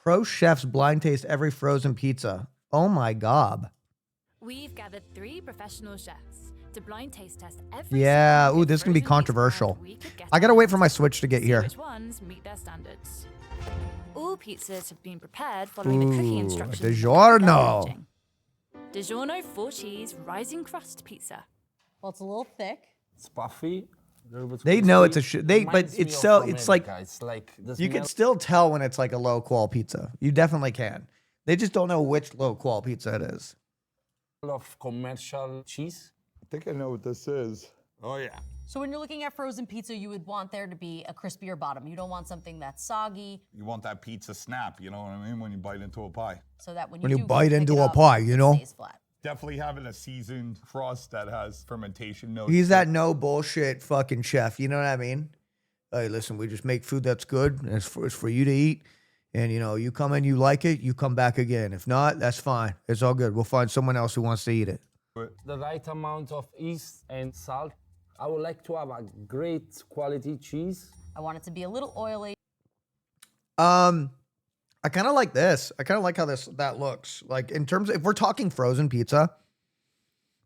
Pro chefs blind taste every frozen pizza. Oh my god. We've gathered 3 professional chefs to blind taste test every Yeah, single ooh, this is gonna be frozen pizza controversial. we could get I gotta our wait for hands my on, Switch to get see here. which ones meet their standards. All pizzas have been prepared following the cooking instructions. DiGiorno. DiGiorno 4 cheese rising crust pizza. Well, it's a little thick. It's puffy. They know it's a but Reminds me it's of so it's like America. It's like the you can smell still tell when it's like a low qual pizza. You definitely can. They just don't know which low qual pizza it is. of commercial cheese. I think I know what this is. Oh yeah. So when you're looking at frozen pizza, you would want there to be a crispier bottom. You don't want something that's soggy, You want that pizza snap, you know what I mean? When you bite into a pie. so that when When you you do bite pick into it a up, pie, you know? it stays flat. Definitely having a seasoned crust that has fermentation notes. He's that no bullshit fucking chef. You know what I mean? Hey, listen, we just make food that's good, and it's for you to eat. And, you know, you come in, you like it, you come back again. If not, that's fine. It's all good. We'll find someone else who wants to eat it. The right amount of yeast and salt. I would like to have a great quality cheese. I want it to be a little oily. I kind of like this. I kind of like how that looks. Like in terms of, if we're talking frozen pizza,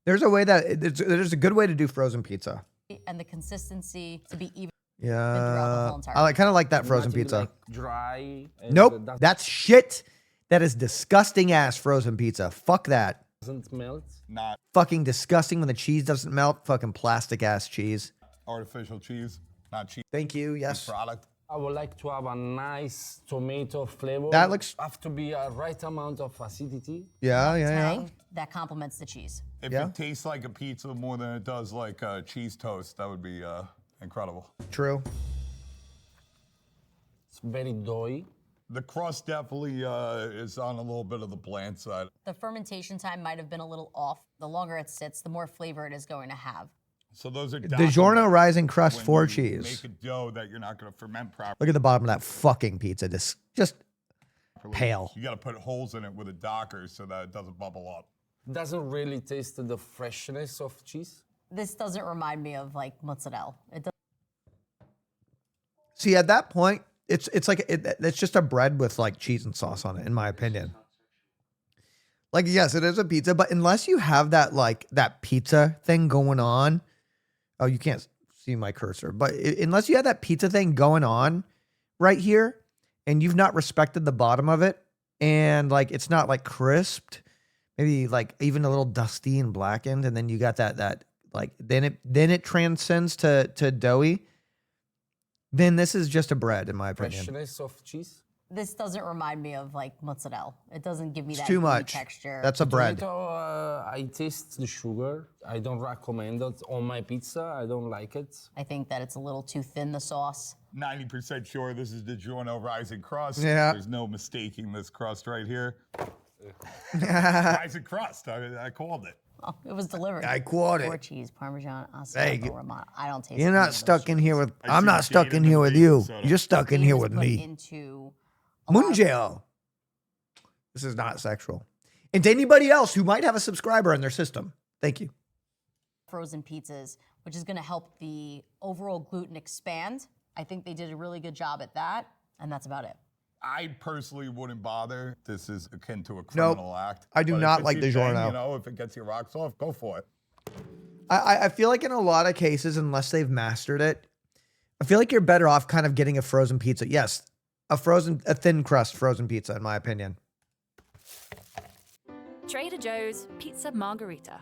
there's a way that there's a good way to do frozen pizza. And the consistency to be even Yeah, throughout the whole entire I kind of like that frozen Not even, pizza. like, dry. And Nope, that's shit. That is disgusting ass frozen pizza. Fuck that. doesn't melt. Not Fucking disgusting when the cheese doesn't melt. Fucking plastic ass cheese. artificial cheese, not cheese Thank you. Yes. product. I would like to have a nice tomato flavor. That looks- have to be a right amount of acidity. Yeah, yeah, yeah. tang that complements the cheese. If Yeah. it tastes like a pizza more than it does like cheese toast, that would be incredible. True. It's very doughy. The crust definitely is on a little bit of the bland side. The fermentation time might have been a little off. The longer it sits, the more flavor it is going to have. So those are DiGiorno rising crust when 4 you cheese. Make a dough that you're not going to ferment properly. Look at the bottom of that fucking pizza. Just pale. You got to put holes in it with a docker so that it doesn't bubble up. Doesn't really taste the freshness of cheese. This doesn't remind me of like mozzarella. It does. See, at that point, it's like it's just a bread with like cheese and sauce on it, in my opinion. Like, yes, it is a pizza, but unless you have that like that pizza thing going on, oh, you can't see my cursor, but unless you have that pizza thing going on right here, and you've not respected the bottom of it, and like it's not like crisped, maybe like even a little dusty and blackened, and then you got that like then it transcends to doughy. Then this is just a bread, in my opinion. Freshness of cheese. This doesn't remind me of like mozzarella. It doesn't give me It's that too gooey much. texture. That's a bread. Tomato, I taste the sugar. I don't recommend it on my pizza. I don't like it. I think that it's a little too thin, the sauce. 90% sure this is DiGiorno rising crust. Yeah. There's no mistaking this crust right here. Rising crust. I called it. Oh, it was delivered. I caught it. 4 cheese, Parmesan, Hey, Oscar, Romano. I don't taste. You're any not of those stuck in here with. I I'm see not stuck Jada in here with baking you. soda. You're just stuck in cheese here is with put me. Into a lot of Munjeo. This is not sexual. And to anybody else who might have a subscriber in their system, thank you. frozen pizzas, which is going to help the overall gluten expand. I think they did a really good job at that, and that's about it. I personally wouldn't bother. This is akin to a criminal act. I do But if not it's like your thing, DiGiorno. You know, if it gets your rocks off, go for it. I feel like in a lot of cases, unless they've mastered it, I feel like you're better off kind of getting a frozen pizza. Yes, a thin crust frozen pizza, in my opinion. Trader Joe's Pizza Margarita.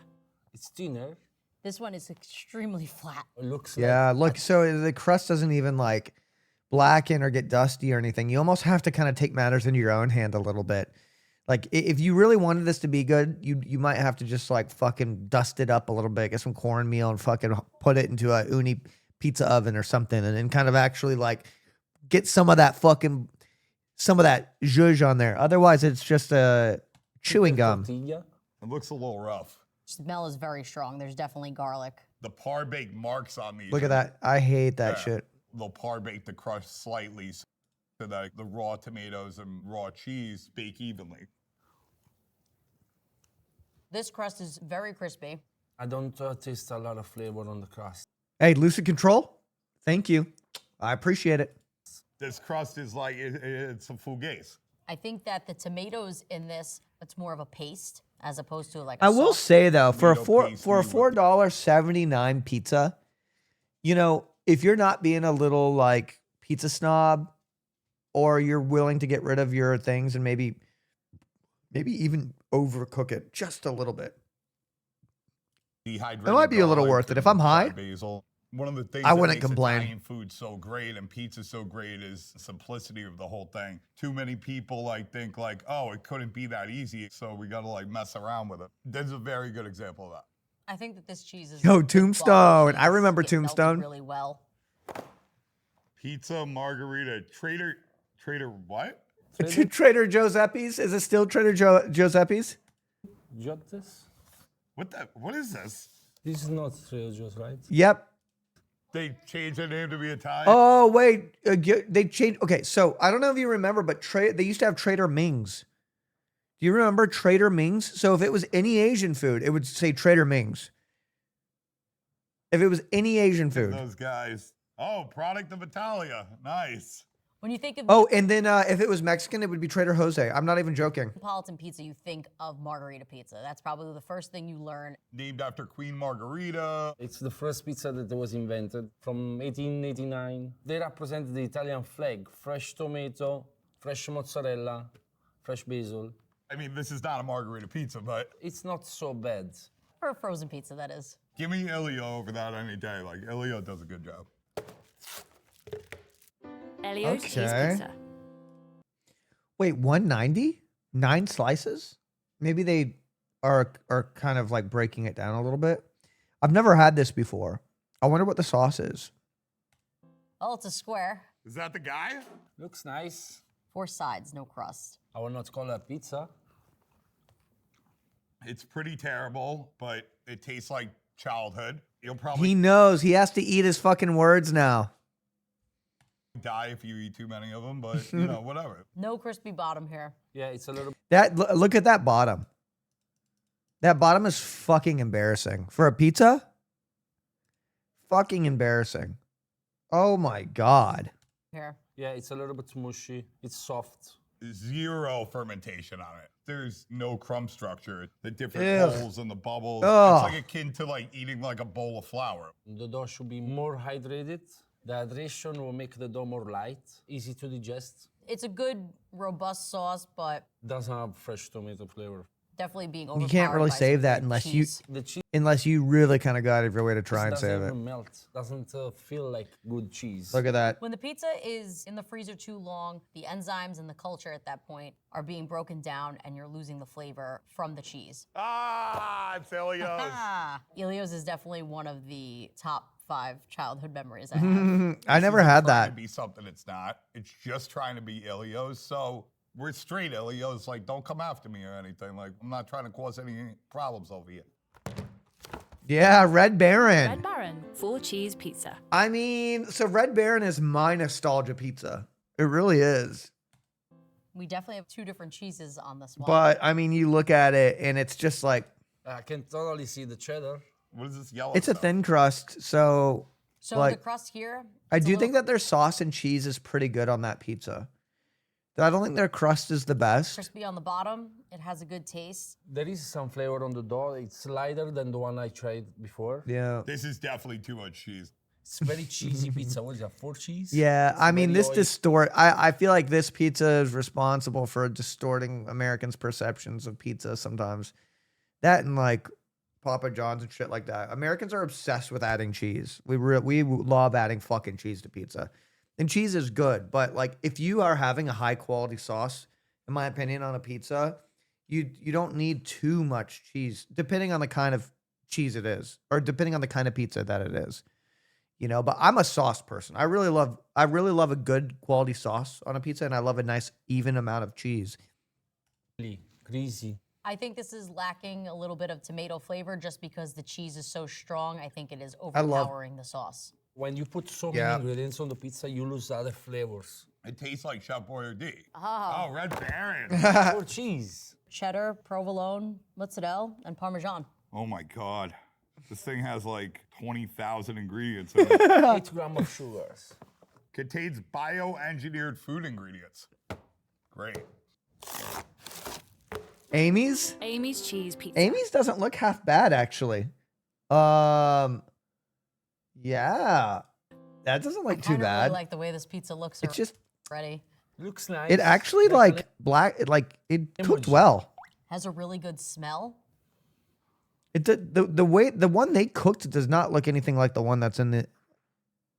It's thinner. This one is extremely flat. It looks Yeah, like look, so the crust doesn't even like blacken or get dusty or anything. You almost have to kind of take matters into your own hand a little bit. Like if you really wanted this to be good, you might have to just like fucking dust it up a little bit, get some cornmeal and fucking put it into a uni pizza oven or something, and then kind of actually like get some of that zhuzh on there. Otherwise, it's just a chewing gum. tortilla. It looks a little rough. Smell is very strong. There's definitely garlic. The par bake marks on these. Look at that. I hate that shit. They'll par bake the crust slightly so that the raw tomatoes and raw cheese bake evenly. This crust is very crispy. I don't taste a lot of flavor on the crust. Hey, Lucid Control, thank you. I appreciate it. This crust is like, it's a fugaze. I think that the tomatoes in this, it's more of a paste as opposed to like a I will sauce. say though, for a Tomato $4.79 pizza, you know, if you're not being a little like pizza snob, or you're willing to get rid of your things and maybe even overcook it just a little bit, Dehydrated it might be a little garlic worth it. If and I'm high, fried basil. One of the things I that wouldn't makes complain. Italian food so great and pizza so great is the simplicity of the whole thing. Too many people like think like, oh, it couldn't be that easy, so we gotta like mess around with it. This is a very good example of that. I think that this cheese is Yo, a good quality Tombstone. I cheese. remember It melted Tombstone. really well. Pizza margarita Trader what? Trader Giuseppe's. Is it still Trader Giuseppe's? Got this? What is this? This is not Trader Joe's, right? Yep. They changed their name to be Italian. Oh wait, they changed. Okay, so I don't know if you remember, but they used to have Trader Ming's. Do you remember Trader Ming's? So if it was any Asian food, it would say Trader Ming's. If it was any Asian food. Those guys. Oh, product of Italia. Nice. When you think of Oh, and then if it was Mexican, it would be Trader Jose. I'm not even joking. Neapolitan pizza, you think of margarita pizza. That's probably the first thing you learn. Named after Queen Margarita. It's the first pizza that was invented from 1889. They represent the Italian flag: fresh tomato, fresh mozzarella, fresh basil. I mean, this is not a margarita pizza, but It's not so bad. For a frozen pizza, that is. give me Elio over that any day. Like, Elio does a good job. Elio's cheese Okay. pizza. Wait, 190? 9 slices? Maybe they are kind of like breaking it down a little bit. I've never had this before. I wonder what the sauce is. Well, it's a square. Is that the guy? Looks nice. 4 sides, no crust. I will not call it a pizza. It's pretty terrible, but it tastes like childhood. You'll probably He knows. He has to eat his fucking words now. die if you eat too many of them, but you know, whatever. No crispy bottom here. Yeah, it's a little. Look at that bottom. That bottom is fucking embarrassing. For a pizza? Fucking embarrassing. Oh my God. Here. Yeah, it's a little bit mushy. It's soft. Zero fermentation on it. There's no crumb structure. The different Ugh. holes and the bubbles. Ugh. It's like akin to like eating like a bowl of flour. The dough should be more hydrated. The hydration will make the dough more light, easy to digest. It's a good, robust sauce, but Doesn't have fresh tomato flavor. definitely being overpowered. You can't really by save some that good unless cheese. The cheese unless you really kind of go out of your way to try and doesn't save it. even melt. Doesn't feel like good cheese. Look at that. When the pizza is in the freezer too long, the enzymes and the culture at that point are being broken down and you're losing the flavor from the cheese. Ah, it's Elio's. Elio's is definitely one of the top 5 childhood memories I have. I never This isn't had trying that. to be something it's not. It's just trying to be Elio's. So we're straight Elio's. Like, don't come after me or anything. Like, I'm not trying to cause any problems over here. Yeah, Red Baron. Red Baron, 4 cheese pizza. I mean, so Red Baron is my nostalgia pizza. It really is. We definitely have 2 different cheeses on this one. But I mean, you look at it and it's just like, I can totally see the cheddar. What is this yellow it's a stuff? thin crust. So So like, the crust here, I it's a do little- think that their sauce and cheese is pretty good on that pizza. I don't think their crust is the best. crispy on the bottom. It has a good taste. There is some flavor on the dough. It's lighter than the one I tried before. Yeah. This is definitely too much cheese. It's very cheesy pizza. What is that, 4 cheese? Yeah, I mean, very this oily. I feel like this pizza is responsible for distorting Americans' perceptions of pizza sometimes. That and like Papa John's and shit like that. Americans are obsessed with adding cheese. We love adding fucking cheese to pizza. And cheese is good, but like if you are having a high quality sauce, in my opinion, on a pizza, you don't need too much cheese, depending on the kind of cheese it is, or depending on the kind of pizza that it is. You know, but I'm a sauce person. I really love a good quality sauce on a pizza, and I love a nice even amount of cheese. Greasy. I think this is lacking a little bit of tomato flavor just because the cheese is so strong. I think it is I love- overpowering the sauce. When you put so Yeah. many ingredients on the pizza, you lose other flavors. It tastes like Chef Boyardee. Oh, Red Baron. 4 cheese. Cheddar, provolone, mozzarella, and Parmesan. Oh my God. This thing has like 20,000 ingredients in it. 8 grams of sugars. Contains bioengineered food ingredients. Great. Amy's? Amy's cheese pizza. Amy's doesn't look half bad, actually. Yeah. That doesn't look too I bad. really like the way this pizza looks It's just, already. Looks nice. it actually like it cooked well. Has a really good smell. It the way the one they cooked does not look anything like the one that's in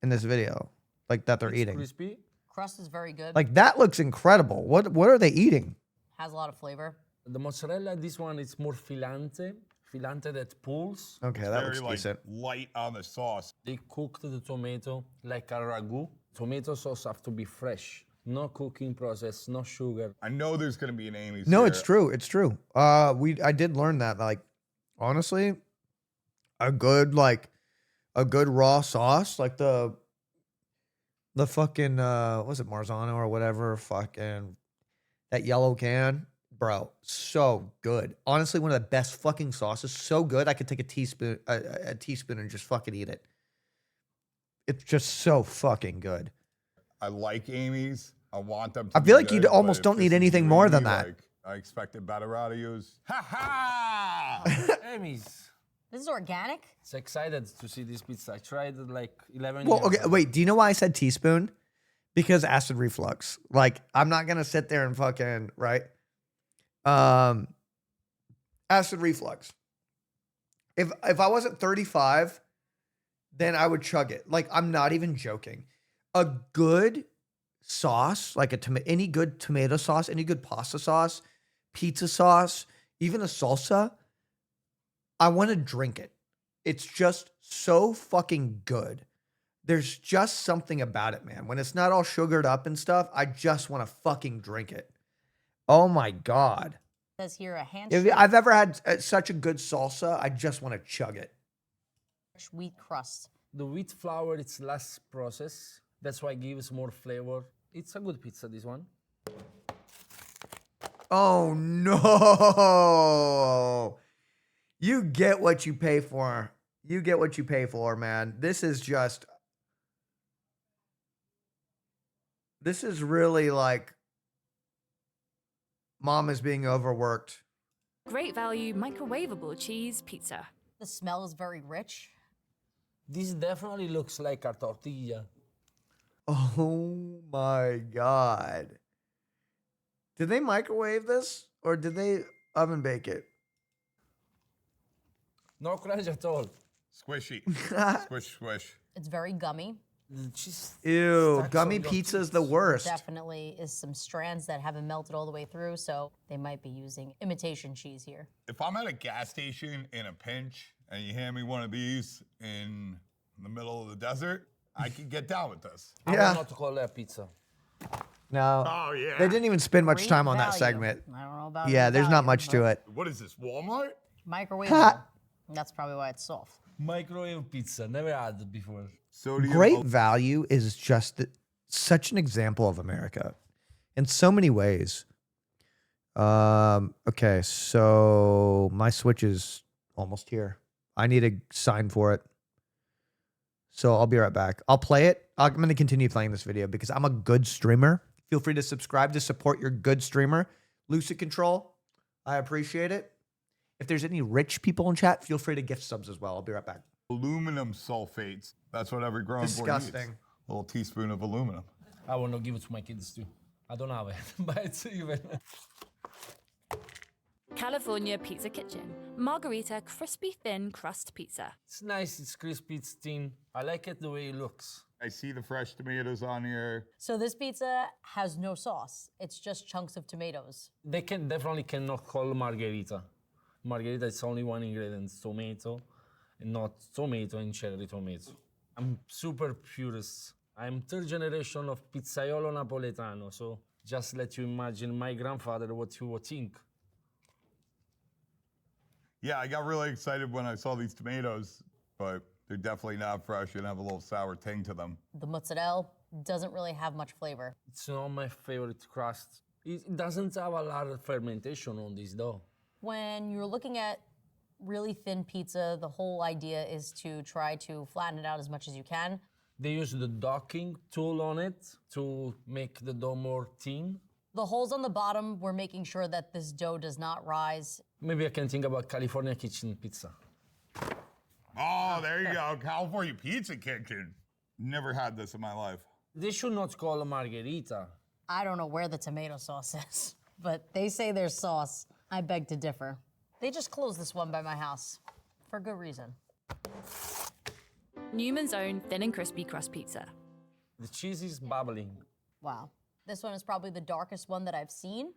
this video, like that they're It's eating. crispy. Crust is very good. Like that looks incredible. What are they eating? Has a lot of flavor. The mozzarella, this one is more filante that pulls. Okay, that looks Very like decent. light on the sauce. They cooked the tomato like a ragu. Tomato sauce have to be fresh. No cooking process, no sugar. I know there's gonna be an Amy's. No, here. it's true. It's true. I did learn that. Like, honestly, a good raw sauce, like the fucking was it Marzano or whatever, fucking that yellow can, bro, so good. Honestly, one of the best fucking sauces. So good, I could take a teaspoon and just fucking eat it. It's just so fucking good. I like Amy's. I want them to I be feel like good, you almost but don't if need this is anything you more and than me, that. like, I expected better out of you. Ha ha! Amy's. This is organic. It's excited to see this pizza. I tried it like 11 Well, years okay, ago. wait. Do you know why I said teaspoon? Because acid reflux. Like, I'm not gonna sit there and fucking right. Acid reflux. If I wasn't 35, then I would chug it. Like, I'm not even joking. A good sauce, like any good tomato sauce, any good pasta sauce, pizza sauce, even a salsa, I want to drink it. It's just so fucking good. There's just something about it, man. When it's not all sugared up and stuff, I just want to fucking drink it. Oh my God. It says here a hand If I've ever had such a good salsa, I just want to chug it. stretched wheat crust. The wheat flour, it's less processed. That's why it gives more flavor. It's a good pizza, this one. Oh no. You get what you pay for. You get what you pay for, man. This is really like mom is being overworked. Great value microwavable cheese pizza. The smell is very rich. This definitely looks like a tortilla. Oh my God. Did they microwave this or did they oven bake it? No crunch at all. Squishy. Squish, squish. It's very gummy. The cheese Ew, stacks gummy on your pizza is teeth. the worst. Definitely is some strands that haven't melted all the way through, so they might be using imitation cheese here. If I'm at a gas station in a pinch and you hand me one of these in the middle of the desert, I could get down with this. I Yeah. will not call that pizza. No. Oh, yeah. They didn't even spend much Great time on that value. segment. I don't know about Yeah, great there's not value, much to but it. What is this, Walmart? Microwavable. That's probably why it's soft. Microwave pizza, never had it before. Sodium. Great value is just such an example of America in so many ways. Okay, so my Switch is almost here. I need a sign for it. So I'll be right back. I'll play it. I'm going to continue playing this video because I'm a good streamer. Feel free to subscribe to support your good streamer. Lucid Control, I appreciate it. If there's any rich people in chat, feel free to gift subs as well. I'll be right back. Aluminum sulfates. That's what every growing board needs. Disgusting. A little teaspoon of aluminum. I want to give it to my kids too. I don't have it, but it's even. California Pizza Kitchen. Margarita crispy thin crust pizza. It's nice, it's crispy, it's thin. I like it the way it looks. I see the fresh tomatoes on here. So this pizza has no sauce. It's just chunks of tomatoes. They definitely cannot call margherita. Margherita is only one ingredient, tomato, and not tomato and cherry tomato. I'm super purist. I'm third generation of pizzaiolo napoletano, so just let you imagine my grandfather what he would think. Yeah, I got really excited when I saw these tomatoes, but they're definitely not fresh and have a little sour ting to them. The mozzarella doesn't really have much flavor. It's not my favorite crust. It doesn't have a lot of fermentation on this dough. When you're looking at really thin pizza, the whole idea is to try to flatten it out as much as you can. They use the docking tool on it to make the dough more thin. The holes on the bottom, we're making sure that this dough does not rise. Maybe I can think about California kitchen pizza. Oh, there you go. California Pizza Kitchen. Never had this in my life. They should not call a margherita. I don't know where the tomato sauce is, but they say there's sauce. I beg to differ. They just closed this one by my house for good reason. Newman's own thin and crispy crust pizza. The cheese is bubbling. Wow. This one is probably the darkest one that I've seen.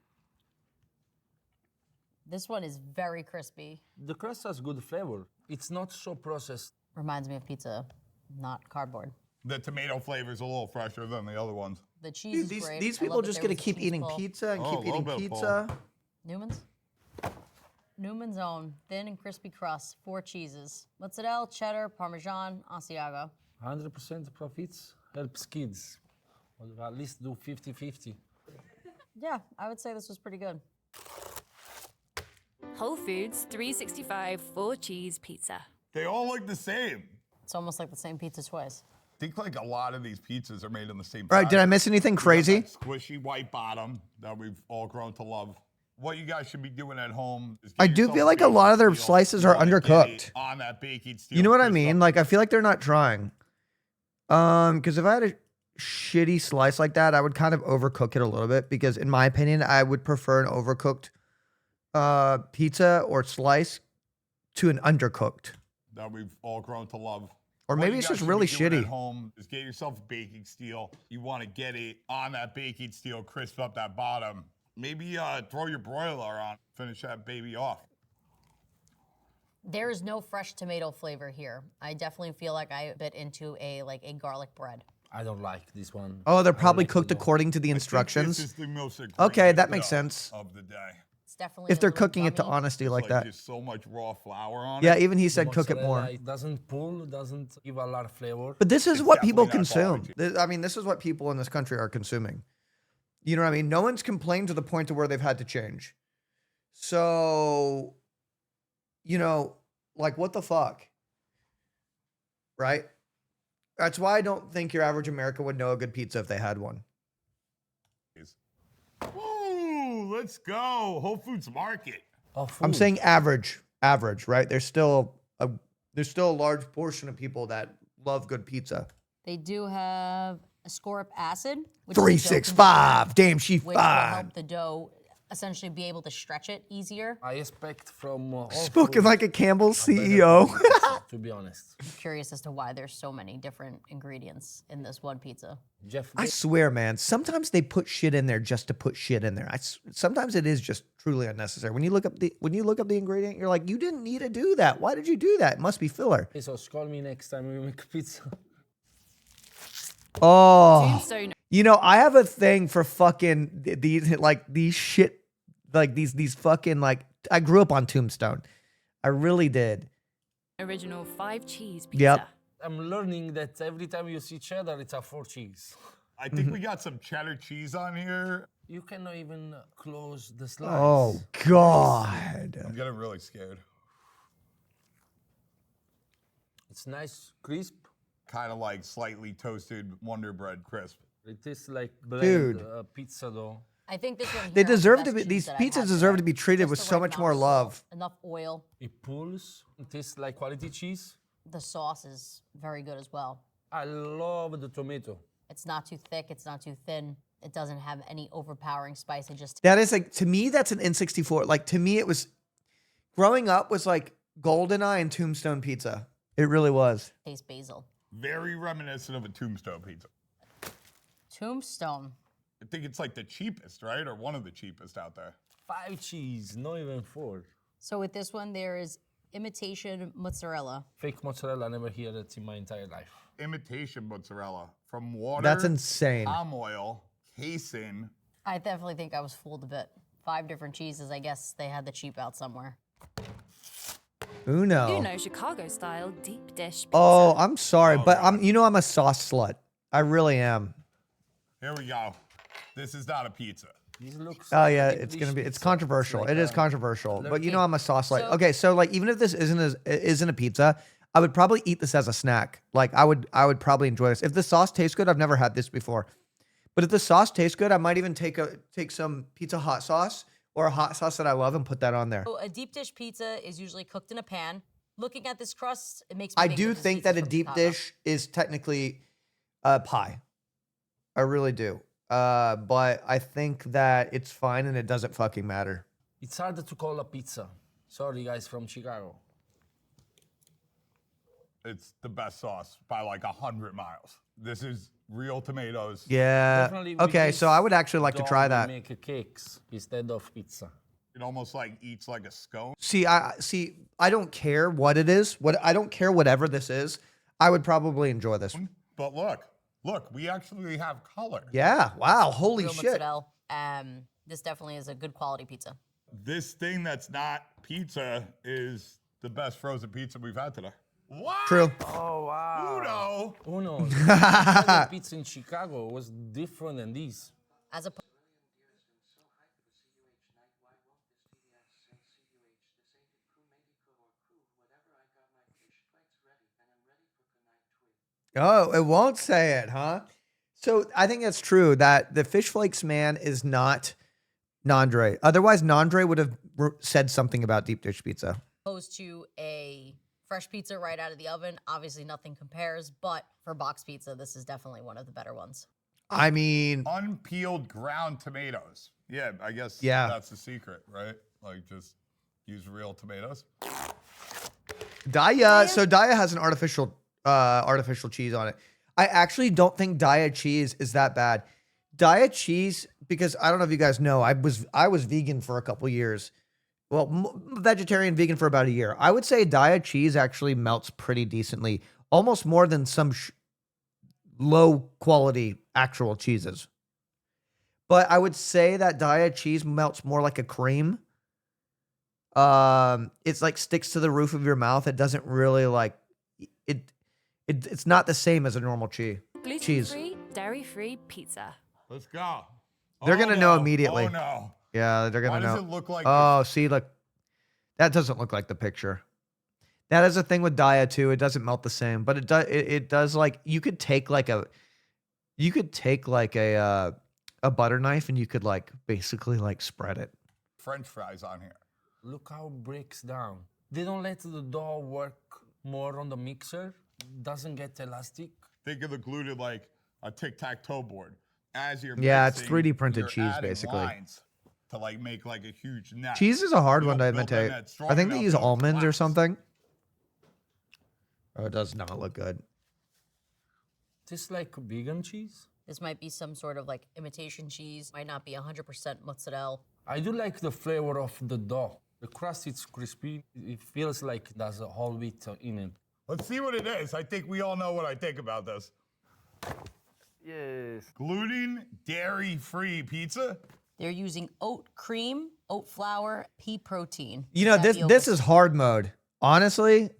This one is very crispy. The crust has good flavor. It's not so processed. Reminds me of pizza, not cardboard. The tomato flavor is a little fresher than the other ones. The cheese Dude, is great. these I love people that just there gonna was a keep cheese eating pull. pizza and Oh, keep a little eating bit of pizza. Newman's? Newman's own thin and crispy crust, 4 cheeses. Mozzarella, cheddar, Parmesan, Asiago. 100% profits helps kids. Or at least do 50-50. Yeah, I would say this was pretty good. Whole Foods 365 4-cheese pizza. They all look the same. It's almost like the same pizza twice. I think like a lot of these pizzas are made in the same All right, did I miss anything crazy? That squishy white bottom that we've all grown to love. What you guys should be doing at home is I get do yourself feel like a lot of their baking steel. slices You are wanna get undercooked. it on that baking steel. You know what I crisp mean? up. Like, I feel like they're not trying. Because if I had a shitty slice like that, I would kind of overcook it a little bit. Because in my opinion, I would prefer an overcooked pizza or slice to an undercooked. that we've all grown to love. Or What maybe you it's guys just should really be doing shitty. At home is get yourself a baking steel. You want to get it on that baking steel, crisp up that bottom. Maybe throw your broiler on, finish that baby off. There is no fresh tomato flavor here. I definitely feel like I bit into a garlic bread. I don't like this one. Oh, they're I don't probably like it cooked at all. according to the I think instructions. This is the most Okay, that ingredient, makes though, sense. Of the day. It's definitely If a they're little cooking it to gummy. honesty like Like that. just so much raw flour on Yeah, it. even he The said cook it more. mozzarella, It doesn't pull, doesn't give a lot of flavor. But this is It's what people definitely not consume. quality. I mean, this is what people in this country are consuming. You know what I mean? No one's complained to the point to where they've had to change. So, you know, like what the fuck? Right? That's why I don't think your average American would know a good pizza if they had one. Ooh, let's go. Whole Foods Market. Oh, I'm food. saying average, right? There's still a large portion of people that love good pizza. They do have ascorbic acid, which is a dough 365. Damn, she which will fine. help the dough essentially be able to stretch it easier. I expect from Whole Spoken Foods like a Campbell's a better CEO. pizza, to be honest. I'm curious as to why there's so many different ingredients in this one pizza. Jeff, I swear, man. Sometimes they put shit in there just to put shit in there. Sometimes it is just truly unnecessary. When you look up the ingredient, you're like, you didn't need to do that. Why did you do that? It must be filler. okay, so call me next time we make pizza. Oh, Tombstone you know, I have a thing for fucking these shit, like these fucking like. I grew up on Tombstone. I really did. original 5-cheese pizza. Yep. I'm learning that every time you see cheddar, it's a 4 cheese. I think we got some cheddar cheese on here. You cannot even close the slice. Oh God. I'm getting really scared. It's nice, crisp. Kind of like slightly toasted Wonder Bread crisp. It tastes like blend Dude. Pizza dough. I think this one They here has the deserve to best be. cheese These that I've pizzas had deserve today. to be treated Just with the so right much amount more of love. salt, enough oil. It pulls. It tastes like quality cheese. The sauce is very good as well. I love the tomato. It's not too thick, it's not too thin. It doesn't have any overpowering spice. It just That is like, to me, that's an N64. Like, to me, it was, growing up was like GoldenEye and Tombstone pizza. It really was. tastes basil. Very reminiscent of a Tombstone pizza. Tombstone. I think it's like the cheapest, right? Or one of the cheapest out there. 5 cheese, not even 4. So with this one, there is imitation mozzarella. Fake mozzarella, I never heard it in my entire life. Imitation mozzarella from water, That's insane. palm oil, casein. I definitely think I was fooled a bit. 5 different cheeses. I guess they had the cheap out somewhere. Uno. Uno Chicago-style deep dish pizza. Oh, I'm sorry, but God. I'm a sauce slut. I really am. Here we go. This is not a pizza. This looks Oh yeah, like it's dish gonna be. It's pizza. controversial. like It is a- controversial, but you know lurking. I'm a sauce slut. So- Okay, so like even if this isn't a pizza, I would probably eat this as a snack. Like I would probably enjoy this. If the sauce tastes good, I've never had this before, But if the sauce tastes good, I might even take some pizza hot sauce or a hot sauce that I love and put that on there. So a deep dish pizza is usually cooked in a pan. Looking at this crust, it makes me I think do that this think pizza's that a from deep Chicago. dish is technically a pie. I really do. But I think that it's fine and it doesn't fucking matter. It's hard to call a pizza. Sorry, guys from Chicago. It's the best sauce by like 100 miles. This is real tomatoes. Yeah. Definitely with Okay, this so I would actually like to dough, try we that. make cakes instead of pizza. It almost like eats like a scone. See, I don't care what it is. I don't care whatever this is. I would probably enjoy this. But look, we actually have color. Yeah. Wow. Holy Real shit. mozzarella. This definitely is a good quality pizza. This thing that's not pizza is the best frozen pizza we've had today. What? True. Oh, wow. Uno. Uno. The pizza in Chicago was different than this. As a Oh, it won't say it, huh? So I think it's true that the fish flakes man is not Nandre. Otherwise, Nandre would have said something about deep dish pizza. opposed to a fresh pizza right out of the oven, obviously nothing compares, but for box pizza, this is definitely one of the better ones. I mean, Unpeeled ground tomatoes. Yeah, I guess Yeah. that's the secret, right? Like just use real tomatoes. Daya. So Daya has an artificial cheese on it. I actually don't think Daya cheese is that bad. Daya cheese, because I don't know if you guys know, I was vegan for a couple years. Well, vegetarian, vegan for about a year. I would say Daya cheese actually melts pretty decently, almost more than some low quality actual cheeses. But I would say that Daya cheese melts more like a cream. It's like sticks to the roof of your mouth. It doesn't really like it's not the same as a normal cheese. Gluten-free, dairy-free pizza. Let's go. They're gonna know no. immediately. Oh no. Yeah, they're gonna Why know. does it look like Oh, see, look, that doesn't look like the picture. That is a thing with Daya too. It doesn't melt the same, but it does. It does like you could take like a butter knife and you could like basically like spread it. French fries on here? Look how it breaks down. They don't let the dough work more on the mixer. Doesn't get elastic. Think of the gluten like a tic-tac-toe board. As you're Yeah, it's mixing, 3D printed you're cheese, adding basically. lines to like make like a huge net. Cheese is a hard You one to don't build that imitate. net strong I think they enough, use it'll almonds or collapse. something. Oh, it does not look good. Tastes like vegan cheese. This might be some sort of like imitation cheese, might not be 100% mozzarella. I do like the flavor of the dough. The crust is crispy. It feels like there's a whole wheat in it. Let's see what it is. I think we all know what I think about this. Yes. Gluten, dairy-free pizza. They're using oat cream, oat flour, pea protein. You know, That this is hard mode. Honestly,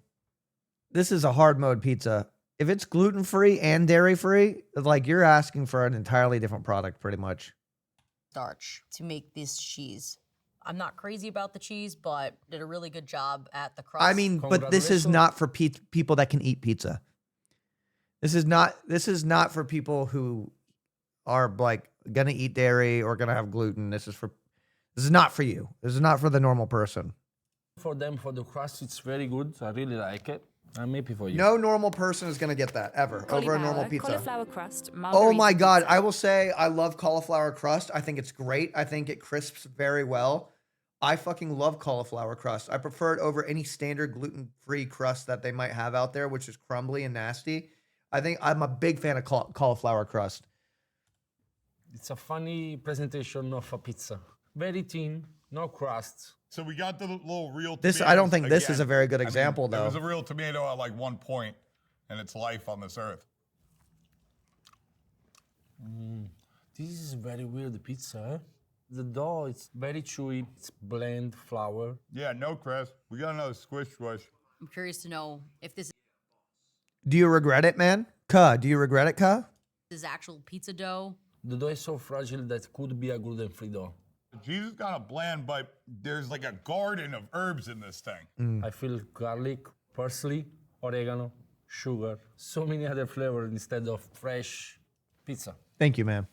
this is a hard mode pizza. If it's gluten free and dairy free, like you're asking for an entirely different product, pretty much. starch to make this cheese. I'm not crazy about the cheese, but did a really good job at the crust. I mean, but this is Congratulations. not for people that can eat pizza. This is not for people who are like gonna eat dairy or gonna have gluten. This is not for you. This is not for the normal person. For them, for the crust, it's very good. I really like it. I'm happy for you. No normal person is gonna get that ever over a normal pizza. Cauliflower crust, Oh margarita my God. pizza. I will say I love cauliflower crust. I think it's great. I think it crisps very well. I fucking love cauliflower crust. I prefer it over any standard gluten-free crust that they might have out there, which is crumbly and nasty. I think I'm a big fan of cauliflower crust. It's a funny presentation of a pizza. Very thin, no crust. So we got the little real This tomatoes I don't think this is again. a very good I mean, example, There was though. a real tomato at like one point in its life on this earth. This is very weird pizza. Eh? The dough, it's very chewy. It's blend flour. Yeah, no crust. We got another squish squish. I'm curious to know if this Do you regret it, man? Ka, do you regret it, Ka? is actual pizza dough. The dough is so fragile that could be a gluten-free dough. The cheese is kind of bland, but there's like a garden of herbs in this thing. I feel garlic, parsley, oregano, sugar, so many other flavors instead of fresh Pizza. Thank you, man.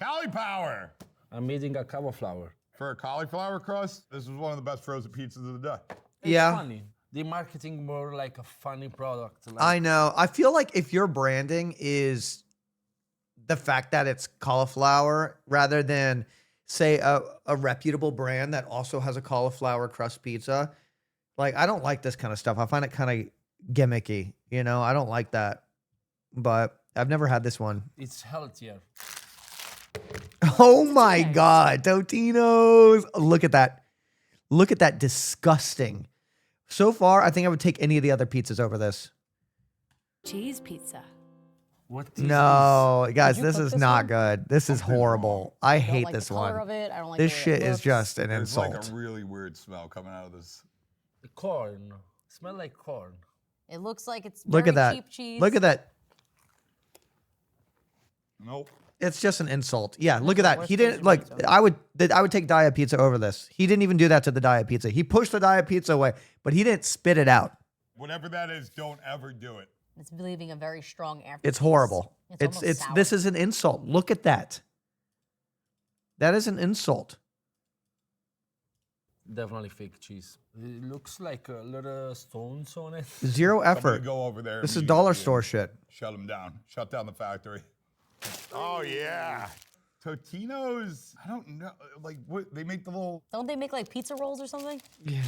Cauliflower. I'm eating a cauliflower. For a cauliflower crust, this is one of the best frozen pizzas of the day. It's Yeah. funny. The marketing more like a funny product. Like, I know. I feel like if your branding is the fact that it's cauliflower rather than, say, a reputable brand that also has a cauliflower crust pizza, like, I don't like this kind of stuff. I find it kind of gimmicky. You know, I don't like that. But I've never had this one. it's healthier. Oh my God, Totino's. Look at that. Look at that disgusting. So far, I think I would take any of the other pizzas over this. Cheese pizza. What is No, guys, you this cook is this not one? good. This is horrible. I I don't hate like this the color one. of it. I don't like This the way shit it is looks. just an There's insult. like a really weird smell coming out of this. this? Corn. Smell like corn. It looks like it's Look very at that. cheap cheese. Look at that. Nope. It's just an insult. Yeah, look at that. worst He didn't pizza like. pizza. I would take diet pizza over this. He didn't even do that to the diet pizza. He pushed the diet pizza away, but he didn't spit it out. Whatever that is, don't ever do it. It's leaving a very strong aftertaste. It's horrible. It's almost sour. this is an insult. Look at that. That is an insult. Definitely fake cheese. It looks like a little stones on it. Zero Somebody effort. go over there. This is immediately dollar and store shit. Shut them down. Shut down the factory. Oh yeah. Totino's. I don't know. Like what? They make the little. Don't they make like pizza rolls or something?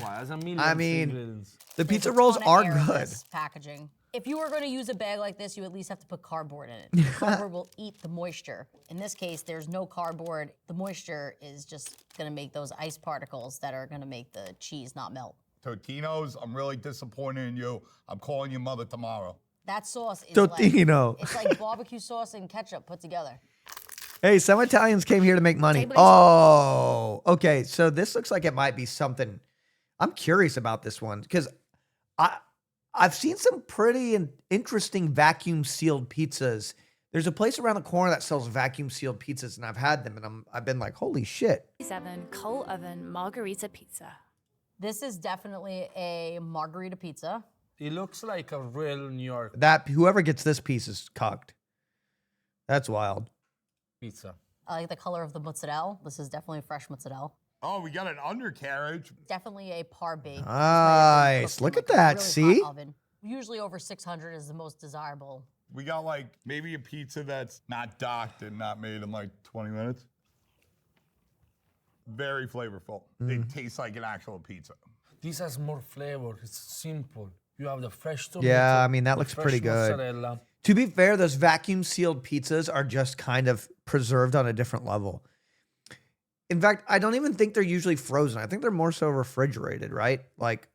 Wow, that's a million I mean, ingredients. the There's pizza a rolls ton of are air in good. this packaging. If you were going to use a bag like this, you at least have to put cardboard in it. Cardboard will eat the moisture. In this case, there's no cardboard. The moisture is just going to make those ice particles that are going to make the cheese not melt. Totino's. I'm really disappointed in you. I'm calling your mother tomorrow. That sauce is Totino. like, it's like barbecue sauce and ketchup put together. Hey, some Italians came here to make money. Table Oh, okay. So this looks like it might be something. I'm curious about this one because I've seen some pretty interesting vacuum sealed pizzas. There's a place around the corner that sells vacuum sealed pizzas, and I've had them, and I've been like, holy shit. 7 coal oven margarita pizza. This is definitely a margarita pizza. It looks like a real New York That whoever gets this piece is cocked. That's wild. pizza. I like the color of the mozzarella. This is definitely fresh mozzarella. Oh, we got an undercarriage. Definitely a par bake. Nice. Look at that. See? Oven. Usually over 600 is the most desirable. We got like maybe a pizza that's not docked and not made in like 20 minutes. Very flavorful. It tastes like an actual pizza. This has more flavor. It's simple. You have the fresh tomato. Yeah, I mean, that the looks fresh pretty good. mozzarella. To be fair, those vacuum sealed pizzas are just kind of preserved on a different level. In fact, I don't even think they're usually frozen. I think they're more so refrigerated, right? Like,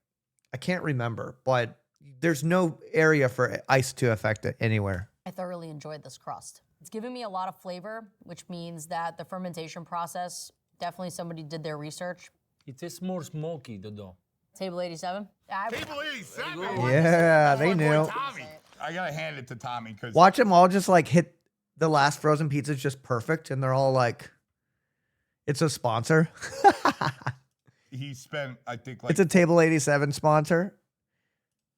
I can't remember, but there's no area for ice to affect it anywhere. I thoroughly enjoyed this crust. It's giving me a lot of flavor, which means that the fermentation process, definitely somebody did their research. It tastes more smoky, the dough. Table 87. Table 87. Yeah, they knew. Tommy. I gotta hand it to Tommy because Watch them all just like hit the last frozen pizza just perfect, and they're all like, it's a sponsor. he spent, I think, like It's a Table 87 sponsor.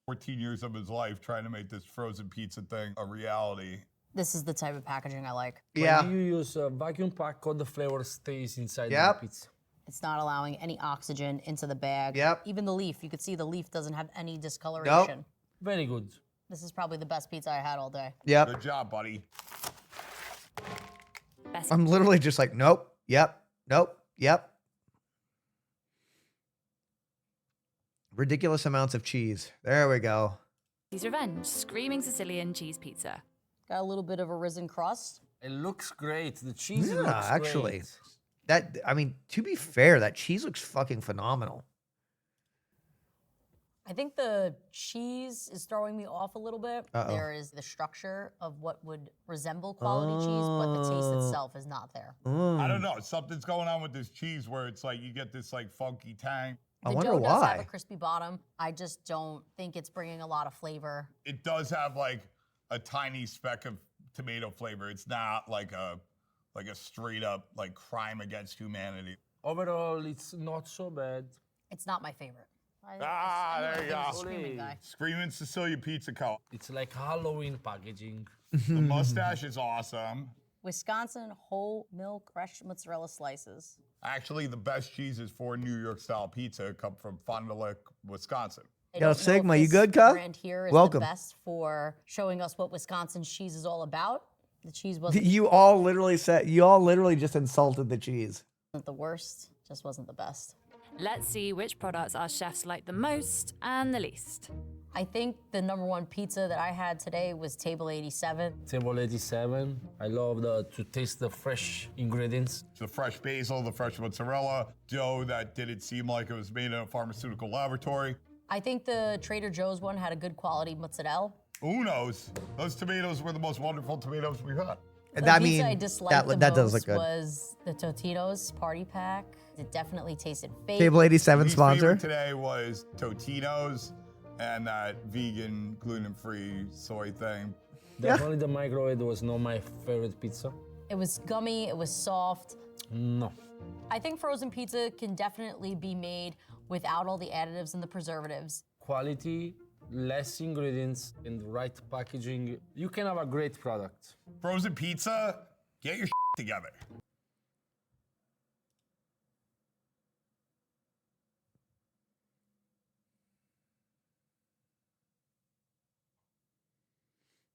14 years of his life trying to make this frozen pizza thing a reality. This is the type of packaging I like. Yeah. When you use a vacuum pack, all the flavor stays inside Yep. the pizza. It's not allowing any oxygen into the bag. Yep. Even the leaf, you could see the leaf doesn't have any discoloration. Very good. This is probably the best pizza I had all day. Yep. Good job, buddy. Best I'm literally just like, nope, yep, nope, yep. Ridiculous amounts of cheese. There we go. Cheese Revenge screaming Sicilian cheese pizza. Got a little bit of a risen crust. It looks great. The cheese Yeah, looks actually. great. That, I mean, to be fair, that cheese looks fucking phenomenal. I think the cheese is throwing me off a little bit. Uh-oh. There is the structure of what would resemble quality cheese, but the taste itself is not there. I don't know. Something's going on with this cheese where it's like you get this like funky tang. I The wonder dough does have why. a crispy bottom. I just don't think it's bringing a lot of flavor. It does have like a tiny speck of tomato flavor. It's not like a straight up like crime against humanity. Overall, it's not so bad. It's not my favorite. There you go. Screaming guy. Screaming Sicilian Pizza Co. It's like Halloween packaging. The mustache is awesome. Wisconsin whole milk fresh mozzarella slices. Actually, the best cheeses for New York style pizza come from Fond du Lac, Wisconsin. I Yo, don't know if Sigma, you this good, cuh? brand here is Welcome. the best for showing us what Wisconsin's cheese is all about. The cheese wasn't You all literally just insulted the cheese. the worst, just wasn't the best. Let's see which products our chefs like the most and the least. I think the #1 pizza that I had today was Table 87. Table 87. I love to taste the fresh ingredients. The fresh basil, the fresh mozzarella, dough that didn't seem like it was made in a pharmaceutical laboratory. I think the Trader Joe's one had a good quality mozzarella. Unos. Those tomatoes were the most wonderful tomatoes we've had. The I pizza mean, I disliked the that does most look good. was the Totino's party pack. It definitely tasted fake. Table 87 Least sponsor. favorite today was Totino's and that vegan, gluten-free soy thing. Definitely the microwave was not my favorite pizza. It was gummy, it was soft. No. I think frozen pizza can definitely be made without all the additives and the preservatives. Quality, less ingredients, and the right packaging. You can have a great product. Frozen pizza, get your together.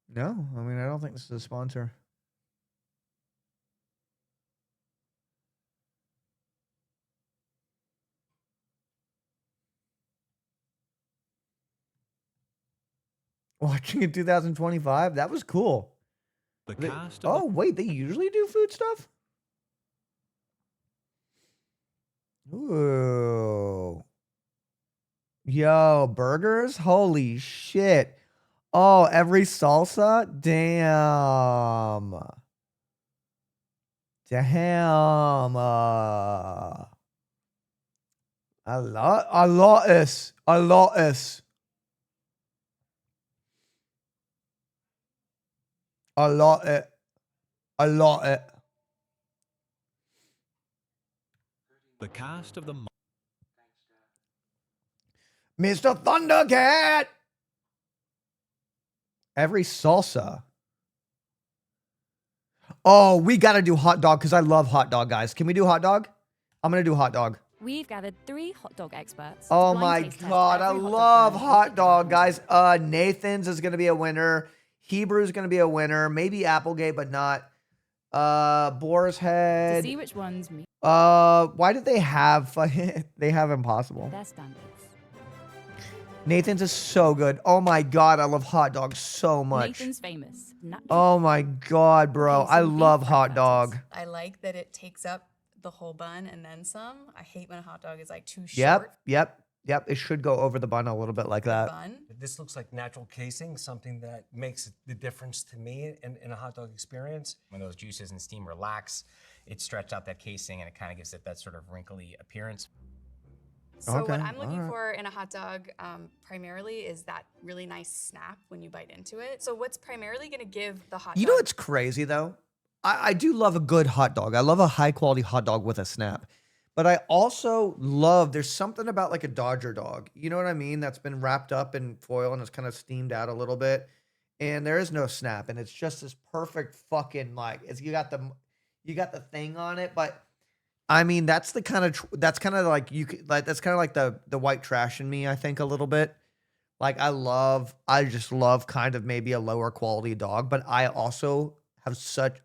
No, I mean, I don't think this is a sponsor. Watching in 2025, that was cool. The They- cast oh, wait, they usually do food stuff? Ooh. Yo, burgers? Holy shit. Oh, every salsa? Damn. Damn. A lot is. the cast of the Mr. Thundercat. Every salsa. Oh, we gotta do hot dog because I love hot dog, guys. Can we do hot dog? I'm gonna do hot dog. We've gathered 3 hot dog experts. to Oh blind my taste test god, I every hot dog love brand hot we've dog, developed. guys. Nathan's is gonna be a winner. Hebrew's gonna be a winner. Maybe Applegate, but not. Boar's To Head. see which ones meet Why did they have they have Impossible? their standards. Nathan's is so good. Oh my god, I love hot dogs so much. Nathan's famous. Natural. Oh my god, bro. Okay, I some beef love hot frankfurters. dog. I like that it takes up the whole bun and then some. I hate when a hot dog is like too Yep, short. yep. It should go over the bun a little bit like that. Bun. This looks like natural casing, something that makes the difference to me in a hot dog experience. When those juices and steam relax, it stretches out that casing and it kind of gives it that sort of wrinkly appearance. So Okay, what I'm looking alright. for in a hot dog primarily is that really nice snap when you bite into it. So what's primarily going to give the hot You dog? know what's crazy though? I do love a good hot dog. I love a high quality hot dog with a snap. But I also love, there's something about like a Dodger dog. You know what I mean? That's been wrapped up in foil and it's kind of steamed out a little bit. And there is no snap. And it's just this perfect fucking like, you got the thing on it. But I mean, that's kind of like, that's kind of like the white trash in me, I think, a little bit. Like I just love kind of maybe a lower quality dog. But I also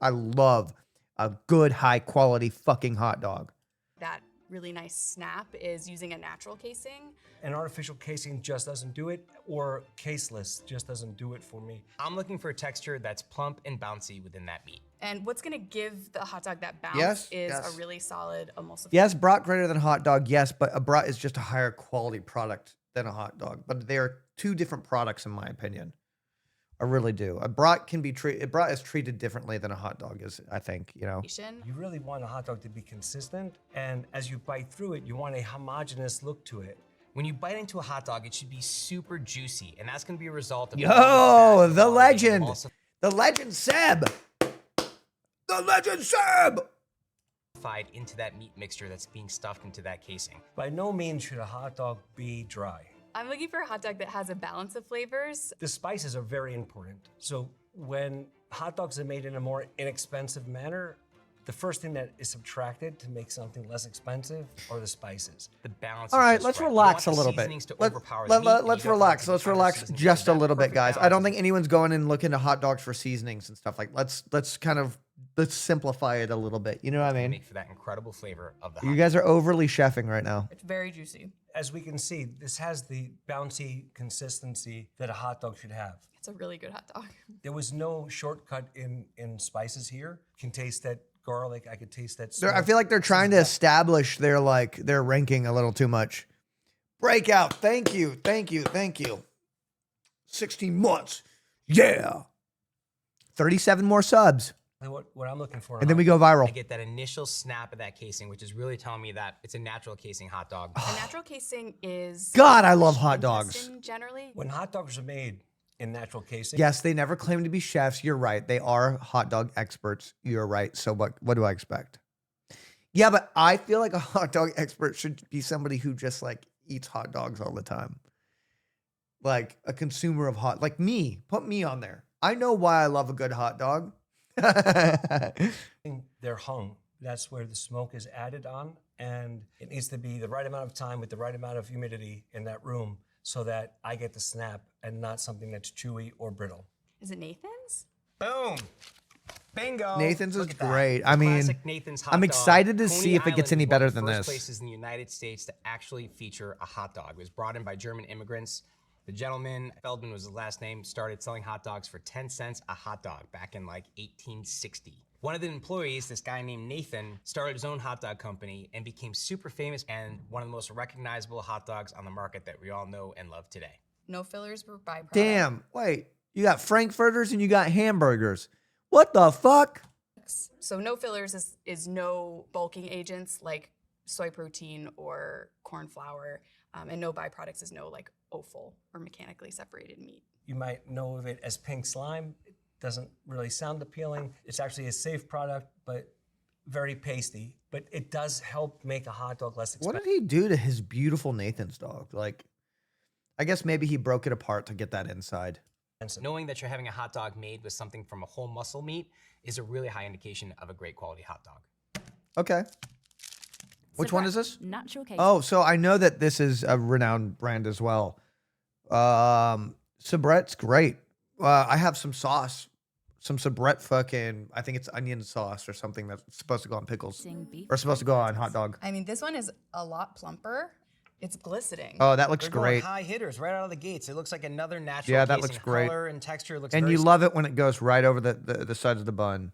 I love a good high quality fucking hot dog. That really nice snap is using a natural casing. An artificial casing just doesn't do it, or caseless just doesn't do it for me. I'm looking for a texture that's plump and bouncy within that meat. And what's going to give the hot dog that bounce Yes, is yes. a really solid emulsifier. Yes, brat greater than hot dog, yes, but a brat is just a higher quality product than a hot dog. But they are two different products in my opinion. I really do. A brat is treated differently than a hot dog is, I think, you know. You really want a hot dog to be consistent, and as you bite through it, you want a homogeneous look to it. When you bite into a hot dog, it should be super juicy, and that's going to be a result of Yo, the legend. The legend Seb. The legend Seb. solidified into that meat mixture that's being stuffed into that casing. By no means should a hot dog be dry. I'm looking for a hot dog that has a balance of flavors. The spices are very important. So when hot dogs are made in a more inexpensive manner, the first thing that is subtracted to make something less expensive are the spices. The balance All is right, just let's right. You relax a want the little bit. seasonings to overpower the meat, and Let's you don't want relax. the Let's counter relax seasonings to just a have that little bit, perfect guys. I balance. don't think anyone's going and looking to hot dogs for seasonings and stuff like. Let's simplify it a little bit. You know what I mean? Make for that incredible flavor of the You hot guys are overly chefing right now. It's very juicy. As we can see, this has the bouncy consistency that a hot dog should have. It's a really good hot dog. There was no shortcut in spices here. You can taste that garlic. I could taste that I smoke. feel like they're trying to establish their ranking a little too much. Breakout. Thank you. 16 months. Yeah. 37 more subs. And what I'm looking for. And then we go viral. I get that initial snap of that casing, which is really telling me that it's a natural casing hot dog. A natural casing is. God, I love hot dogs. intestine generally. When hot dogs are made in natural casing, Yes, they never claim to be chefs. You're right. They are hot dog experts. You're right. So what do I expect? Yeah, but I feel like a hot dog expert should be somebody who just eats hot dogs all the time. Like a consumer of like me. Put me on there. I know why I love a good hot dog. they're hung. That's where the smoke is added on, and it needs to be the right amount of time with the right amount of humidity in that room so that I get the snap and not something that's chewy or brittle. Is it Nathan's? Boom. Bingo. Nathan's is Look at that. great. I mean, Classic Nathan's hot I'm dog. excited to Coney see if it gets Island any was one better of the than first this. places in the United States to actually feature a hot dog. It was brought in by German immigrants. The gentleman, Feldman was his last name, started selling hot dogs for 10 cents a hot dog back in 1860. One of the employees, this guy named Nathan, started his own hot dog company and became super famous and one of the most recognizable hot dogs on the market that we all know and love today. No fillers were byproduct. Damn. Wait. You got frankfurters and you got hamburgers. What the fuck? So no fillers is no bulking agents like soy protein or corn flour, and no byproducts is no offal or mechanically separated meat. You might know of it as pink slime. It doesn't really sound appealing. It's actually a safe product, but very pasty. But it does help make a hot dog less What expensive. did he do to his beautiful Nathan's dog? I guess maybe he broke it apart to get that inside. Knowing that you're having a hot dog made with something from a whole muscle meat is a really high indication of a great quality hot dog. Okay. Which one is this? Natural case. Oh, so I know that this is a renowned brand as well. Sabret's great. I have some sauce. Some Sabret fucking, I think it's onion sauce or something that's supposed to go on pickles. Beef Or supposed to go on hot dog. I mean, this one is a lot plumper. It's glistening. Oh, that looks They're going great. high hitters right out of the gates. It looks like another natural Yeah, that casing. looks great. Color and texture looks And very you love it when it goes right over the sides of the bun.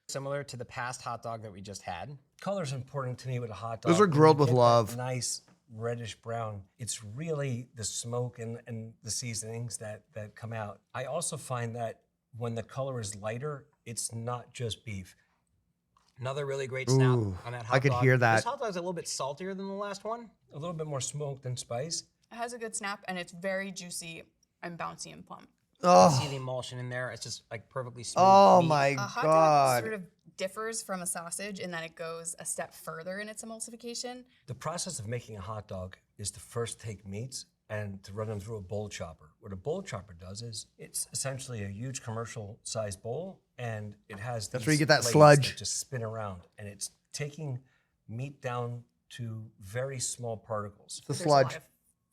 similar to the past hot dog that we just had. Color's important to me with a hot dog. Those are When you grilled with get that love. Nice reddish brown. It's really the smoke and the seasonings that come out. I also find that when the color is lighter, it's not just beef. Another really great snap Ooh, on that hot dog. I could hear that. This hot dog's a little bit saltier than the last one. A little bit more smoke than spice. It has a good snap, and it's very juicy and bouncy and plump. You Oh, see the emulsion in there. It's just perfectly smooth. oh meat. my A hot dog God. sort of differs from a sausage in that it goes a step further in its emulsification. The process of making a hot dog is to first take meats and to run them through a bowl chopper. What a bowl chopper does is it's essentially a huge commercial-sized bowl, and it has That's where you these get that blades sludge. that just spin around, and it's taking meat down to very small particles. The There's a sludge. lot of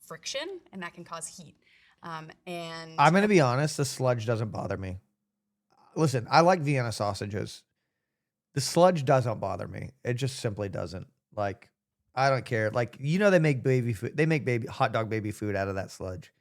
friction, and that can cause heat. And I'm going to be honest, the sludge doesn't bother me. Listen, I like Vienna sausages. The sludge doesn't bother me. It just simply doesn't. I don't care. They make baby food. They make hot dog baby food out of that sludge.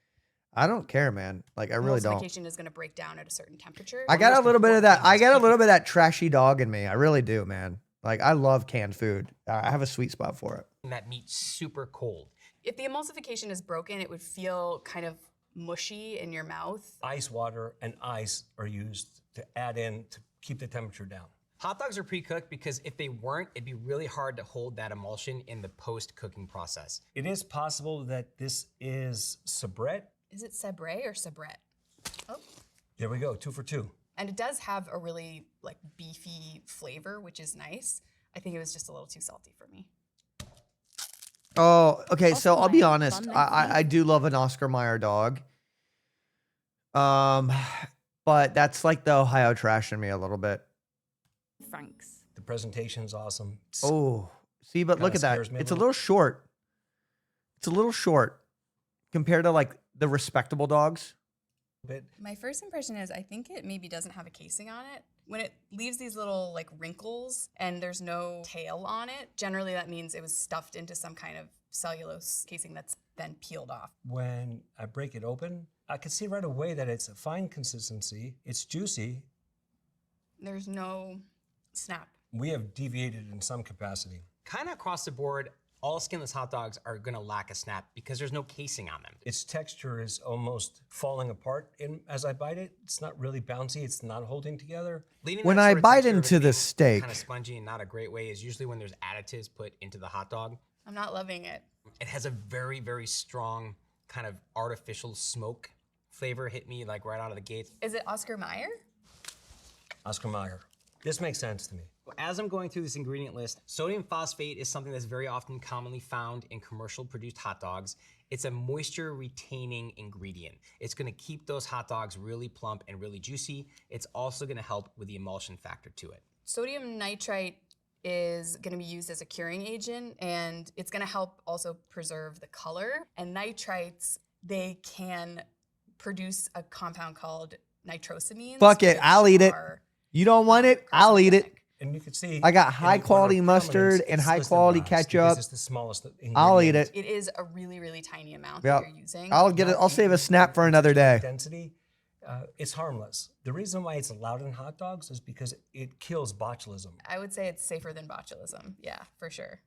I don't care, man. I really don't. emulsification is going to break down at a certain temperature. I got a little bit of that. I got a little bit of that trashy dog in me. I really do, man. I love canned food. I have a sweet spot for it. And that meat's super cold. If the emulsification is broken, it would feel kind of mushy in your mouth. Ice water and ice are used to add in to keep the temperature down. Hot dogs are pre-cooked because if they weren't, it'd be really hard to hold that emulsion in the post-cooking process. It is possible that this is Sabret. Is it Sabre or Sabret? Oh. There we go, 2 for 2. And it does have a really beefy flavor, which is nice. I think it was just a little too salty for me. Oh, okay. So Oscar I'll be Mayer, honest. bun I do love an Oscar Mayer dog. But that's like the Ohio trash in me a little bit. Franks. The presentation's awesome. Oh, see, but look Kinda at that. scares me a It's a little. little short. It's a little short compared to like the respectable dogs. Bit. My first impression is I think it maybe doesn't have a casing on it. When it leaves these little like wrinkles and there's no tail on it, generally that means it was stuffed into some kind of cellulose casing that's then peeled off. When I break it open, I can see right away that it's a fine consistency. It's juicy. There's no snap. We have deviated in some capacity. Kind of across the board, all skinless hot dogs are gonna lack a snap because there's no casing on them. Its texture is almost falling apart as I bite it. It's not really bouncy. It's not holding together. Leaving When that I sort of bite texture of into it the being steak- kind of spongy and not a great way is usually when there's additives put into the hot dog. I'm not loving it. It has a very, very strong kind of artificial smoke flavor. Hit me like right out of the gate. Is it Oscar Mayer? Oscar Mayer. This makes sense to me. As I'm going through this ingredient list, sodium phosphate is something that's very often commonly found in commercial produced hot dogs. It's a moisture retaining ingredient. It's gonna keep those hot dogs really plump and really juicy. It's also gonna help with the emulsion factor to it. Sodium nitrite is going to be used as a curing agent, and it's going to help also preserve the color. And nitrites, they can produce a compound called nitrosamines. Fuck it, which I'll eat it. are You don't want it? I'll eat it. carcinogenic. And you can see I got in high the quality order of mustard prominence, and it's high listed quality last because ketchup. It's the smallest ingredient. I'll eat it. It is a really, really tiny amount Yep. that you're using. I'll get it. I'll save a snap for another day. Density, it's harmless. The reason why it's allowed in hot dogs is because it kills botulism. I would say it's safer than botulism. Yeah, for sure.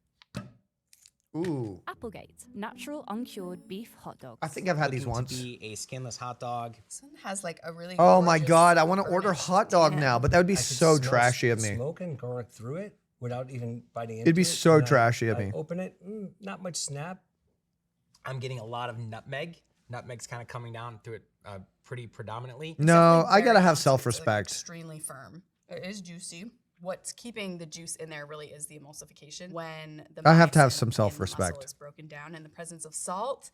Ooh. Applegate. Natural uncured beef hot dogs. I think I've had these Looking to once. be a skinless hot dog. This one has like a really Oh my gorgeous God. I want to order burnished hot dog tan. now, but that would be I could so smell trashy of me. Smoke and garlic through it without even biting into it. It'd be so And trashy of I me. Open it, not much snap. I'm getting a lot of nutmeg. Nutmeg's kind of coming down through it pretty predominantly. No, Definitely I gotta very have dense. It's, like, self-respect. extremely firm. It is juicy. What's keeping the juice in there really is the emulsification. When the I have to have myosin some in the self-respect. muscle is broken down in the presence of salt,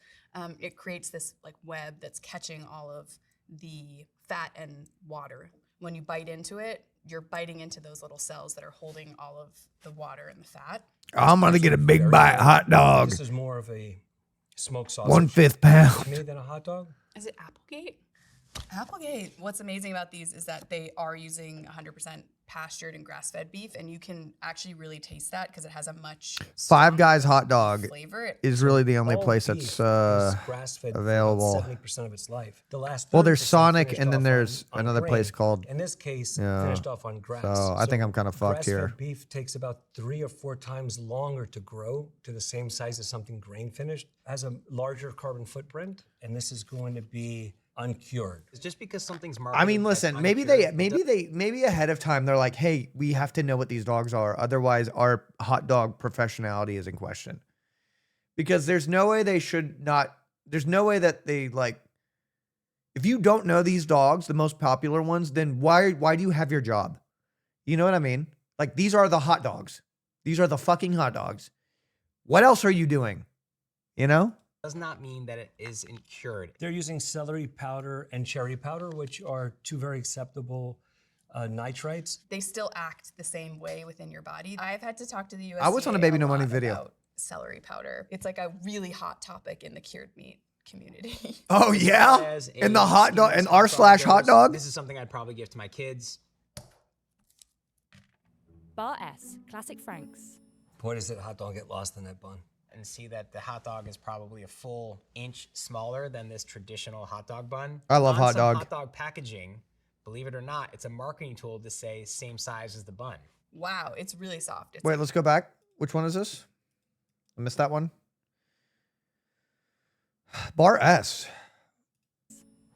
it creates this like web that's catching all of the fat and water. When you bite into it, you're biting into those little cells that are holding all of the water and the fat. I'm gonna get a big bite hot dog. This is more of a smoked sausage 1/5 pound. to me than a hot dog. Is it Applegate? Applegate. What's amazing about these is that they are using 100% pastured and grass-fed beef, and you can actually really taste that because it has a much Five Guys stronger hot dog flavor. It- is really the only All place beef that's is grass-fed for about available. 70% of its life. The last Well, there's 30% Sonic, finished and then off there's on another grain. place called- In this case, Yeah. finished off on grass. So I think I'm kinda fucked here. Grass-fed beef takes about 3 or 4 times longer to grow to the same size as something grain finished. Has a larger carbon footprint, and this is going to be uncured. It's just because something's I marketed mean, as listen, uncured, maybe ahead of time they're like, hey, we have to know what these dogs are. Otherwise, our hot dog professionality is in question. Because there's no way there's no way that they like, if you don't know these dogs, the most popular ones, then why do you have your job? You know what I mean? Like, these are the hot dogs. These are the fucking hot dogs. What else are you doing? You know? does not mean that it is cured. They're using celery powder and cherry powder, which are 2 very acceptable nitrites. They still act the same way within your body. I've had to talk to the USDA I was on a Baby No Money lot video. about celery powder. It's like a really hot topic in the cured meat community. Oh, yeah? As In a the hot dog, skinless in r/hot goes, dog? This is something I'd probably give to my kids. Bar S. Classic Franks. Boy, does that hot dog get lost in that bun. And see that the hot dog is probably a full inch smaller than this traditional hot dog bun. I love On hot some dog. hot dog packaging, believe it or not, it's a marketing tool to say same size as the bun. Wow, it's really soft. It's Wait, let's go back. Which one is this? I missed that one. Bar S.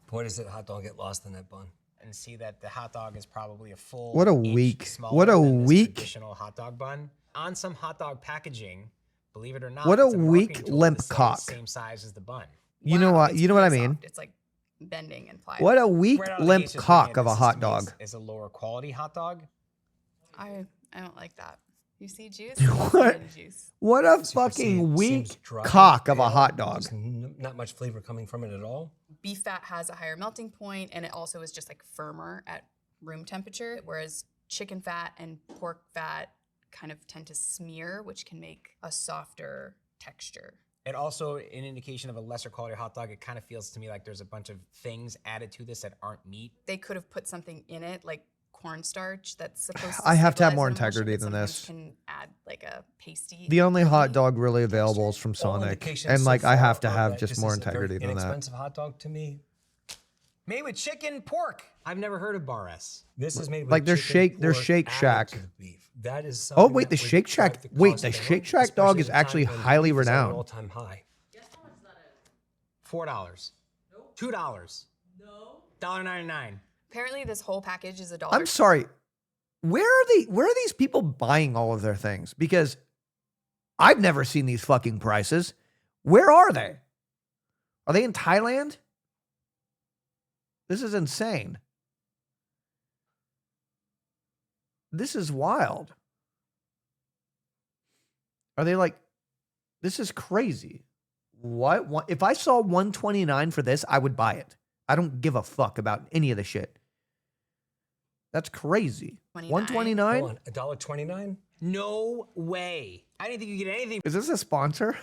Boy, does that hot dog get lost in that bun. And see that the hot dog is probably a full What a inch week. smaller What a than this week. traditional hot dog bun. On some hot dog packaging, believe it or not, What a it's weak marketing tool limp to say cock. Same size as the bun. You know what? it's You know what I really mean? soft. It's like bending and pliable. What a weak Right out of the limp gates, just cock looking of at a this, hot to me, dog. is a lower quality hot dog. I don't like that. You see juice? What? Juice. What a As you can see, fucking it seems weak dry, cock of a pale, hot dog. there's not much flavor coming from it at all. Beef fat has a higher melting point, and it also is just like firmer at room temperature, whereas chicken fat and pork fat kind of tend to smear, which can make a softer texture. And also an indication of a lesser quality hot dog. It kind of feels to me like there's a bunch of things added to this that aren't meat. They could have put something in it, like cornstarch that's supposed to I have to have stabilize more an emulsion, integrity but than sometimes this. Can add like a pasty. The only hot quality. dog really available is from All Sonic. indications And so like I far have to are have that just this more is a very integrity than that. inexpensive hot dog to me. Made with chicken, pork. I've never heard of Bar S. This is made with Like, there's chicken, there's pork Shake added Shack. to the beef. That is Oh something wait, the that would Shake Shack. drive the Wait, cost the down, Shake Shack dog especially is at a time actually when highly beef is at an renowned. all-time high. $4. $2. No. $1.99. Apparently, this whole package is $1. I'm sorry. Where are these people buying all of their things? Because I've never seen these fucking prices. Where are they? Are they in Thailand? This is insane. This is wild. Are they like, this is crazy. What? If I saw $129 for this, I would buy it. I don't give a fuck about any of the shit. That's crazy. $129? Hold on, $1.29? No way. I didn't think you could get anything. Is this a sponsor?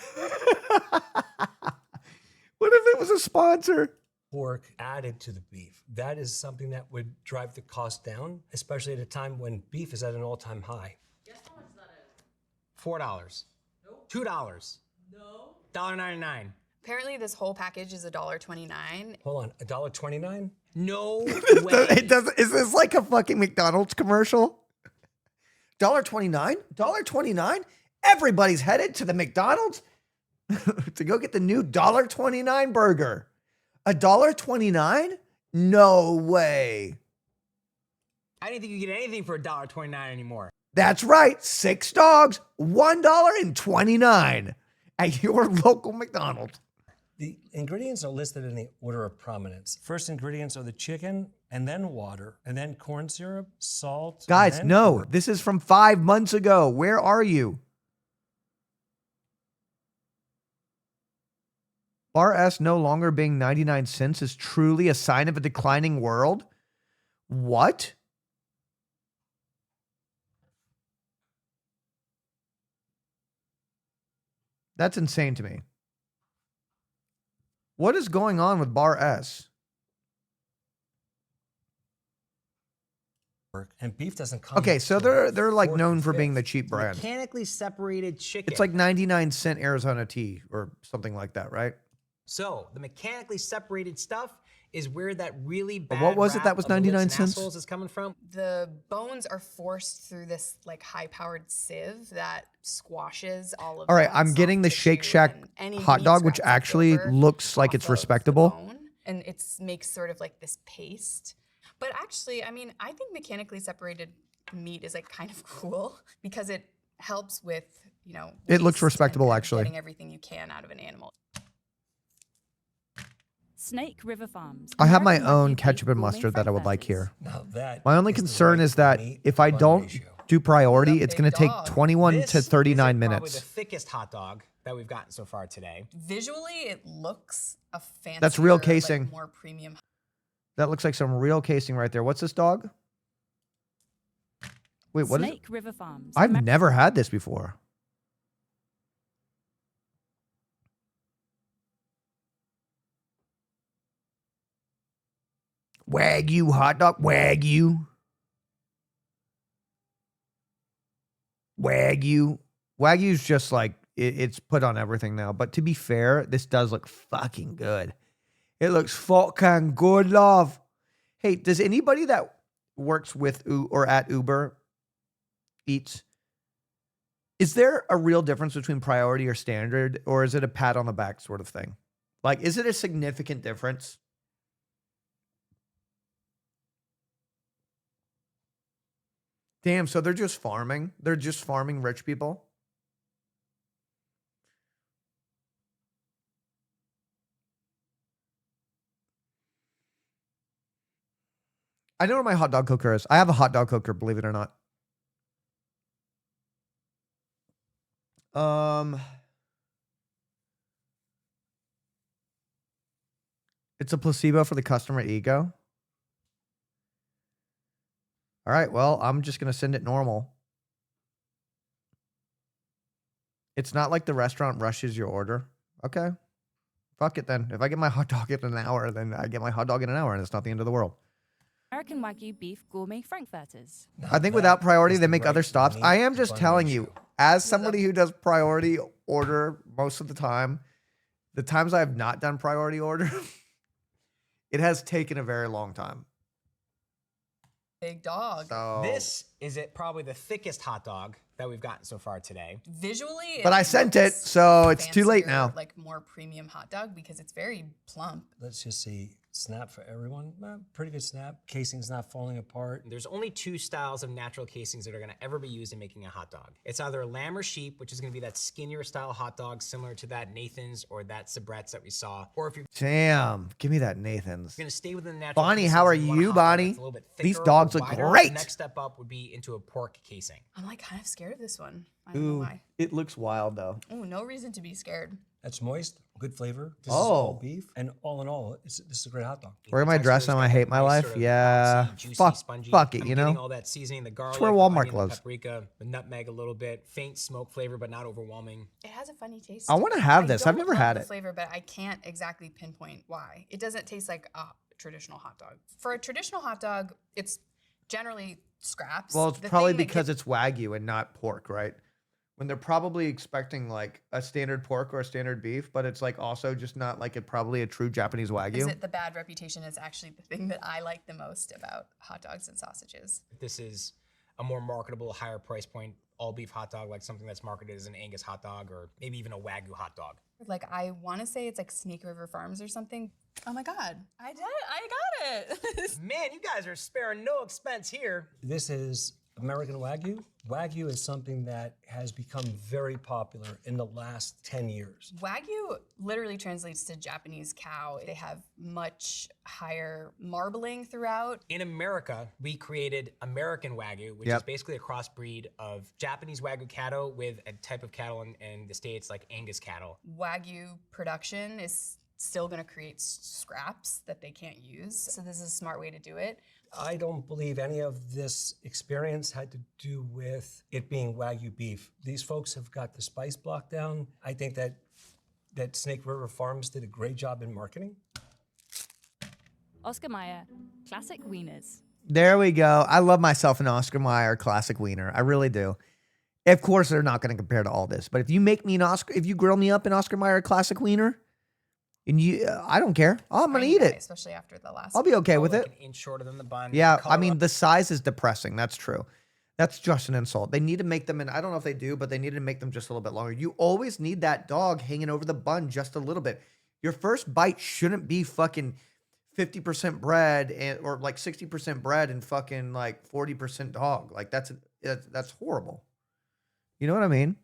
What if it was a sponsor? Pork added to the beef. That is something that would drive the cost down, especially at a time when beef is at an all-time high. $4. Nope. $2. No. $1.99. Apparently, this whole package is $1.29. Hold on, $1.29? No way. It doesn't. Is this like a fucking McDonald's commercial? $1.29? $1.29? Everybody's headed to the McDonald's to go get the new $1.29 burger. $1.29? No way. I didn't think you could get anything for $1.29 anymore. That's right. 6 dogs, $1.29 at your local McDonald's. The ingredients are listed in the order of prominence. First ingredients are the chicken, and then water, and then corn syrup, salt. Guys, and then no, pork. this is from 5 months ago. Where are you? Bar S no longer being 99 cents is truly a sign of a declining world? What? That's insane to me. What is going on with Bar S? And beef doesn't come. Okay, so till they're like fourth known or for being the fifth. cheap brand. Mechanically separated chicken. It's like 99-cent Arizona tea or something like that, right? So the mechanically separated stuff is where that really bad what was it rap that was of the lips 99 and cents? assholes is coming from. The bones are forced through this like high-powered sieve that squashes all of. All right, that I'm getting soft the Shake tissue Shack and any hot meat dog, which scraps left actually over looks like off it's of the respectable. bone, and it makes sort of like this paste. But actually, I mean, I think mechanically separated meat is like kind of cool because it helps with, you know, It looks waste respectable, and actually. getting everything you can out of an animal. Snake River Farms. I have my American own Wagyu ketchup beef and gourmet mustard that I would like frankfurters. here. Now that My only is the concern right is that meat if I bun don't ratio. do priority, Look at it's that going to take big dog. 21 This to 39 is probably minutes. the thickest hot dog that we've gotten so far today. Visually, it looks a fancy. That's real casing. Like, more premium. That looks like some real casing right there. What's this dog? Wait, what is it? Snake River Farms. I've never had this before. Wagyu hot dog. Wagyu. Wagyu. Wagyu's just like, it's put on everything now. But to be fair, this does look fucking good. It looks fucking good, love. Hey, does anybody that works with or at Uber Eats, is there a real difference between priority or standard, or is it a pat on the back sort of thing? Like, is it a significant difference? Damn, so they're just farming. They're just farming rich people. I know where my hot dog cooker is. I have a hot dog cooker, believe it or not. It's a placebo for the customer ego. All right, well, I'm just going to send it normal. It's not like the restaurant rushes your order. Okay. Fuck it then. If I get my hot dog in an hour, then I get my hot dog in an hour, and it's not the end of the world. American Wagyu beef gourmet frankfurters. I think without priority, they make other stops. I am just telling you, as somebody who does priority order most of the times I have not done priority order, it has taken a very long time. Big dog. So, This is probably the thickest hot dog that we've gotten so far today. Visually, but I sent it, so it's too late fancier, now. Like more premium hot dog because it's very plump. Let's just see. Snap for everyone. Pretty good snap. Casing's not falling apart. There's only 2 styles of natural casings that are gonna ever be used in making a hot dog. It's either lamb or sheep, which is gonna be that skinnier style hot dog, similar to that Nathan's or that Sabrett's that we saw. Or if you're Damn, give me that Nathan's. gonna stay within the natural Bonnie, casings how are and want a you, hot dog Bonnie? that's a little bit These thicker dogs or look wider, great. The next step up would be into a pork casing. I'm like kind of scared of this one. I don't know Ooh, why. it looks wild though. Oh, no reason to be scared. That's moist, good flavor. This is all Oh. beef. And all in all, this is a great hot dog. Where am I Texture dressed is now? got I that hate my nice life. sort of Yeah. bouncy, juicy, Fuck spongy. it, you I'm know? getting all that seasoning, the garlic, where the Walmart onion, the closed. paprika, the nutmeg a little bit, faint smoke flavor, but not overwhelming. It has a funny taste. I want to have this. I've don't never love had the it. flavor, but I can't exactly pinpoint why. It doesn't taste like a traditional hot dog. For a traditional hot dog, it's generally scraps. Well, it's The probably thing that because it's Wagyu and not pork, right? When they're probably expecting like a standard pork or a standard beef, but it's like also just not like probably a true Japanese Is Wagyu. it the bad reputation is actually the thing that I like the most about hot dogs and sausages. This is a more marketable, higher price point, all beef hot dog, like something that's marketed as an Angus hot dog or maybe even a Wagyu hot dog. Like I want to say it's like Snake River Farms or something. Oh my God, I did it! I got it! Man, you guys are sparing no expense here. This is American Wagyu. Wagyu is something that has become very popular in the last 10 years. Wagyu literally translates to Japanese cow. They have much higher marbling throughout. In America, we created American Wagyu, which is basically a crossbreed of Japanese Wagyu cattle with a type of cattle in the States like Angus cattle. Wagyu production is still going to create scraps that they can't use. So this is a smart way to do it. I don't believe any of this experience had to do with it being Wagyu beef. These folks have got the spice block down. I think that Snake River Farms did a great job in marketing. Oscar Mayer, classic wieners. There we go. I love myself an Oscar Mayer classic wiener. I really do. Of course, they're not going to compare to all this, but if you make me if you grill me up an Oscar Mayer classic wiener, and I don't care. I'm gonna eat it. Especially after the last. I'll be okay with Like it. an inch shorter than the bun. Yeah, color I mean up- the size is depressing. That's true. That's just an insult. They need to make them, and I don't know if they do, but they need to make them just a little bit longer. You always need that dog hanging over the bun just a little bit. Your first bite shouldn't be fucking 50% bread or like 60% bread and fucking like 40% dog. Like that's horrible. You know what I mean?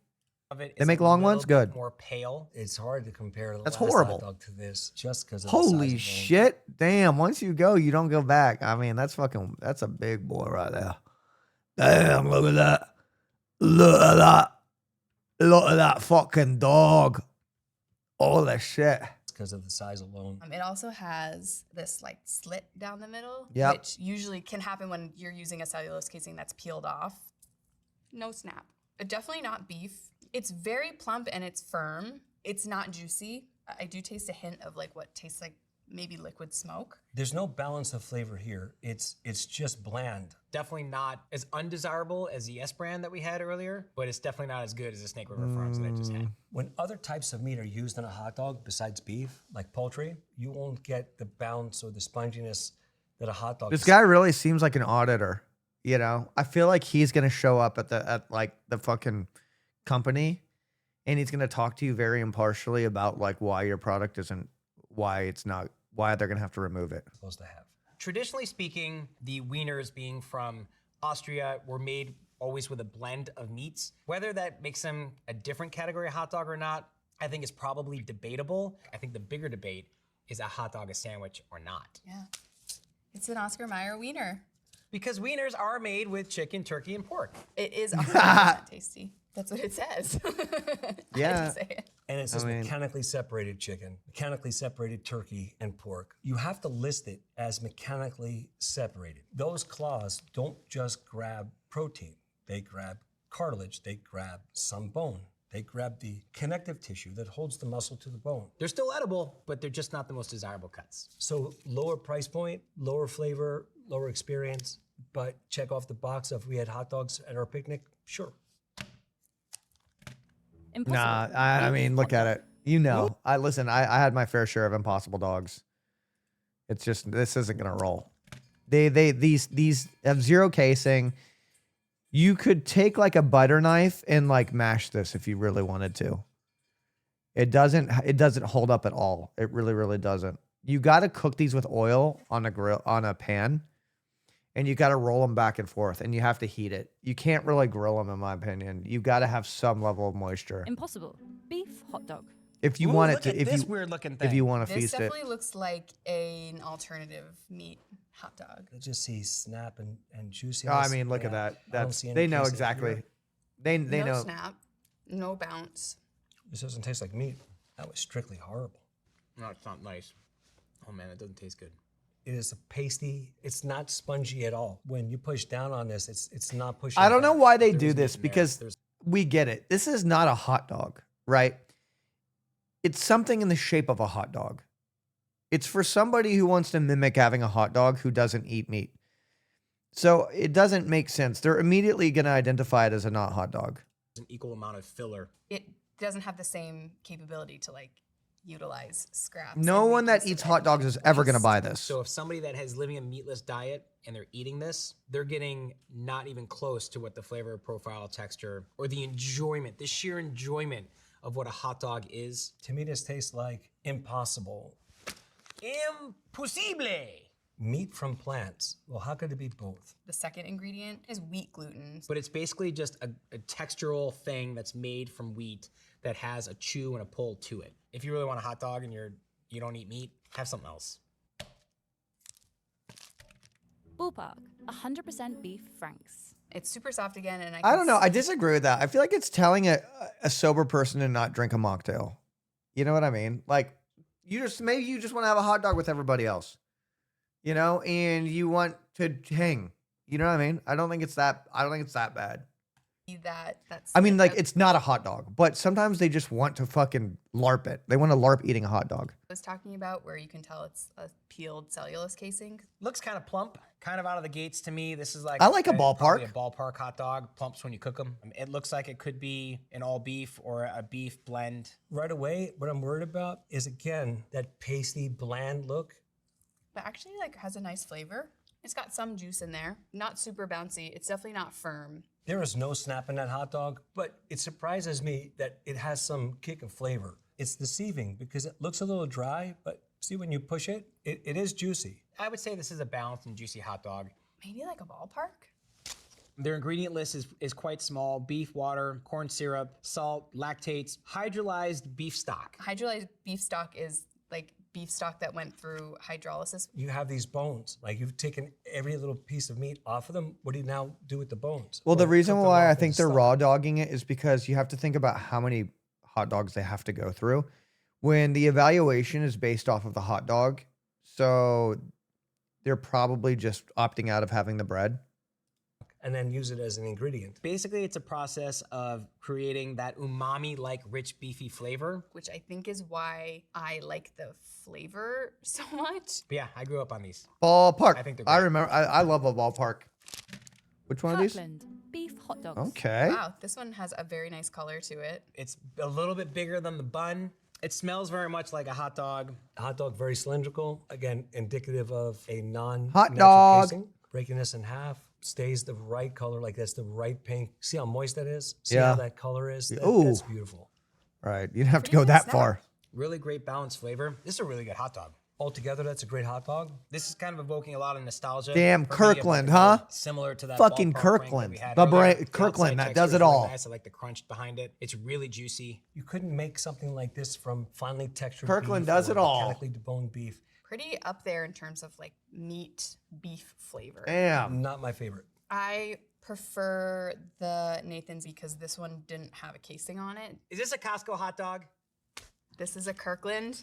of it They is make a long little ones? bit Good. More pale. It's hard to compare the That's last horrible. hot dog to this just because of the size Holy alone. shit. Damn. Once you go, you don't go back. I mean, that's a big boy right there. Damn, look at that. Look at that. Look at that fucking dog. Holy shit. Because of the size alone. It also has this like slit down the middle, Yep. which usually can happen when you're using a cellulose casing that's peeled off. No snap. Definitely not beef. It's very plump and it's firm. It's not juicy. I do taste a hint of like what tastes like maybe liquid smoke. There's no balance of flavor here. It's just bland. Definitely not as undesirable as the S brand that we had earlier, but it's definitely not as good as the Snake River Farms that I just had. When other types of meat are used in a hot dog besides beef, like poultry, you won't get the bounce or the sponginess that a hot dog This is. guy really seems like an auditor. You know, I feel like he's gonna show up at like the fucking company, and he's gonna talk to you very impartially about like why your product isn't, why they're gonna have to remove it. Supposed to have. Traditionally speaking, the wieners being from Austria were made always with a blend of meats. Whether that makes them a different category of hot dog or not, I think is probably debatable. I think the bigger debate is a hot dog a sandwich or not. Yeah. It's an Oscar Mayer wiener. Because wieners are made with chicken, turkey, and pork. It is 100% tasty. That's what it says. Yeah. I didn't say it. And it says mechanically separated chicken, mechanically separated turkey, and pork. You have to list it as mechanically separated. Those claws don't just grab protein. They grab cartilage. They grab some bone. They grab the connective tissue that holds the muscle to the bone. They're still edible, but they're just not the most desirable cuts. So lower price point, lower flavor, lower experience, but check off the box of we had hot dogs at our picnic, sure. Impossible. Nah, I mean, look at it. You know, I had my fair share of Impossible dogs. It's just, this isn't gonna roll. These have zero casing. You could take like a butter knife and like mash this if you really wanted to. It doesn't hold up at all. It really, really doesn't. You got to cook these with oil on a grill, on a pan, and you got to roll them back and forth, and you have to heat it. You can't really grill them, in my opinion. You got to have some level of moisture. Impossible. Beef hot dog. If you Ooh, want it look to, at if this you weird-looking thing. if you want to This feast it. definitely looks like an alternative meat hot dog. I just see snap and juicy. Oh, I mean, look at that. I don't That's see any they know casing exactly. here. They No know. snap, no bounce. This doesn't taste like meat. That was strictly horrible. No, it's not nice. Oh man, it doesn't taste good. It is a pasty. It's not spongy at all. When you push down on this, it's not pushing. I don't know back. why they There's do meat this in there. because There's- we get it. This is not a hot dog, right? It's something in the shape of a hot dog. It's for somebody who wants to mimic having a hot dog who doesn't eat meat. So it doesn't make sense. They're immediately going to identify it as a not hot dog. An equal amount of filler. It doesn't have the same capability to like utilize scraps. No and one make that use eats of hot dogs is ever going to waste. buy this. So if somebody that has living a meatless diet and they're eating this, they're getting not even close to what the flavor profile, texture, or the enjoyment, the sheer enjoyment of what a hot dog is. To me, this tastes like impossible. Impossible! Meat from plants. Well, how could it be both? The second ingredient is wheat gluten. But it's basically just a textural thing that's made from wheat that has a chew and a pull to it. If you really want a hot dog and you don't eat meat, have something else. Ballpark. 100% beef franks. It's super soft again, and I don't know. I disagree with that. I feel like it's telling a sober person to not drink a mocktail. You know what I mean? Like, maybe you just want to have a hot dog with everybody else, you know, and you want to hang. You know what I mean? I don't think it's that bad. That's. I mean, like, it's not a hot dog, but sometimes they just want to fucking LARP it. They want to LARP eating a hot dog. I was talking about where you can tell it's a peeled cellulose casing. Looks kind of plump, kind of out of the gates to me. This is like I like a probably ballpark. a ballpark hot dog. Plumps when you cook them. It looks like it could be an all beef or a beef blend. Right away, what I'm worried about is, again, that pasty, bland look. But actually, like, has a nice flavor. It's got some juice in there. Not super bouncy. It's definitely not firm. There is no snap in that hot dog, but it surprises me that it has some kick of flavor. It's deceiving because it looks a little dry, but see when you push it, it is juicy. I would say this is a balanced and juicy hot dog. Maybe like a ballpark? Their ingredient list is quite small. Beef, water, corn syrup, salt, lactates, hydrolyzed beef stock. Hydrolyzed beef stock is like beef stock that went through hydrolysis. You have these bones, like you've taken every little piece of meat off of them. What do you now do with the bones? Well, the Or reason cook them why off I in think the they're stock. raw dogging it is because you have to think about how many hot dogs they have to go through when the evaluation is based off of the hot dog. So they're probably just opting out of having the bread. And then use it as an ingredient. Basically, it's a process of creating that umami-like rich beefy flavor. Which I think is why I like the flavor so much. But yeah, I grew up on these. Ballpark. I think they're I great. remember. I love a ballpark. Which one of these? Kirkland. Beef hot dogs. Okay. Wow, this one has a very nice color to it. It's a little bit bigger than the bun. It smells very much like a hot dog. A hot dog, very cylindrical. Again, indicative of a non Hot dog. casing. Breaking this in half stays the right color, like that's the right pink. See how moist that is? See Yeah. how that color is? Ooh. That's beautiful. Right. You don't have to go that far. Really great balanced flavor. This is a really good hot dog. Altogether, that's a great hot dog. This is kind of evoking a lot of nostalgia. Damn, for me, Kirkland, about huh? Similar to that Fucking ballpark frank that Kirkland. we had The earlier. bra- Kirkland, outside that does texture it is really all. Nice. I like the crunch behind it. It's really juicy. You couldn't make something like this from finely textured Kirkland beef does or it all. mechanically deboned beef pretty up there in terms of like meat beef flavor. Damn. Not my favorite. I prefer the Nathan's because this one didn't have a casing on it. Is this a Costco hot dog? This is a Kirkland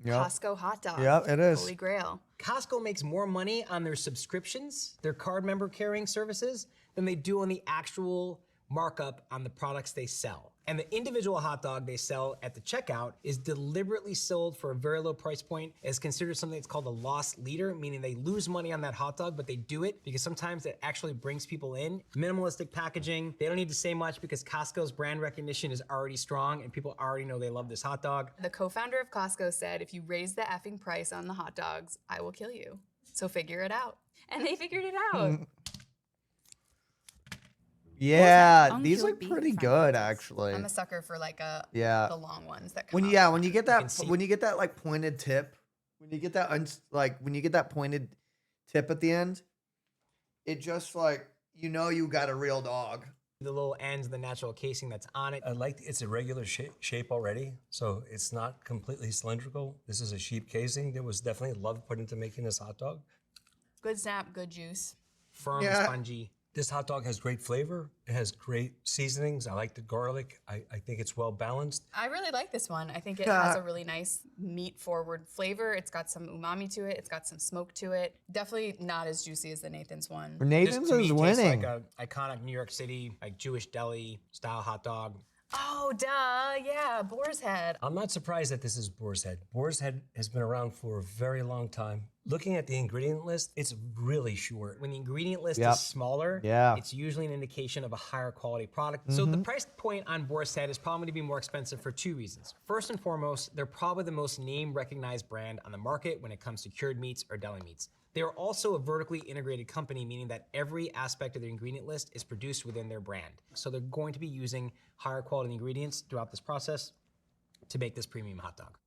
Yep. Costco hot dog. Yep, it is. Holy Grail. Costco makes more money on their subscriptions, their card member carrying services, than they do on the actual markup on the products they sell. And the individual hot dog they sell at the checkout is deliberately sold for a very low price point. It's considered something that's called a loss leader, meaning they lose money on that hot dog, but they do it because sometimes it actually brings people in. Minimalistic packaging, they don't need to say much because Costco's brand recognition is already strong and people already know they love this hot dog. The co-founder of Costco said, if you raise the effing price on the hot dogs, I will kill you. So figure it out. And they figured it out. Yeah, these Uncured look beef pretty frankfurters. good actually. I'm a sucker for like Yeah. the long ones that come When out. yeah, when you get can that see- when you get that like pointed tip, when you get that when you get that pointed tip at the end, it just like you got a real dog. The little ends, the natural casing that's on it. I like it's a regular shape already, so it's not completely cylindrical. This is a sheep casing. There was definitely love put into making this hot dog. Good snap, good juice. Firm, Yeah. spongy. This hot dog has great flavor. It has great seasonings. I like the garlic. I think it's well balanced. I really like this one. I think it has a really nice meat-forward flavor. It's got some umami to it. It's got some smoke to it. Definitely not as juicy as the Nathan's one. Nathan's To me, is it tastes winning. like an iconic New York City, like Jewish deli style hot dog. Oh, duh. Yeah, boar's head. I'm not surprised that this is boar's head. Boar's head has been around for a very long time. Looking at the ingredient list, it's really short. When the ingredient list Yep. is smaller, Yeah. it's usually an indication of a higher quality product. So the price point on Boar's Head is probably going to be more expensive for two reasons. First and foremost, they're probably the most name-recognized brand on the market when it comes to cured meats or deli meats. They are also a vertically integrated company, meaning that every aspect of their ingredient list is produced within their brand. So they're going to be using higher quality ingredients throughout this process to make this premium hot dog.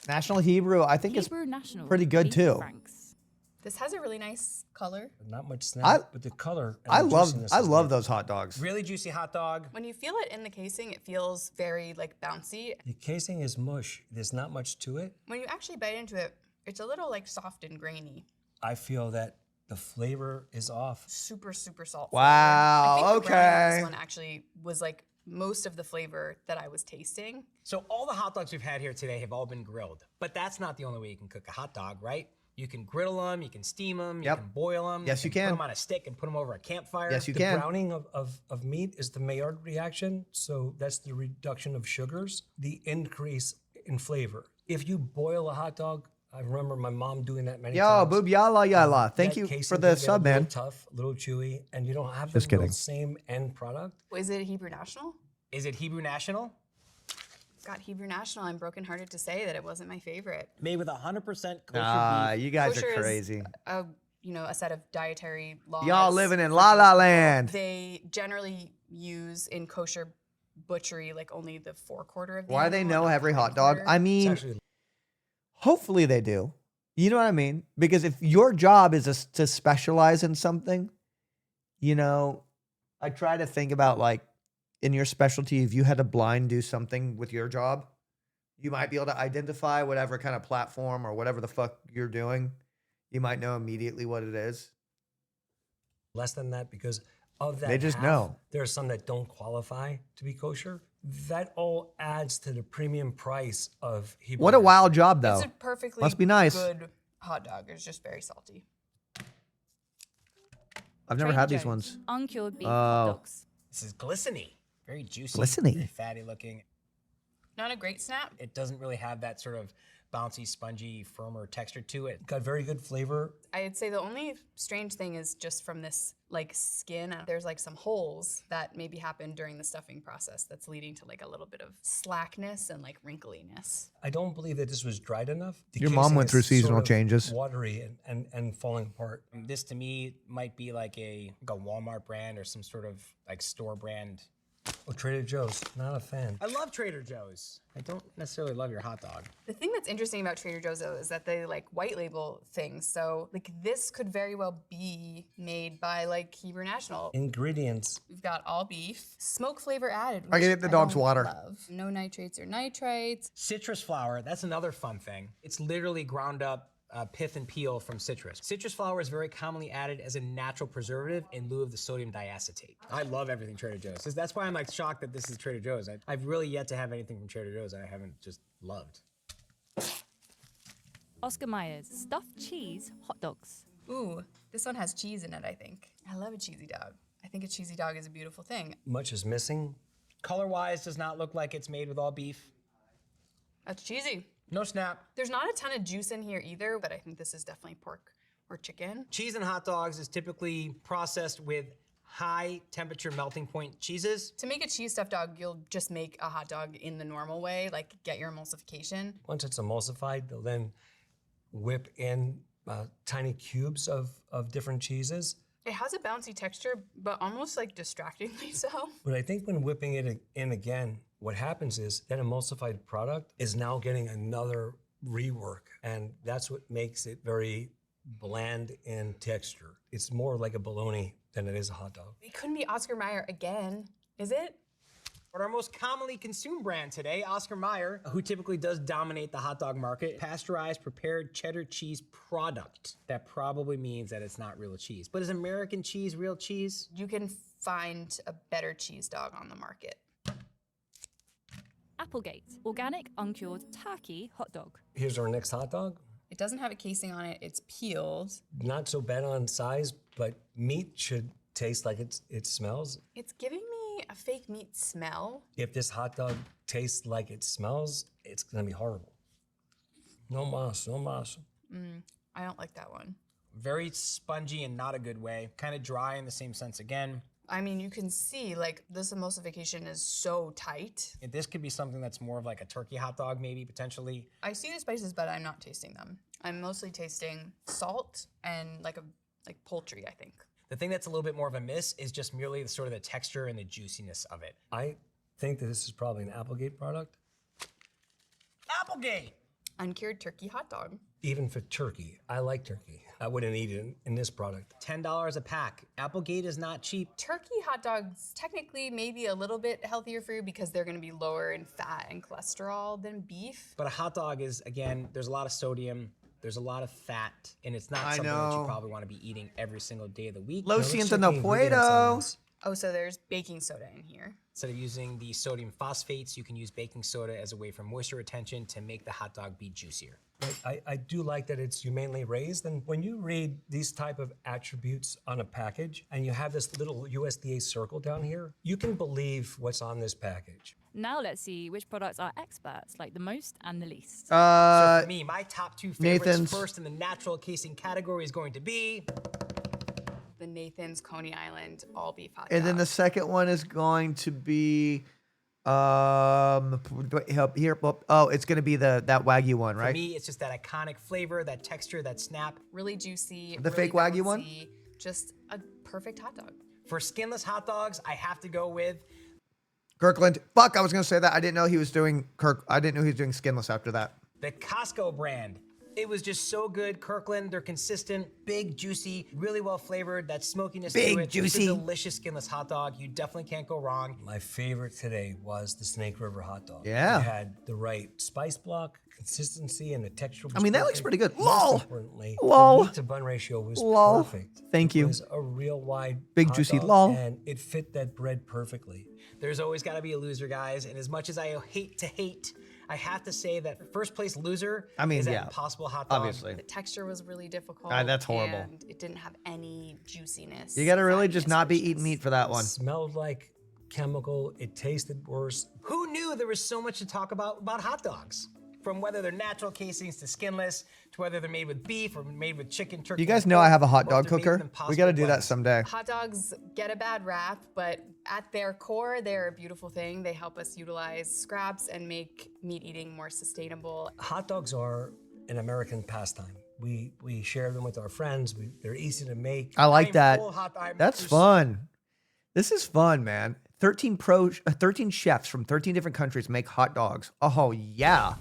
National Hebrew, I think Hebrew National. pretty good, beef too. franks. This has a really nice color. Not much snap, but the color. And I the love juiciness I is love there. those hot dogs. Really juicy hot dog. When you feel it in the casing, it feels very like bouncy. The casing is mush. There's not much to it. When you actually bite into it, it's a little like soft and grainy. I feel that the flavor is off. Super, super salt. Wow, flavor. I think the brownie on okay. this one actually was like most of the flavor that I was tasting. So all the hot dogs we've had here today have all been grilled, but that's not the only way you can cook a hot dog, right? You can griddle them, you can steam them, Yep. you can boil them. Yes, you Put can. them on a stick and put them over a campfire. Yes, you The can. browning of meat is the Maillard reaction, so that's the reduction of sugars, the increase in flavor. If you boil a hot dog, I remember my mom doing that many Yo, times. boob yalla yalla. Thank That you casing for can the get sub, a little man. tough, a little chewy, and you don't have Just the real kidding. same end product. Is it Hebrew National? Is it Hebrew National? It's got Hebrew National. I'm brokenhearted to say that it wasn't my favorite. Made with 100% kosher Ah, beef. you guys Kosher are is crazy. A set of dietary laws. Y'all living in La La Land. They generally use in kosher butchery like only the forequarter of the Why they animal, know not the every hot dog? hindquarter. I It's mean, actually hopefully they do. You know what I mean? Because if your job is to specialize in something, I try to think about like in your specialty, if you had to blind do something with your job, you might be able to identify whatever kind of platform or whatever the fuck you're doing. You might know immediately what it is. less than that because of that. They just half, know. There are some that don't qualify to be kosher. That all adds to the premium price of Hebrew. What a National. wild job, though. It's a perfectly Must be nice. good hot dog. It's just very salty. I've never Trader had these Joe's. ones. Uncured beef Oh. hot dogs. This is glistening. Very juicy. Glistening. Very fatty looking. Not a great snap. It doesn't really have that sort of bouncy, spongy, firmer texture to it. Got very good flavor. I'd say the only strange thing is just from this like skin, there's like some holes that maybe happened during the stuffing process that's leading to like a little bit of slackness and like wrinkliness. I don't believe that this was dried enough. The Your mom casing went is through seasonal sort of changes. Watery and falling apart. This to me might be like a Walmart brand or some sort of like store brand Oh, Trader Joe's, not a fan. I love Trader Joe's. I don't necessarily love your hot dog. The thing that's interesting about Trader Joe's though is that they like white label things. So like this could very well be made by like Hebrew National. Ingredients. We've got all beef, smoke flavor added. I can which get the dog's don't water. love. No nitrates or nitrites. Citrus flour, that's another fun thing. It's literally ground up pith and peel from citrus. Citrus flour is very commonly added as a natural preservative in lieu of the sodium diacetate. I love everything Trader Joe's. That's why I'm like shocked that this is Trader Joe's. I've really yet to have anything from Trader Joe's I haven't just loved. Oscar Mayer's stuffed cheese hot dogs. Ooh, this one has cheese in it, I think. I love a cheesy dog. I think a cheesy dog is a beautiful thing. Much is missing. Color-wise, does not look like it's made with all beef. That's cheesy. No snap. There's not a ton of juice in here either, but I think this is definitely pork or chicken. Cheese in hot dogs is typically processed with high temperature melting point cheeses. To make a cheese stuffed dog, you'll just make a hot dog in the normal way, like get your emulsification. Once it's emulsified, they'll then whip in tiny cubes of different cheeses. It has a bouncy texture, but almost like distractingly so. But I think when whipping it in again, what happens is that emulsified product is now getting another rework, and that's what makes it very bland in texture. It's more like a bologna than it is a hot dog. It couldn't be Oscar Mayer again, is it? But our most commonly consumed brand today, Oscar Mayer, who typically does dominate the hot dog market, pasteurized prepared cheddar cheese product. That probably means that it's not real cheese. But is American cheese real cheese? You can find a better cheese dog on the market. Applegate, organic uncured turkey hot dog. Here's our next hot dog. It doesn't have a casing on it, it's peeled. Not so bad on size, but meat should taste like it smells. It's giving me a fake meat smell. If this hot dog tastes like it smells, it's gonna be horrible. No mas, no mas. I don't like that one. Very spongy in not a good way. Kind of dry in the same sense again. I mean, you can see like this emulsification is so tight. This could be something that's more of like a turkey hot dog maybe, potentially. I see the spices, but I'm not tasting them. I'm mostly tasting salt and like poultry, I think. The thing that's a little bit more of a miss is just merely the sort of the texture and the juiciness of it. I think that this is probably an Applegate product. Applegate! Uncured turkey hot dog. Even for turkey, I like turkey. I wouldn't eat it in this product. $10 a pack. Applegate is not cheap. Turkey hot dogs technically maybe a little bit healthier for you because they're gonna be lower in fat and cholesterol than beef. But a hot dog is, again, there's a lot of sodium, there's a lot of fat, and it's not I something that you know. probably want to be eating every single day of the week. Lo Now, let's siento check no the ingredients on puedo. this. Oh, so there's baking soda in here. Instead of using the sodium phosphates, you can use baking soda as a way for moisture retention to make the hot dog be juicier. I do like that it's humanely raised, and when you read these type of attributes on a package and you have this little USDA circle down here, you can believe what's on this package. Now let's see which products our experts like the most and the least. So for me, my top two favorites Nathan's. first in the natural casing category is going to be The Nathan's Coney Island all beef hot dog. And then the second one is going to be here. Oh, it's gonna be that Wagyu one, For right? me, it's just that iconic flavor, that texture, that snap. really juicy. The really fake Wagyu one? bouncy, Just a perfect hot dog. For skinless hot dogs, I have to go with Kirkland. Fuck, I was gonna say that. I didn't know he was doing I didn't know he was doing skinless after that. the Costco brand. It was just so good. Kirkland, they're consistent, big, juicy, really well flavored. That smokiness Big, to it. juicy. It's a delicious skinless hot dog. You definitely can't go wrong. My favorite today was the Snake River hot dog. Yeah. It had the right spice block, consistency, and the texture was I mean, that looks perfect. pretty good. Most Lol. importantly, Lol. the meat to bun ratio was Lol. perfect. Thank It you. was a real wide Big, hot juicy dog, lol. and it fit that bread perfectly. There's always got to be a loser, guys. And as much as I hate to hate, I have to say that first place loser I mean, is that yeah, Impossible hot dog. Obviously. The texture was really difficult. That's horrible. And it didn't have any juiciness. You gotta really fattiness, just not be richness. eating meat for that one. Smelled like chemical. It tasted worse. Who knew there was so much to talk about hot dogs? From whether they're natural casings to skinless, to whether they're made with beef or made with chicken, turkey. You guys or know I pork, have a hot most dog are made cooker. with We Impossible gotta do that blends. someday. Hot dogs get a bad rap, but at their core, they're a beautiful thing. They help us utilize scraps and make meat eating more sustainable. Hot dogs are an American pastime. We share them with our friends. They're easy to make. I like I'm that. full hot- I'm- That's fun. This is fun, man. 13 chefs from 13 different countries make hot dogs. Oh yeah.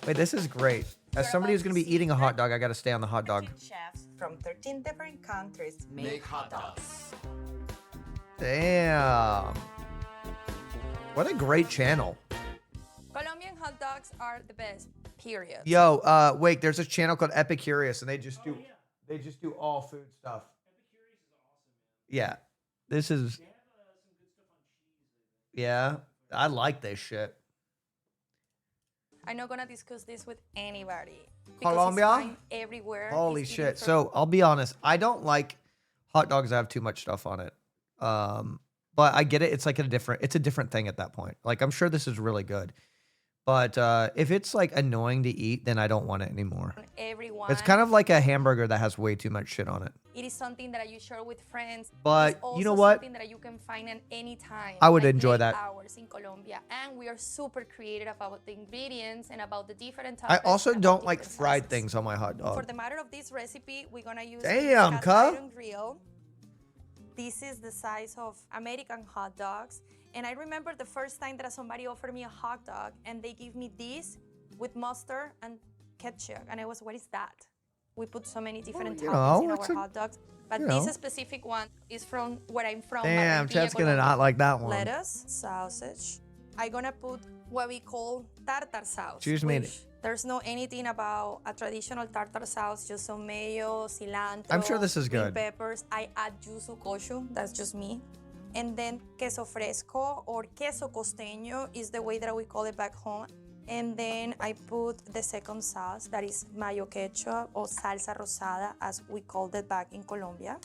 Wait, this is great. As somebody who's gonna be eating a hot dog, I gotta stay on the hot dog. Chefs from 13 different countries make hot dogs. Damn. What a great channel. Colombian hot dogs are the best, period. Yo, wait, there's a channel called Epicurious, and they just do all food stuff. Yeah. This is yeah, I like this shit. I'm not gonna discuss this with anybody. Because Colombia? it's fine everywhere. Holy It's shit. easy for- So I'll be honest, I don't like hot dogs that have too much stuff on it. But I get it. It's like it's a different thing at that point. Like I'm sure this is really good. But if it's like annoying to eat, then I don't want it anymore. Everyone. It's kind of like a hamburger that has way too much shit on it. It is something that you share with friends. But It's also you know what? Something that you can find at any time. I would like enjoy late that. Hours in Colombia, and we are super creative about the ingredients and about the different. I toppings also and don't about like different fried sauces. things on my hot For dog. the matter of this recipe, we're gonna use Damn, cast cuh. iron grill. This is the size of American hot dogs. And I remember the first time that somebody offered me a hot dog and they give me this with mustard and ketchup. And I was, what is that? We put so many different you toppings know, in it's our a- hot dogs. But you this know. specific one is from where I'm from. Damn, Barranquilla, Chet's gonna Colombia. not like that one. Lettuce, sausage. I'm gonna put what we call tartar sauce. Excuse me. which There's no anything about a traditional tartar sauce, just some mayo, cilantro. I'm sure this is green good. peppers. I add yuzu koshu, that's just me. And then queso fresco or queso costeño is the way that we call it back home. And then I put the second sauce, that is mayo ketchup or salsa rosada, as we called it back in Colombia.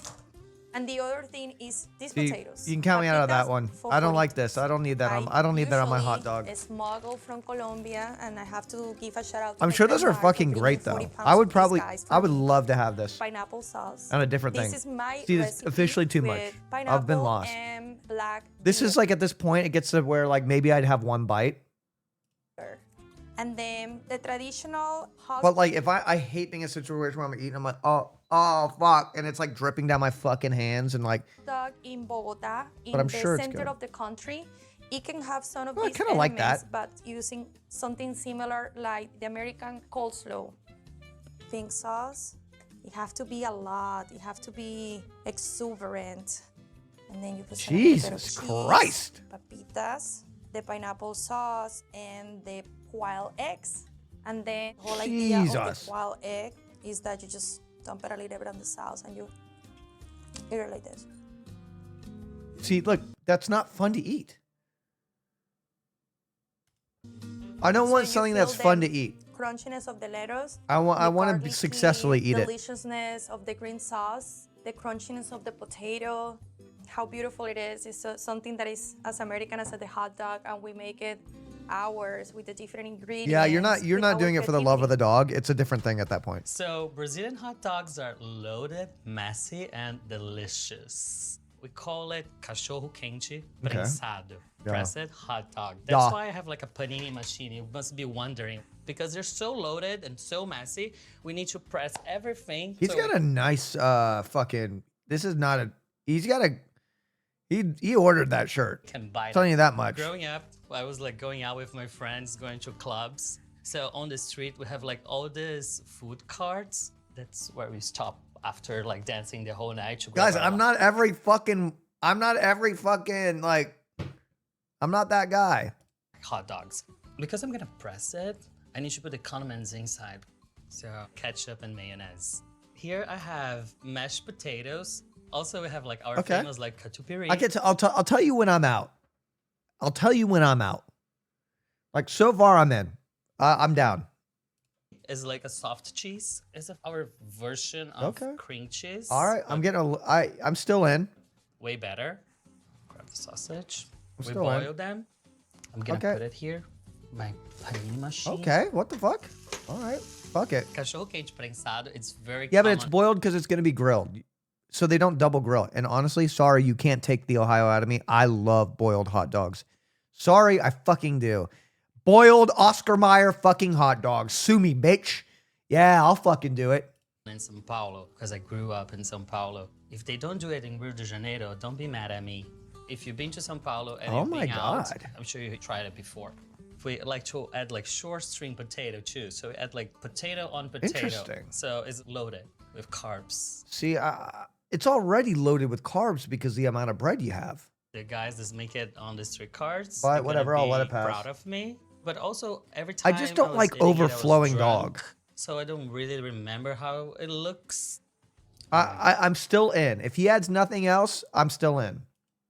And the other thing is these potatoes. You can count me out of that Papitas one. for I don't 40 like this. I don't need that on. I don't need that on my hot dog. usually smuggle from Colombia, and I have to give a shout out to I'm my sure friend those are Mark for fucking bringing great 40 though. pounds I would of these probably, guys I would for me. love to have this Pineapple sauce. on a different thing. This is my See, it's recipe officially too with much. I've been pineapple lost. and black This is like at this point, it gets to where like maybe I'd have one bite. pepper. And then the traditional hot But like if I hate being in a situation where I'm eating, I'm like, oh fuck, and it's like dripping down my fucking hands and like, dog in Bogota, in But I'm the sure it's center good. of the country, it can have some of Well, I these kinda like elements, that. but using something similar like the American coleslaw. Pink sauce, it have to be a lot. It have to be exuberant. And then you put some little bit of Jesus cheese, Christ. papitas, the pineapple sauce, and the wild eggs. And then the whole idea of Jesus. the wild egg is that you just dump it a little bit on the sauce and you eat it like this. see, look, that's not fun to eat. I don't want you something feel that's fun the to eat. Crunchiness of the lettuce. I want the to garlicky successfully eat it. Deliciousness of the green sauce, the crunchiness of the potato, how beautiful it is. It's something that is as American as the hot dog, and we make it ours with the different ingredients. Yeah, you're not with our doing it for the love of the creativity. dog. It's a different thing at that point. So Brazilian hot dogs are loaded, messy, and delicious. We call it cachorro quente prensado. Pressed hot dog. That's why I have like a panini machine. You must be wondering. Because they're so loaded and so messy, we need to press everything. He's got a nice fucking. This is not a. He's got a. He ordered that shirt. Can buy Telling you that much. Growing up, I was like going out with my friends, going to clubs. So on the street, we have like all these food carts. That's where we stop after like dancing the whole night. To Guys, grab I'm our not every fucking like. I'm not that guy. hot dogs. Because I'm gonna press it, I need to put the condiments inside. So ketchup and mayonnaise. Here I have mashed potatoes. Also, we have like our Okay. famous like catupiry. I'll tell you when I'm out. I'll tell you when I'm out. Like so far, I'm in. I'm down. Is like a soft cheese. It's our version of Okay. cream cheese. All right, but I'm still in. way better. Grab the sausage. We still in. boil them. I'm gonna Okay. put it here. My panini machine. Okay, what the fuck? All right, fuck it. Cachorro quente prensado. It's very Yeah, but common. it's boiled because it's gonna be grilled, so they don't double grill it. And honestly, sorry, you can't take the Ohio out of me. I love boiled hot dogs. Sorry, I fucking do. Boiled Oscar Mayer fucking hot dogs. Sue me, bitch. Yeah, I'll fucking do it. in São Paulo because I grew up in São Paulo. If they don't do it in Rio de Janeiro, don't be mad at me. if you've been to São Paulo and Oh you've my been out, God. I'm sure you tried it before. We like to add like short string potato too. So we add like potato on potato. Interesting. So it's loaded with carbs. See, it's already loaded with carbs because the amount of bread you have. The guys that make it on the street cards. But they're gonna whatever, I'll let be it pass. Proud of me. But also every time I just don't was like eating it, I was overflowing drunk, dog. So I don't really remember how it looks. I'm still in. If he adds nothing else, I'm still in.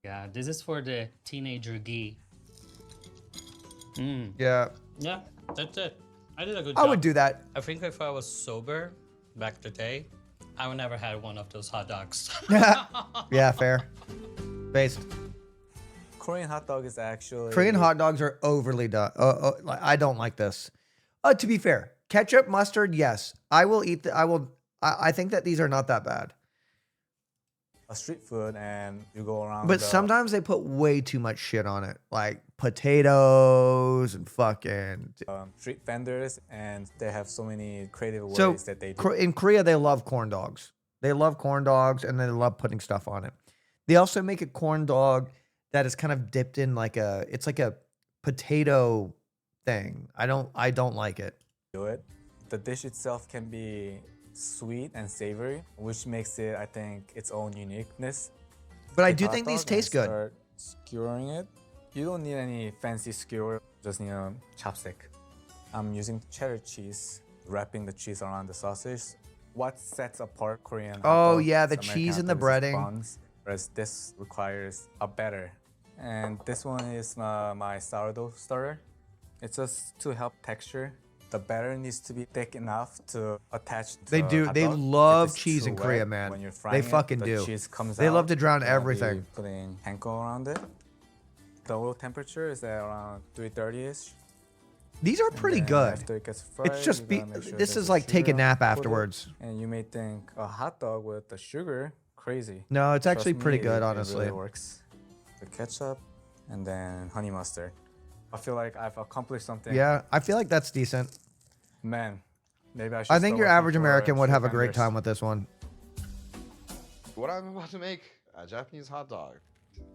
Yeah, this is for the teenager ghee. Yeah. Yeah, that's it. I did a good I job. would do that. I think if I was sober back the day, I would never had one of those hot dogs. Yeah, fair. Based. Korean hot dog is actually Korean hot dogs are overly done. I don't like this. To be fair, ketchup, mustard, yes. I will eat. I think that these are not that bad. a street food and you go around. But sometimes they put way too much shit on it, like potatoes and fucking. Street vendors, and they have so many creative ways So that they do. in Korea, they love corn dogs. They love corn dogs and they love putting stuff on it. They also make a corn dog that is kind of dipped in it's like a potato thing. I don't like it. Do it. The dish itself can be sweet and savory, which makes it, I think, its own uniqueness. But I Take do hot think these dog and taste good. start skewering it. You don't need any fancy skewer, just need a chopstick. I'm using cheddar cheese, wrapping the cheese around the sausage. What sets apart Korean hot Oh, dog yeah, is the American cheese hot and the dog is breading. buns, whereas this requires a batter. And this one is my sourdough starter. It's just to help texture. The batter needs to be thick enough to attach to They the do. hot They dog. If love it's cheese too in Korea, wet, man. when you're They frying fucking the do. cheese comes They love out, to drown you're gonna be everything. Putting panko around it. The oil temperature is at around 330-ish. These are pretty good. After it gets fried, It's just you're gonna make sure this there's is a like take a sugar nap coated, afterwards. And you may think a hot dog with the sugar, crazy. No, it's actually Trust pretty me, good, it honestly. really works. The ketchup and then honey mustard. I feel like I've accomplished something. Yeah, I feel like that's decent. Man, maybe I should I think start your working average for American would street have a great vendors. time with this one. What I'm about to make, a Japanese hot dog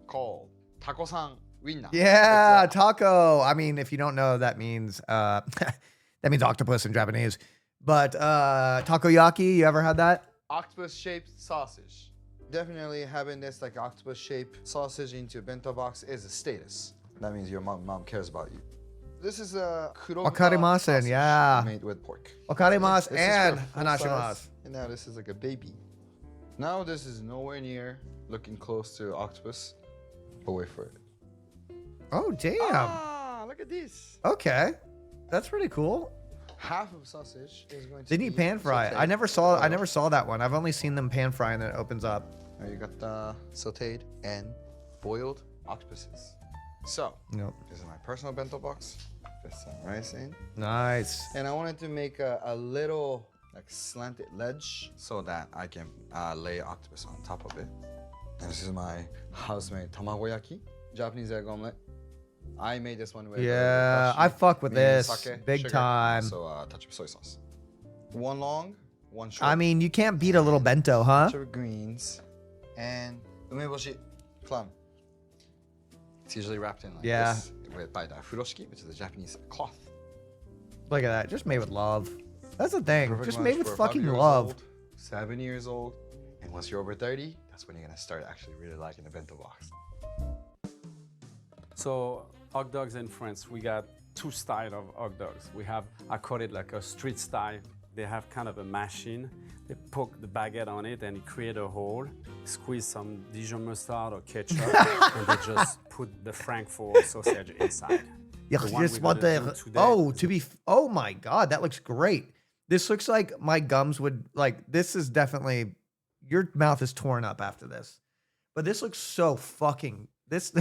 called taco-san winna. Yeah, taco. I mean, if you don't know, that means that means octopus in Japanese. But takoyaki, you ever had that? Octopus-shaped sausage. Definitely having this like octopus-shaped sausage into a bento box is a status. That means your mom cares about you. This is a kurobuta Wakarimasen, sausage yeah. made with pork. Wakarimasu This is and for full hanashimasu. size, and now this is like a baby. Now this is nowhere near looking close to octopus, but wait for it. Oh, damn. Ah, look at this. Okay. That's pretty cool. Half of sausage is going to They need be pan fry. I sauteed. never saw that one. I've only seen them pan fry and then it opens up. Now you got the sauteed and boiled octopuses. So, Nope. this is my personal bento box. Put some rice in. Nice. And I wanted to make a little like slanted ledge so that I can lay octopus on top of it. And this is my house-made tamagoyaki, Japanese egg omelet. I made this one with Yeah, I fuck with this big time. So a touch of soy sauce. One long, one short. I mean, you can't beat a little bento, huh? Touch of greens and umeboshi clam. It's usually wrapped in like Yeah. this by the furoshiki, which is a Japanese cloth. Look at that. Just made with love. That's the thing. Perfect Just lunch made with for fucking 5 years love. old, 7 years old, and once you're over 30, that's when you're gonna start actually really liking the bento box. So hot dogs in France, we got two styles of hot dogs. We have, I call it like a street style. They have kind of a machine. They poke the baguette on it and it create a hole, squeeze some Dijon mustard or ketchup, and they just put the Frankfurt sausage inside. Yeah, The one just we're want gonna do the. today Oh, is to be. Oh my God, that looks great. This looks like my gums would like. This is definitely. Your mouth is torn up after this, but this looks so fucking. This.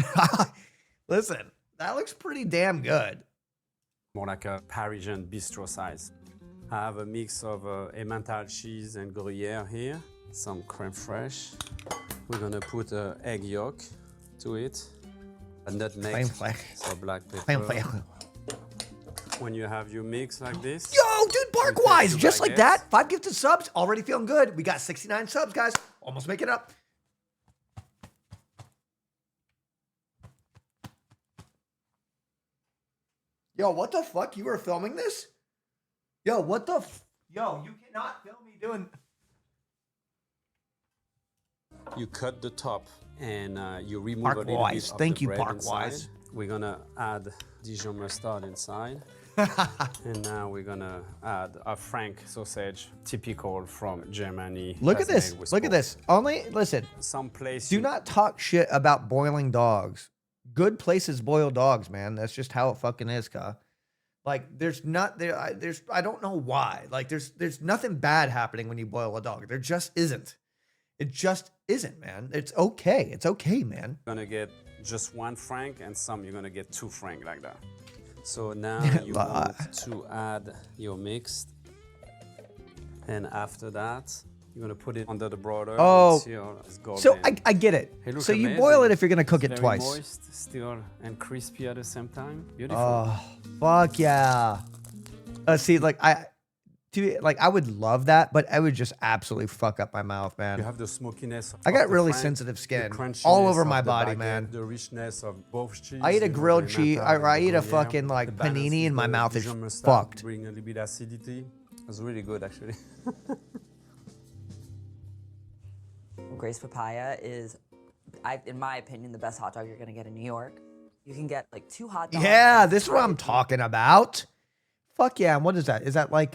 Listen, that looks pretty damn good. more like a Parisian bistro size. I have a mix of Emmental cheese and Gruyere here, some creme fraiche. We're gonna put egg yolk to it, a nutmeg, Crème fraîche. some black Crème pepper. fraîche. When you have your mix like this, Yo, dude, Barkwise, two just like baguettes. that. 5 gifted subs, already feeling good. We got 69 subs, guys. Almost make it up. Yo, what the fuck? You were filming this? Yo, what the Yo, you cannot film me doing... You cut the top and you remove a little bit Parkwise. of Thank the you, bread Parkwise. inside. We're gonna add Dijon mustard inside. And now we're gonna add a Frank sausage, typical from Germany. Look at that's this. made with Look at pork. this. Only, listen. Some place Do not talk shit about boiling dogs. Good places boil dogs, man. That's just how it fucking is, Ka. Like, there's not there. I don't know why. Like, there's nothing bad happening when you boil a dog. There just isn't. It just isn't, man. It's okay. It's okay, man. You're gonna get just 1 Frank, and some you're gonna get 2 Frank like that. So now you want to add your mixed, and after that you're gonna put it under the broiler. Oh, it's so I get it. Hey, So you amazing. boil it if you're gonna cook It's it very twice. moist, still, and crispy at the same time. Beautiful. Oh, fuck yeah. See, like I would love that, but I would just absolutely fuck up my mouth, man. You have the smokiness. I got of the really Frank, sensitive the skin crunchiness all over of my the body, baguette, man. The richness of both cheese. I eat a you know, grilled the cheese, Emmental, I eat a the Gruyere, fucking like the balance panini, with and my the mouth is Dijon mustard fucked. Bring a little bit acidity. It's really good, actually. Grace Papaya is, in my opinion, the best hot dog you're gonna get in New York. You can get like 2 hot dogs. Yeah, this is what I'm talking about. Fuck yeah. And what is that? Is that like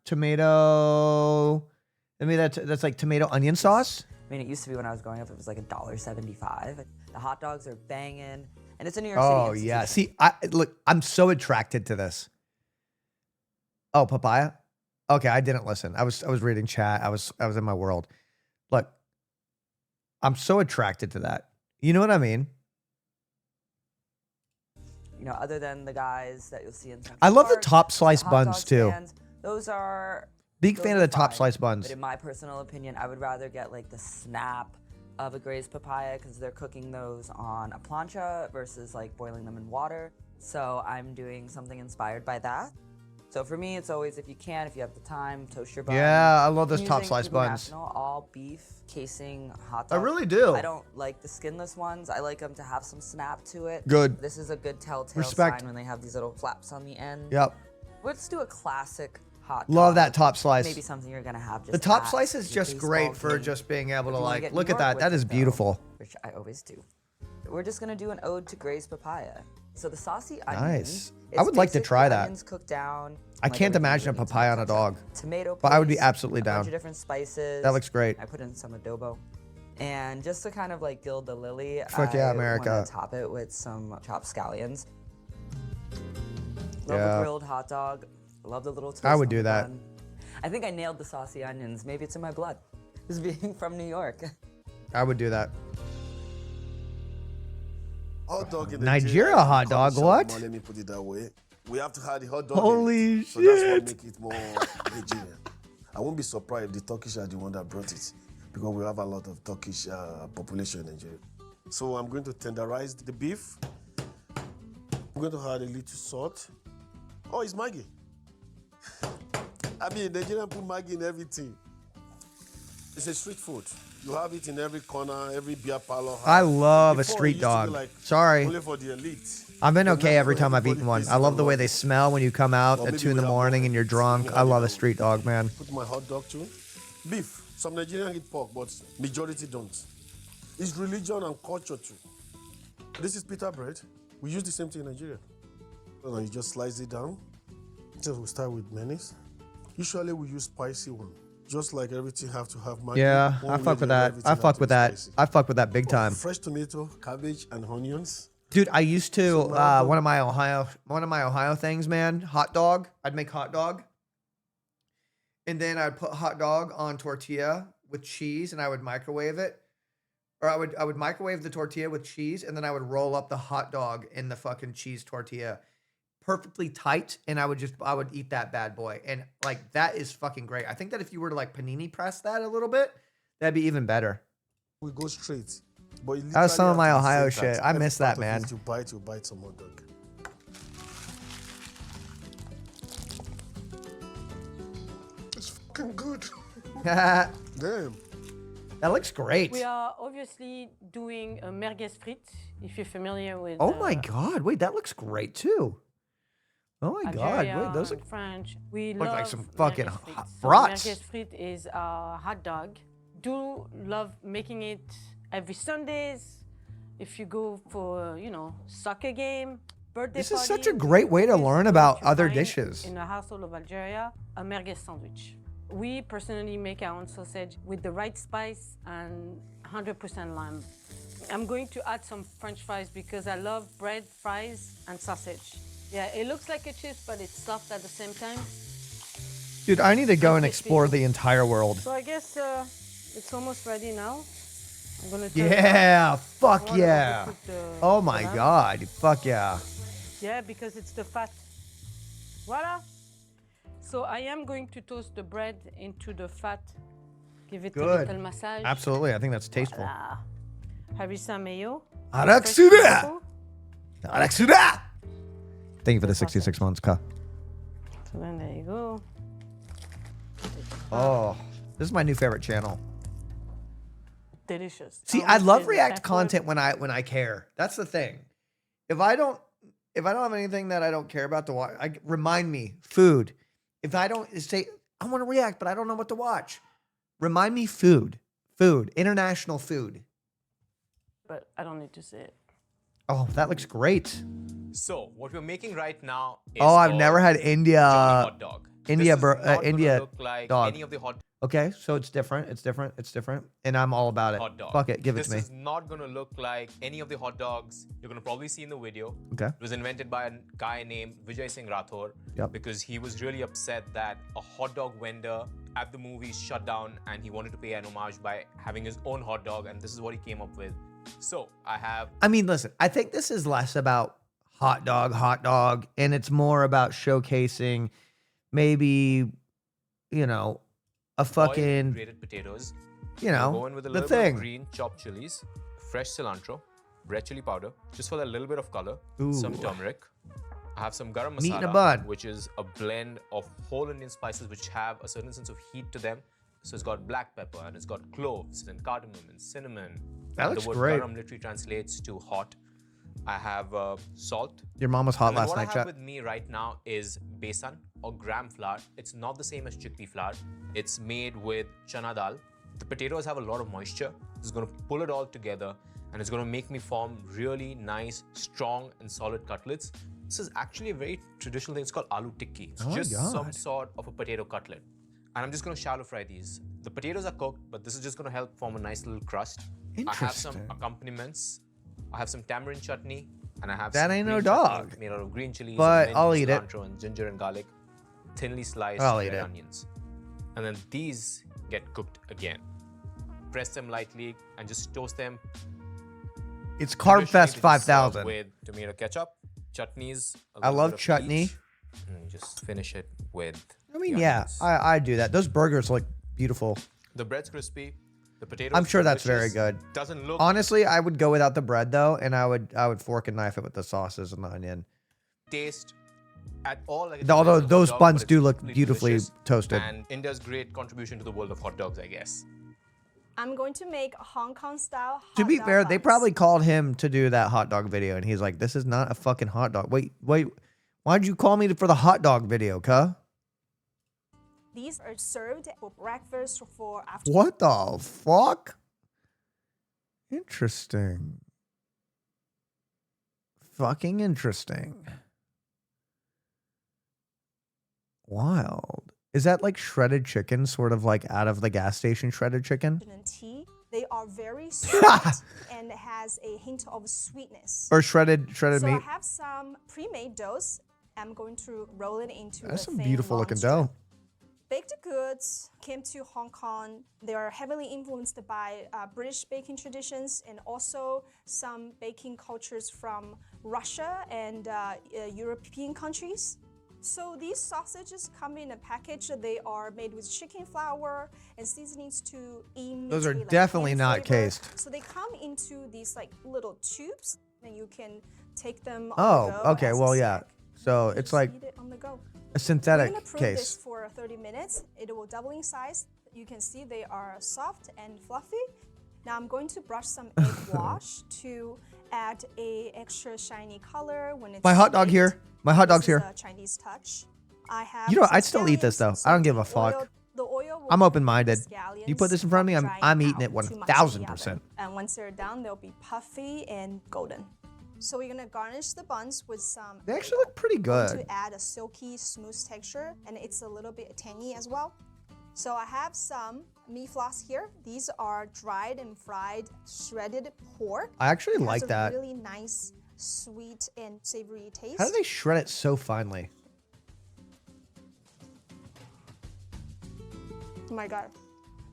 tomato? I mean, that's like tomato onion sauce? I mean, it used to be when I was growing up, it was like $1.75. The hot dogs are banging, and it's a New York City Oh yeah. See, look, I'm so attracted to this. Oh, papaya? Okay, I didn't listen. I was reading chat. I was in my world. Look, I'm so attracted to that. You know what I mean? You know, other than the guys that you'll see in Central I love the Park, top slice hot buns dog too. stands, those are Big those fan are of the top fine. slice buns. But in my personal opinion, I would rather get like the snap of a glazed papaya because they're cooking those on a plancha versus like boiling them in water. So I'm doing something inspired by that. So for me, it's always, if you have the time, toast your bun. Yeah, I love those I'm top using slice Cuban buns. National all beef casing hot I dog. really do. I don't like the skinless ones. I like them to have some snap to it. Good. This is a good telltale Respect. sign when they have these little flaps on the end. Yep. Let's do a classic hot dog. Love that top slice. Maybe something you're gonna have just The top at slice is your just baseball great for game. just being able If to you wanna like, get look New at York that. with That it, is though, beautiful. which I always do. We're just gonna do an ode to glazed papaya. So the saucy onion. Nice. I would like to try that. Onions cooked down. I like can't everything imagine a you need to papaya make on a ketchup. dog. Tomato But I would be paste, absolutely a down. bunch of different spices. That looks great. I put in some adobo. And just to kind of like gild the lily, Fuck yeah, I America. want to top it with some chopped scallions. Love Yeah. a grilled hot dog. Love the little toast I would on do the that. bun. I think I nailed the saucy onions. Maybe it's in my blood. Just being from New York. I would do that. Hot dog in Nigeria hot dog, culture, what? Let me put it that way. We have to have the hot dog. Holy in it. So that's what shit. makes it more Nigerian. I won't be surprised if the Turkish are the one that brought it, because we have a lot of Turkish population in Nigeria. So I'm going to tenderize the beef. I'm going to add a little salt. Oh, it's Maggi. I mean, Nigerian put Maggi in everything. It's a street food. You have it in every corner, every beer parlor. I love a Before, it street used to be dog. like Sorry. Only for the elite. I've been But okay now every time I've eaten one. I love the way they smell when you come out Or at maybe 2 in the we have morning more. and you're drunk. I love a street dog, man. Put my hot dog too. Beef. Some Nigerians eat pork, but majority don't. It's religion and culture too. This is pita bread. We use the same thing in Nigeria. And you just slice it down. So we start with mayonnaise. Usually we use spicy one. Just like everything have to have Maggi. Yeah, One I way fuck or with the other, that. everything I have fuck to with be that. spicy. I fuck with that big time. Fresh tomato, cabbage, and onions. Dude, I used to So now one of my Ohio things, man. Hot dog. I'd make hot dog, and then I'd put hot dog on tortilla with cheese, and I would microwave it, or I would microwave the tortilla with cheese, and then I would roll up the hot dog in the fucking cheese tortilla, perfectly tight, and I would eat that bad boy, and like that is fucking great. I think that if you were to like panini press that a little bit, that'd be even better. We go straight. But you That was some of literally my have to Ohio say that shit. I every miss that, part of man. it you bite some hot dog. It's fucking good. That Damn. looks great. We are obviously doing a merguez frites, if you're familiar with. Oh my god! Wait, that looks great too. Oh my God! Algeria, Wait, those and French. We look love like some fucking merguez frites. hot So brats. merguez frites is a hot dog. Do love making it every Sundays. If you go for, you know, soccer game, birthday This is party. such a great way to learn about other dishes. In the household of Algeria, a merguez sandwich. We personally make our own sausage with the right spice and 100% lime. I'm going to add some French fries because I love bread, fries, and sausage. Yeah, it looks like a chips, but it's soft at the same time. Dude, I need to go and explore the entire world. So I guess it's almost ready now. I'm gonna turn it Yeah, on. fuck I wanna yeah. overcook the Oh my lamb. God, fuck yeah. Yeah, because it's the fat. Voila. So I am going to toast the bread into the fat. Give it a Good. little massage. Absolutely, I think that's tasteful. Voila. Harissa mayo. Araksura! Araksura! Thank you for the 66 months, Ka. So then there you go. Oh, this is my new favorite channel. Delicious. See, I love React content when I care. That's the thing. If I don't have anything that I don't care about to watch, remind me food. If I don't say I want to react, but I don't know what to watch, remind me food, international food. But I don't need to say it. Oh, that looks great. So what we're making right now is Oh, I've called never had India. Johnny hot dog. India, This is not gonna India look like dog. any of the hot Okay, so it's different. It's different. It's different, and I'm all about it. hot dog. Fuck it, give it to me. This is not going to look like any of the hot dogs you're going to probably see in the video. Okay. It was invented by a guy named Vijay Singh Rathore because he was really upset that a hot dog vendor at the movies shut down and he wanted to pay an homage by having his own hot dog, and this is what he came up with. So I mean, listen, I think this is less about hot dog, and it's more about showcasing maybe, you know, a fucking, boiled grated potatoes. you know, Go in with a the little bit thing. of green chopped chilies, fresh cilantro, red chili powder, just for a little bit of color, Ooh. some turmeric. I have some garam Meat in a masala, bun. which is a blend of whole Indian spices which have a certain sense of heat to them. So it's got black pepper and it's got cloves and cardamom and cinnamon. That And looks the word great. garam literally translates to hot. I have salt. Your mom was hot And then last what night, I have chat. with me right now is besan or gram flour. It's not the same as chickpea flour. It's made with chana dal. The potatoes have a lot of moisture. It's going to pull it all together and it's going to make me form really nice, strong and solid cutlets. This is actually a very traditional thing. It's called aloo tikki. It's Oh my just some God. sort of a potato cutlet. And I'm just going to shallow fry these. The potatoes are cooked, but this is just going to help form a nice little crust. I have some Interesting. accompaniments. I have some tamarind chutney, and I have That some ain't no green chutney dog. made out of green chilies, But and mint, I'll eat it. cilantro, and ginger and garlic, thinly sliced I'll red eat it. onions. And then these get cooked again. Press them lightly and just toast them. It's Carb Fest Traditionally, this is served 5000. with tomato ketchup, chutneys. a I little love bit of chutney. each, and just finish it with. I mean, the yeah, onions. I do that. Those burgers look beautiful. The bread's crispy. The potatoes. I'm sure are that's very delicious. good. Doesn't look. Honestly, I would go without the bread though, and I would fork and knife it with the sauces and the onion. Taste at all like a Although traditional hot those dog, buns but do it's look absolutely beautifully delicious. toasted. And India's great contribution to the world of hot dogs, I guess. I'm going to make Hong Kong style hot To be dog fair, they buns. probably called him to do that hot dog video, and he's like, "This is not a fucking hot dog." Wait, why'd you call me for the hot dog video, cuh? These are served for breakfast for after. What the fuck? Interesting. Fucking interesting. Wild. Is that like shredded chicken, sort of like out of the gas station shredded chicken? And tea. They are very sweet and has a hint of sweetness. Or shredded So meat? I have some pre-made doughs. I'm going to roll it into That's a some thin, beautiful long looking strip. dough. Baked goods came to Hong Kong. They are heavily influenced by British baking traditions and also some baking cultures from Russia and European countries. So these sausages come in a package. They are made with chicken flour and seasonings to Those are imitate, like, definitely ham not flavor. cased. So they come into these like little tubes, and you can take them. Oh, on the go okay. as a Well, yeah. snack. So You it's just like eat it on the go. a synthetic We're gonna prove this case. for 30 minutes. It will double in size. You can see they are soft and fluffy. Now I'm going to brush some egg wash to add a extra shiny color when it's My hot dog baked. here. My hot dog's This is here. a Chinese touch. I have You know what? some I'd still eat this though. scallions, I don't give some a fuck. oil. The oil will I'm keep open-minded. the scallions You put this in front of me, from I'm drying eating it out too much in the 1000%. oven. And once they're done, they'll be puffy and golden. So we're gonna garnish the buns with some. They actually look pretty good. To add a silky, smooth texture, and it's a little bit tangy as well. So I have some meat floss here. These are dried and fried shredded pork. I actually It has like that. a really nice, sweet and savory taste. How do they shred it so finely? Oh my god.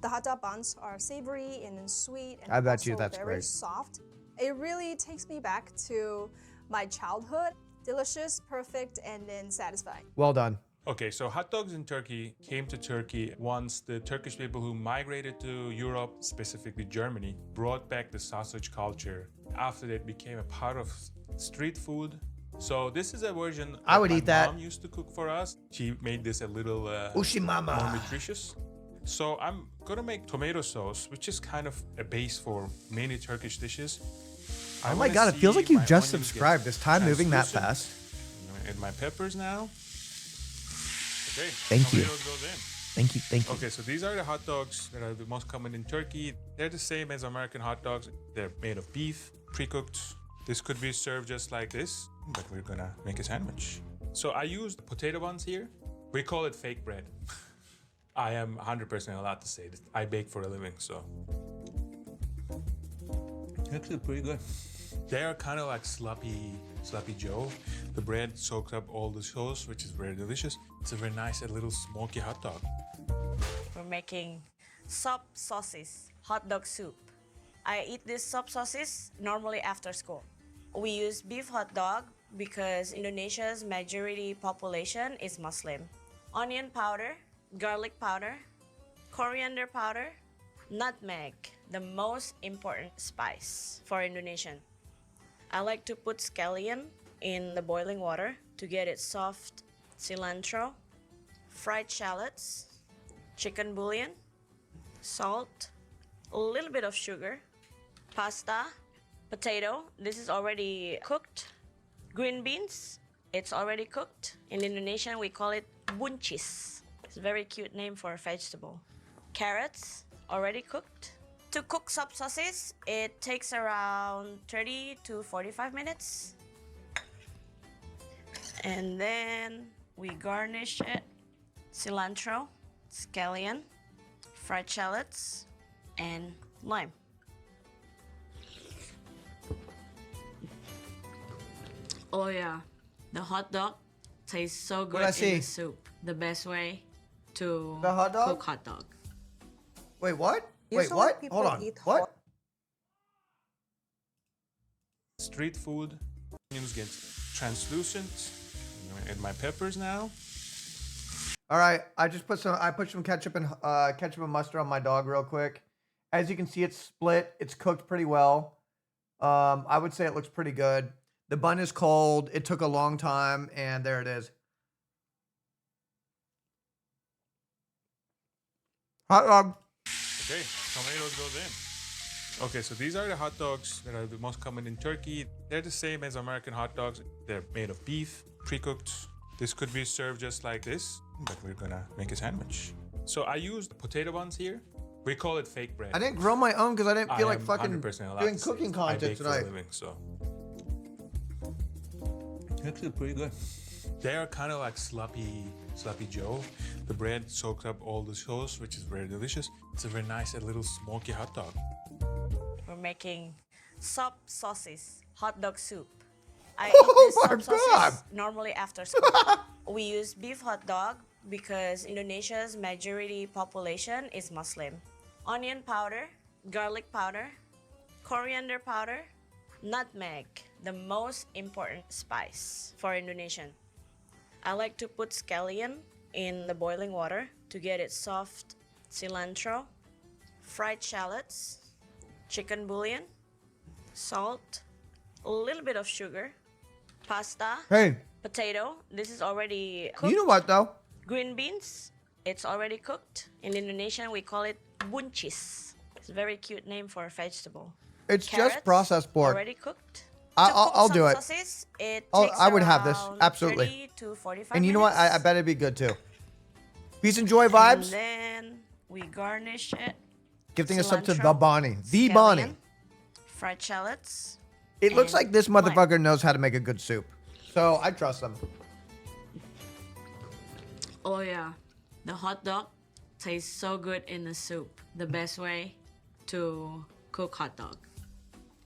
The hot dog buns are savory and then sweet and I bet you also that's very great. soft. It really takes me back to my childhood. Delicious, perfect, and then satisfying. Well done. Okay, so hot dogs in Turkey came to Turkey once the Turkish people who migrated to Europe, specifically Germany, brought back the sausage culture. After that, became a part of street food. So this is a version I would my eat that. mom used to cook for us. She made this a little Ushimama. more nutritious. So I'm gonna make tomato sauce, which is kind of a base for many Turkish dishes. I Oh my wanna god, it feels see like you my just onions get subscribed. Is time moving that translucent. fast? Add my peppers now. Okay. Thank you. tomatoes goes in. Thank you, thank you. Okay, so these are the hot dogs that are the most common in Turkey. They're the same as American hot dogs. They're made of beef, pre-cooked. This could be served just like this, but we're gonna make a sandwich. So I used potato buns here. We call it fake bread. I am 100% allowed to say this. I bake for a living, so. Actually pretty good. They are kind of like sloppy Joe. The bread soaks up all the sauce, which is very delicious. It's a very nice, a little smoky hot dog. We're making sop sauces, hot dog soup. I eat this sop sauces normally after school. We use beef hot dog because Indonesia's majority population is Muslim. Onion powder, garlic powder, coriander powder, nutmeg, the most important spice for Indonesian. I like to put scallion in the boiling water to get it soft, cilantro, fried shallots, chicken bouillon, salt, a little bit of sugar, pasta, potato, this is already cooked, green beans, it's already cooked. In Indonesian, we call it buncis. It's a very cute name for a vegetable. Carrots, already cooked. To cook sop sauces, it takes around 30 to 45 minutes. And then we garnish it, cilantro, scallion, fried shallots, and lime. Oh yeah, the hot dog tastes so good What'd I in the see? soup. The best way to The hot dog? cook hot dog. Wait, what? Wait, Usually what? people Hold on. eat What? Street food. Onions get translucent. Add my peppers now. All right, I put some ketchup and mustard on my dog real quick. As you can see, it's split. It's cooked pretty well. I would say it looks pretty good. The bun is cold. It took a long time, and there it is. Hot dog. Okay, tomatoes goes in. Okay, so these are the hot dogs that are the most common in Turkey. They're the same as American hot dogs. They're made of beef, pre-cooked. This could be served just like this, but we're gonna make a sandwich. So I used potato buns here. We call it fake bread. I didn't grill my own because I didn't feel like am fucking 100% allowed doing to say cooking this. I content bake for a tonight. living, so. Actually pretty good. They are kind of like sloppy Joe. The bread soaks up all the sauce, which is very delicious. It's a very nice, a little smoky hot dog. We're making sop sauces, hot dog soup. I Oh eat this my sop sauces God. normally after school. We use beef hot dog because Indonesia's majority population is Muslim. Onion powder, garlic powder, coriander powder, nutmeg, the most important spice for Indonesian. I like to put scallion in the boiling water to get it soft, cilantro, fried shallots, chicken bouillon, salt, a little bit of sugar, pasta, Hey. potato, this is already cooked. You know what, though? Green beans, it's already cooked. In Indonesian, we call it buncis. It's a very cute name for a vegetable. It's just carrots, processed pork. already cooked. I'll do it. Sauces, it I takes would have this, around absolutely. 30 to 45 And you know what? I minutes. bet it'd be good too. Peace and joy And vibes. then we garnish it. Gifting us up to cilantro, the Bonnie. The Bonnie. scallion, fried shallots. It looks and like this lime. motherfucker knows how to make a good soup. So I trust him. Oh yeah, the hot dog tastes so good in the soup. The best way to cook hot dog.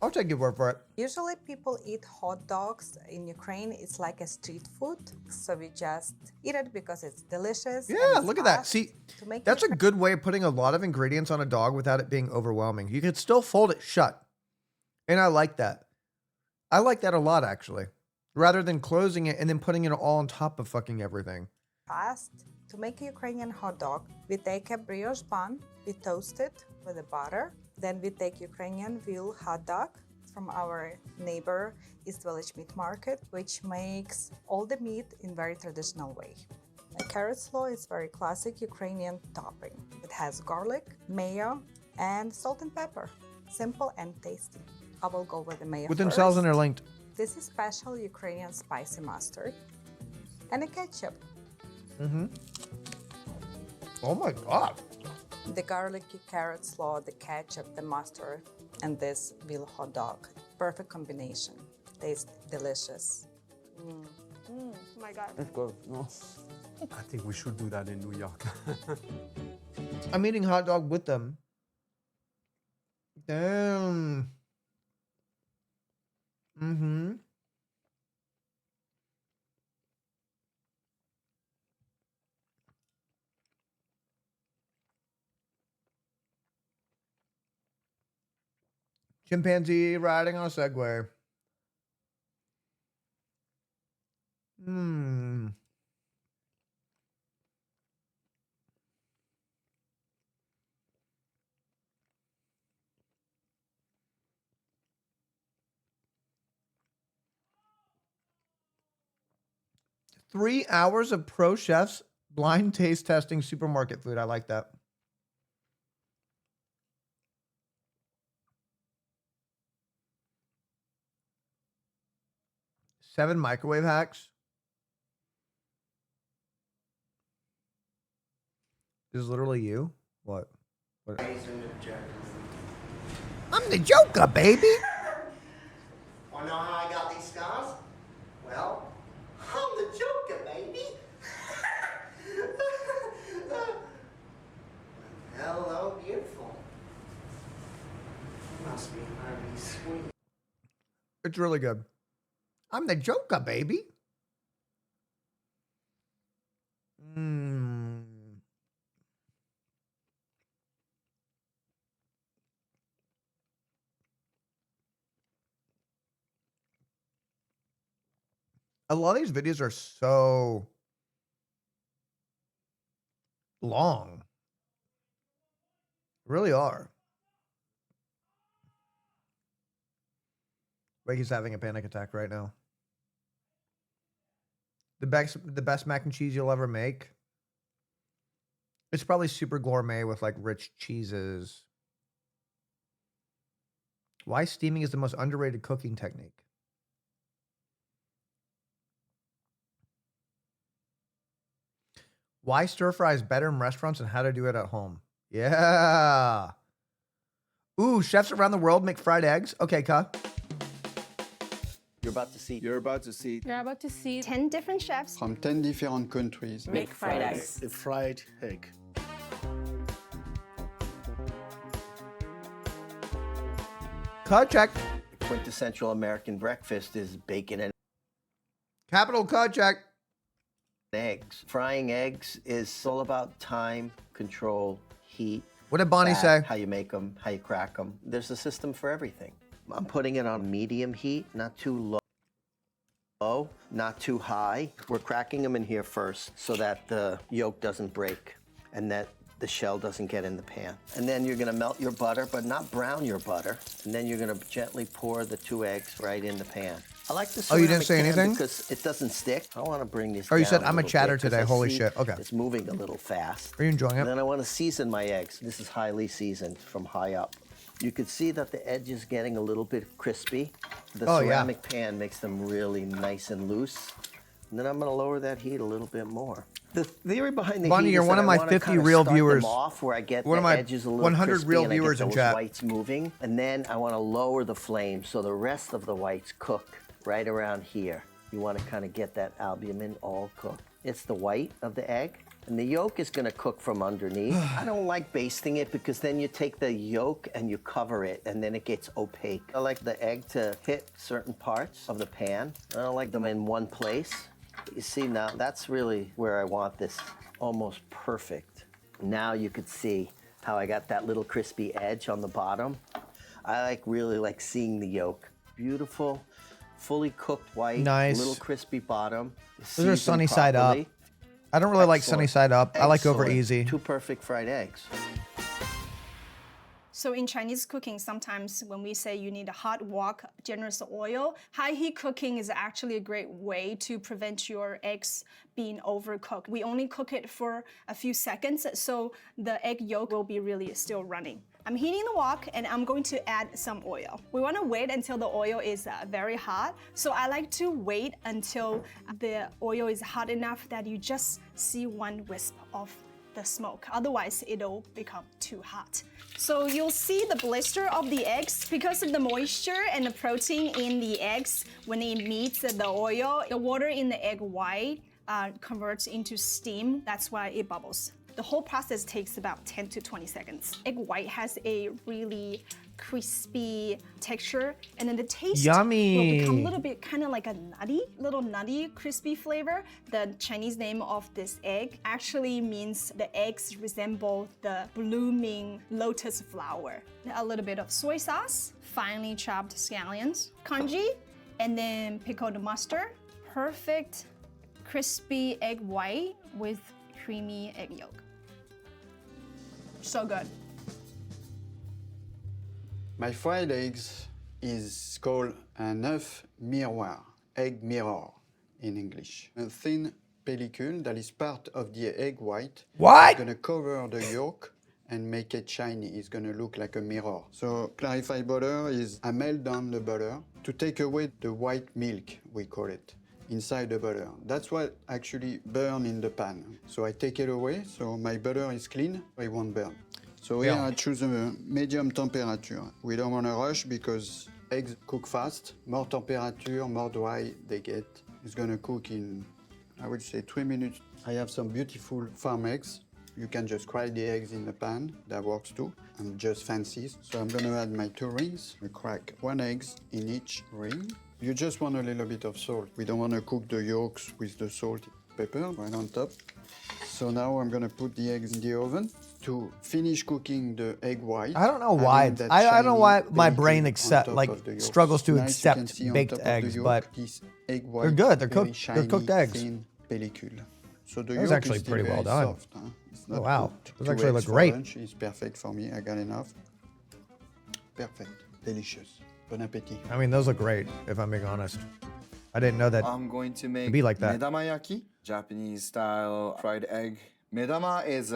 I'll take your word for it. Usually people eat hot dogs in Ukraine. It's like a street food. So we just eat it because it's delicious. and Yeah, it's look at that. fast. See, To make that's a it good way of putting a lot of ingredients on a dog without it being overwhelming. You could still fold it shut. And I like that. I like that a lot, actually. Rather than closing it and then putting it all on top of fucking everything. fast. To make a Ukrainian hot dog, we take a brioche bun, we toast it with the butter. Then we take Ukrainian veal hot dog from our neighbor East Village Meat Market, which makes all the meat in very traditional way. A carrot slaw is very classic Ukrainian topping. It has garlic, mayo, and salt and pepper. Simple and tasty. I will go with the mayo Within first. cells and they're linked. This is special Ukrainian spicy mustard and a ketchup. Mm-hmm. Oh my God. The garlicky carrot slaw, the ketchup, the mustard, and this veal hot dog. Perfect combination. Tastes delicious. Oh my God. Let's go. No. I think we should do that in New York. I'm eating hot dog with them. Damn. Mm-hmm. Chimpanzee riding on a Segway. Hmm. Three hours of pro chefs blind taste testing supermarket food. I like that. Seven microwave hacks. This is literally you? What? I'm the Joker, baby. Wanna know how I got these scars? Well, I'm the Joker, baby. Hello, beautiful. Must be very sweet. It's really good. I'm the Joker, baby. Mmm. A lot of these videos are so long. Really are. Wakey's having a panic attack right now. The best mac and cheese you'll ever make. It's probably super gourmet with like rich cheeses. Why steaming is the most underrated cooking technique? Why stir fry is better in restaurants and how to do it at home. Yeah. Ooh, chefs around the world make fried eggs. Okay, Ka. You're about to see. You're about to see You're about to see 10 different chefs from 10 different countries make fried eggs. A fried egg. Ka check. The quintessential American breakfast is bacon and Capital Ka check. eggs. Frying eggs is all about time, control, heat. What did Bonnie say? How you make them, how you crack them. There's a system for everything. I'm putting it on medium heat, not too low, not too high. We're cracking them in here first so that the yolk doesn't break and that the shell doesn't get in the pan. And then you're gonna melt your butter, but not brown your butter. And then you're gonna gently pour the 2 eggs right in the pan. I like the Oh, you didn't ceramic say pan anything? because it doesn't stick. I wanna bring these Oh, you down said a I'm a little chatter bit 'cause today. I Holy see shit. Okay. It's moving a little fast. Are you enjoying it? And then I wanna season my eggs. This is highly seasoned from high up. You can see that the edge is getting a little bit crispy. The Oh, yeah. ceramic pan makes them really nice and loose. And then I'm gonna lower that heat a little bit more. The theory behind the Bonnie, heat you're is one that of I my wanna 50 kinda real start viewers. them off where I get One the of my edges a little 100 crispy real and I get viewers in those chat. whites moving. And then I wanna lower the flame so the rest of the whites cook right around here. You wanna kinda get that albumin all cooked. It's the white of the egg. And the yolk is gonna cook from underneath. I don't like basting it because then you take the yolk and you cover it and then it gets opaque. I like the egg to hit certain parts of the pan. I don't like them in one place. You see now, that's really where I want this almost perfect. Now you could see how I got that little crispy edge on the bottom. I really like seeing the yolk. Beautiful, fully cooked white, Nice. little crispy bottom. Those are seasoned sunny side up. properly. I don't really like sunny Excellent. side up. I like over Excellent. easy. Two perfect fried eggs. So in Chinese cooking, sometimes when we say you need a hot wok, generous oil, high heat cooking is actually a great way to prevent your eggs being overcooked. We only cook it for a few seconds, so the egg yolk will be really still running. I'm heating the wok and I'm going to add some oil. We want to wait until the oil is very hot. So I like to wait until the oil is hot enough that you just see one wisp of the smoke. Otherwise, it'll become too hot. So you'll see the blister of the eggs because of the moisture and the protein in the eggs. When it meets the oil, the water in the egg white converts into steam. That's why it bubbles. The whole process takes about 10 to 20 seconds. Egg white has a really crispy texture, and then the taste Yummy. will become a little bit kind of like a nutty, crispy flavor. The Chinese name of this egg actually means the eggs resemble the blooming lotus flower. A little bit of soy sauce, finely chopped scallions, congee, and then pickled mustard. Perfect crispy egg white with creamy egg yolk. So good. My fried eggs is called un œuf miroir, egg mirror in English. A thin pellicule that is part of the egg white. What? It's gonna cover the yolk and make it shiny. It's gonna look like a mirror. So clarified butter is I melt down the butter to take away the white milk, we call it, inside the butter. That's what actually burn in the pan. So I take it away, so my butter is clean, it won't burn. So here I choose a medium temperature. We don't want to rush because eggs cook fast. More temperature, more dry they get. It's gonna cook in, I would say, 3 minutes. I have some beautiful farm eggs. You can just crack the eggs in the pan, that works too. I'm just fancy. So I'm gonna add my 2 rings. I crack 1 egg in each ring. You just want a little bit of salt. We don't want to cook the yolks with the salt, pepper right on top. So now I'm gonna put the eggs in the oven to finish cooking the egg white. I don't know why. I don't know why my brain struggles to Nice, you can accept see on baked top of the eggs, yolk, but this egg they're white, good. They're very cooked. shiny, They're cooked eggs. thin pellicule. So the That was yolk actually is still pretty well very done. soft, huh? It's Oh, not wow. cooked. Those 2 actually eggs look for great. lunch is perfect for me. I got enough. Perfect. Delicious. Bon appetit. I mean, those look great, if I'm being honest. I didn't know that I'm going to make it'd be like that. medamayaki, Japanese style fried egg. Medama is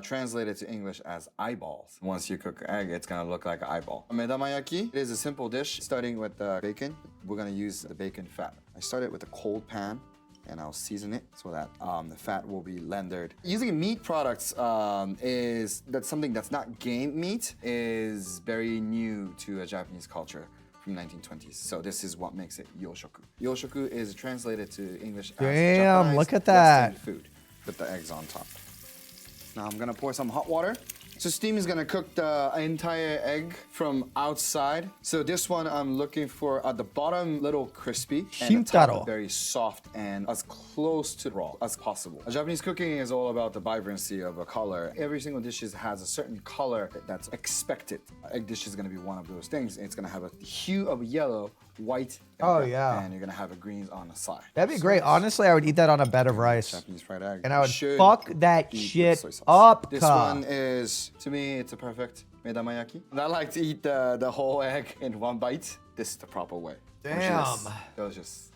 translated to English as eyeballs. Once you cook egg, it's gonna look like an eyeball. Medamayaki, it is a simple dish starting with bacon. We're gonna use the bacon fat. I start it with a cold pan and I'll season it so that the fat will be rendered. Using meat products that's something that's not game meat is very new to a Japanese culture from 1920s. So this is what makes it yoshoku. Yoshoku is translated to English as Damn, Japanese look at that. Western food with the eggs on top. Now I'm gonna pour some hot water. So steam is gonna cook the entire egg from outside. So this one I'm looking for at the bottom little crispy and the top very soft and as close to raw as possible. Japanese cooking is all about the vibrancy of a color. Every single dish has a certain color that's expected. Egg dish is gonna be one of those things. It's gonna have a hue of yellow, white, Oh, yeah. and you're gonna have a greens on the side. That'd be great. Honestly, I would eat that on a bed of rice. Japanese fried egg. And I would Should fuck that eat with shit soy sauce. up. This one is, to me, it's a perfect medamayaki. And I like to eat the whole egg in one bite. This is the proper way. Damn. Delicious.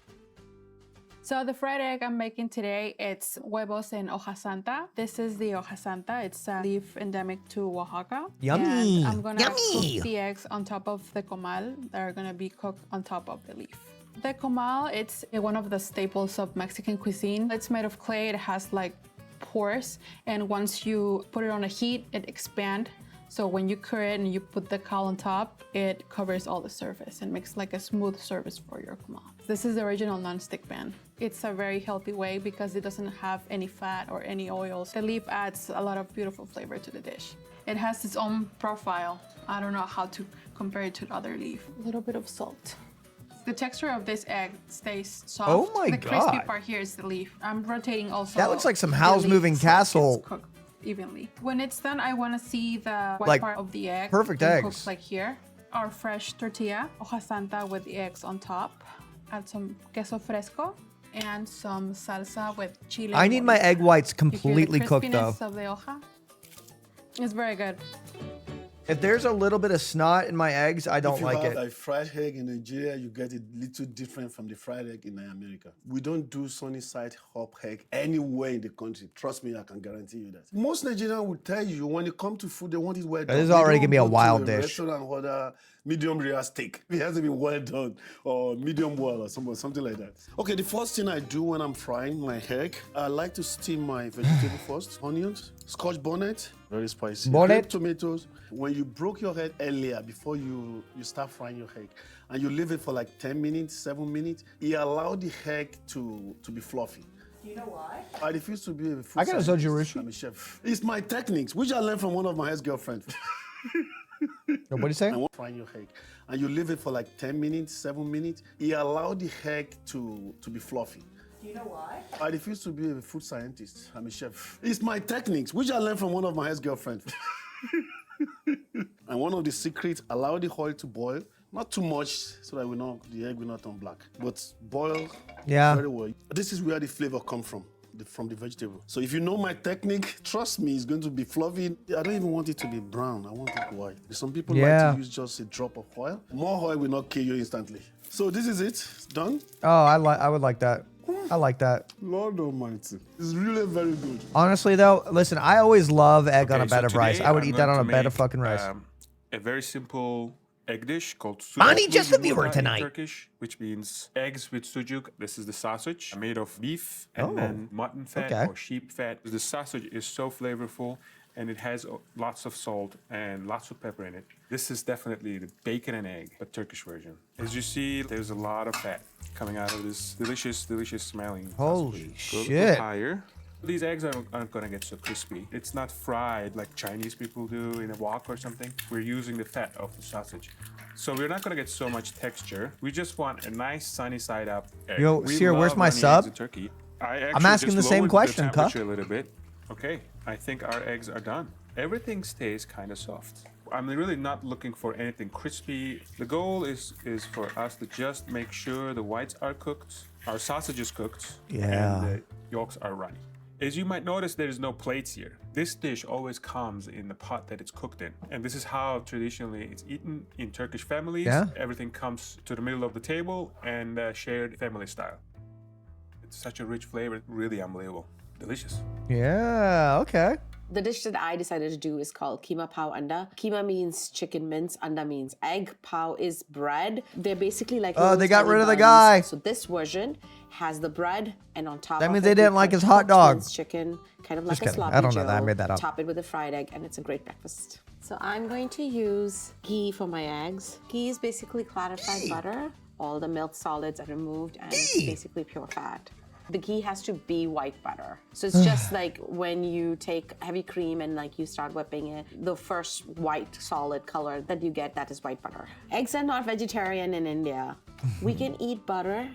So the fried egg I'm making today, it's huevos en hoja santa. This is the hoja santa. It's a leaf endemic to Oaxaca. Yummy. And I'm gonna Yummy. cook the eggs on top of the comal that are gonna be cooked on top of the leaf. The comal, it's one of the staples of Mexican cuisine. It's made of clay. It has like pores, and once you put it on a heat, it expands. So when you cure it and you put the caul on top, it covers all the surface and makes like a smooth surface for your comal. This is the original non-stick pan. It's a very healthy way because it doesn't have any fat or any oils. The leaf adds a lot of beautiful flavor to the dish. It has its own profile. I don't know how to compare it to the other leaf. A little bit of salt. The texture of this egg stays soft. Oh my The crispy God. part here is the leaf. I'm rotating also. That looks like some the Howl's leaf Moving so Castle. it's cooked evenly. When it's done, I want to see the white Like, part of the egg. perfect being eggs. cooked like here. Our fresh tortilla, hoja santa with the eggs on top. Add some queso fresco and some salsa with chile. I need my egg whites You hear the completely cooked though. crispiness of the hoja. It's very good. If there's a little bit of snot in my eggs, I don't like If you it. have a fried egg in Nigeria, you get it little different from the fried egg in America. We don't do sunny side up egg anywhere in the country. Trust me, I can guarantee you that. Most Nigerians will tell you when it comes to food, they want it well done. This is They already don't gonna be a go to wild dish. Restaurant and order medium rare steak. It has to be well done or medium well or something like that. Okay, the first thing I do when I'm frying my egg, I like to steam my vegetable first. Onions, Scotch bonnet, very spicy. Bonnet. Grape tomatoes. When you broke your egg earlier before you start frying your egg and you leave it for like 10 minutes, 7 minutes, it allows the egg to be fluffy. Do you know why? I refuse to be a food I got a scientist. Zojirushi. I'm a chef. It's my techniques, which I learned from one of my ex-girlfriends. What do you say? I want frying your egg and you leave it for like 10 minutes, 7 minutes, it allows the egg to be fluffy. Do you know why? I refuse to be a food scientist. I'm a chef. It's my techniques, which I learned from one of my ex-girlfriends. And one of the secrets, allow the oil to boil. Not too much so that the egg will not turn black, but boil very well. This is where the flavor comes from the vegetable. So if you know my technique, trust me, it's going to be fluffy. I don't even want it to be brown. I want it white. Some people like to use just a drop of oil. More oil will not kill you instantly. So this is it. It's done. Oh, I would like that. I like that. Lord Almighty. It's really very good. Honestly though, listen, I always love egg on a Okay, bed so of rice. today I would I'm eat that going on a to bed of make, fucking rice. A very simple egg dish called sucuk. Bonnie, just a viewer in tonight. Turkish, which means eggs with sucuk. This is the sausage made of beef and Oh, then mutton fat okay. or sheep fat. The sausage is so flavorful and it has lots of salt and lots of pepper in it. This is definitely the bacon and egg, but Turkish version. As you see, there's a lot of fat coming out of this delicious, delicious smelling. Holy Go shit. higher. These eggs aren't gonna get so crispy. It's not fried like Chinese people do in a wok or something. We're using the fat of the sausage. So we're not gonna get so much texture. We just want a nice sunny side up egg. Yo, We Cyr, where's love my runny sub? eggs in Turkey. I I'm actually asking just the same lowered question, the temperature Cuff. a little bit. Okay, I think our eggs are done. Everything stays kind of soft. I'm really not looking for anything crispy. The goal is for us to just make sure the whites are cooked, our sausage is cooked, Yeah. and the yolks are runny. As you might notice, there's no plates here. This dish always comes in the pot that it's cooked in. And this is how traditionally it's eaten in Turkish families. Yeah. Everything comes to the middle of the table and shared family style. It's such a rich flavor, really unbelievable. Delicious. Yeah, okay. The dish that I decided to do is called Keema Pao Anda. Keema means chicken mince, anda means egg, pao is bread. They're basically like Oh, they little got tiny rid of the buns. guy. So this version has the bread, and on top That of means it, they didn't we like put his hot cooked dog. minced chicken, kind of Just like a kidding. sloppy I don't know that. I Joe. made that up. Top it with a fried egg, and it's a great breakfast. So I'm going to use ghee for my eggs. Ghee is basically clarified butter. All the milk solids are removed, and it's basically pure fat. The ghee has to be white butter. So it's just like when you take heavy cream and like you start whipping it, the first white solid color that you get, that is white butter. Eggs are not vegetarian in India. We can eat butter,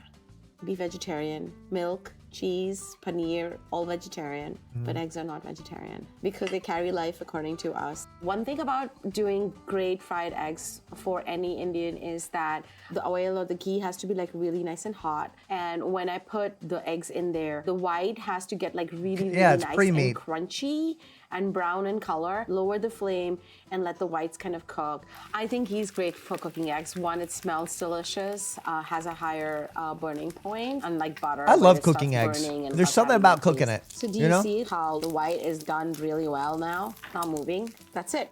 be vegetarian, milk, cheese, paneer, all vegetarian, but eggs are not vegetarian because they carry life according to us. One thing about doing great fried eggs for any Indian is that the oil or the ghee has to be like really nice and hot. And when I put the eggs in there, the white has to get like really, really it's nice pre-meat. and crunchy and brown in color. Lower the flame and let the whites kind of cook. I think he's great for cooking eggs. One, it smells delicious, has a higher burning point, unlike butter. I when love it starts cooking eggs. burning and There's starts something having about that cooking it. taste. So do you you know? see how the white is done really well now? Not moving. That's it.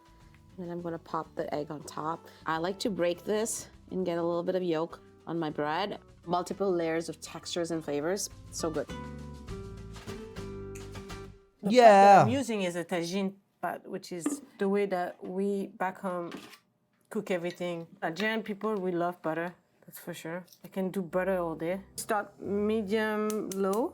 Then I'm gonna pop the egg on top. I like to break this and get a little bit of yolk on my bread. Multiple layers of textures and flavors. So good. The pot that I'm using is a tagine pot, which is the way that we back home cook everything. Nigerian people, we love butter, that's for sure. I can do butter all day. Start medium low,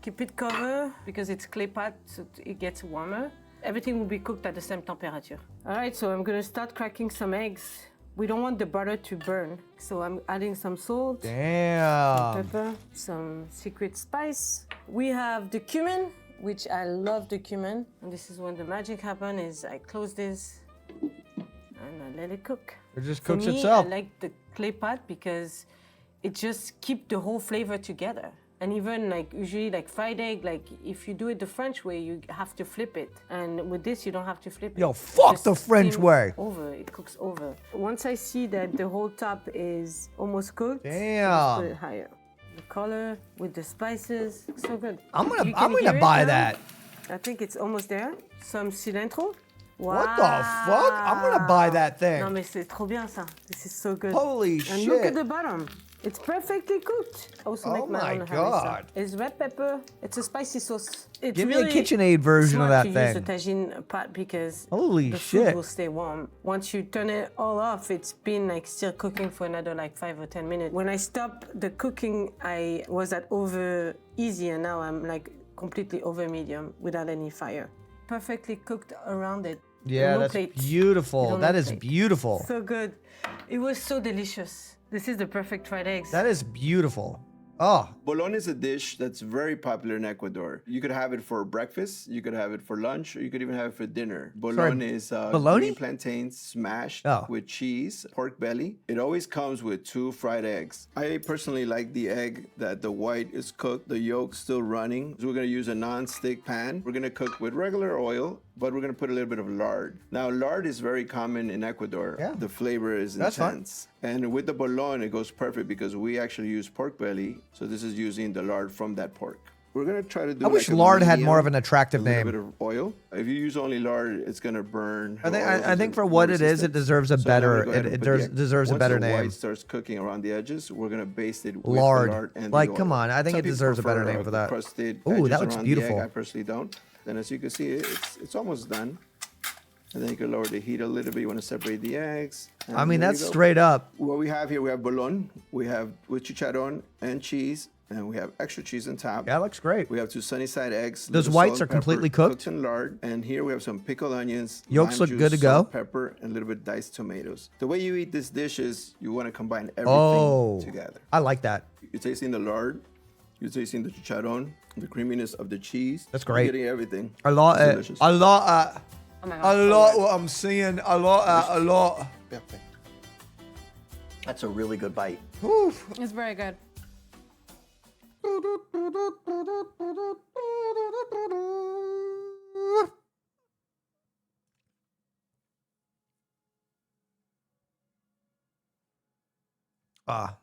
keep it covered because it's clay pot, so it gets warmer. Everything will be cooked at the same temperature. All right, so I'm gonna start cracking some eggs. We don't want the butter to burn, so I'm adding some salt, Damn. some pepper, some secret spice. We have the cumin, which I love the cumin. And this is when the magic happens, is I close this and I let it cook. It just For cooks me, itself. I like the clay pot because it just keeps the whole flavor together. And even like usually like fried egg, like if you do it the French way, you have to flip it. And with this, you don't have to flip it. Yo, fuck Just the French steam way. Over, it cooks over. Once I see that the whole top is almost cooked, Damn. just put it higher. The color with the spices, so good. I'm gonna You can buy hear it now. that. I think it's almost there. Some cilantro. What the fuck? I'm gonna buy that thing. Non mais c'est trop bien ça. This is so good. Holy And look shit. at the bottom. It's perfectly cooked. I also Oh make my my own harissa. God. It's red pepper. It's a spicy sauce. It's Give me a really KitchenAid version of smart that to thing. use the tagine pot because Holy the shit. food will stay warm. Once you turn it all off, it's been like still cooking for another like 5 or 10 minutes. When I stopped the cooking, I was at over easy and now I'm like completely over medium without any fire. Perfectly cooked around it. Yeah, No that's plate. You beautiful. don't That need is plate. beautiful. So good. It was so delicious. This is the perfect fried eggs. That is beautiful. Oh. Bologna is a dish that's very popular in Ecuador. You could have it for breakfast, you could have it for lunch, or you could even have it for dinner. Bologna is bologna? green plantains smashed Oh. with cheese, pork belly. It always comes with 2 fried eggs. I personally like the egg that the white is cooked, the yolk still running. So we're gonna use a non-stick pan. We're gonna cook with regular oil, but we're gonna put a little bit of lard. Now, lard is very common in Ecuador. Yeah. The flavor is That's fine. intense. And with the bologna, it goes perfect because we actually use pork belly. So this is using the lard from that pork. We're gonna try to do. I wish like a lard had medium, more of an attractive a little name. bit of oil. If you use only lard, it's gonna burn. I think The oils I think are for more what it is, resistant. it deserves a So then better we're gonna it put the egg. deserves a Once better the name. white starts cooking around the edges, we're gonna baste it with Lard. the lard and Like, the oil. come on, I think Some it people deserves a better prefer, name for that. Crusted Ooh, edges that looks around the egg. beautiful. I personally don't. Then as you can see, it's almost done. And then you can lower the heat a little bit. You want to separate the eggs. I and mean, there you that's go. straight up. What we have here, we have bologna. We have with chicharron and cheese. And we have extra cheese on top. Yeah, looks great. We have 2 sunny side eggs. Those little whites salt are and pepper, completely cooked? in lard. And here we have some pickled onions. Yolks lime look good juice, to go. salt, pepper, and a little bit diced tomatoes. The way you eat this dish is you want to combine everything together. I like that. You're tasting the lard. You're tasting the chicharron, the creaminess of the cheese. That's great. You're getting everything. A lot. It's delicious. A lot. Oh my A God, so lot. good. What I'm seeing. A lot. Perfect. That's a really good bite. It's very good. Ah.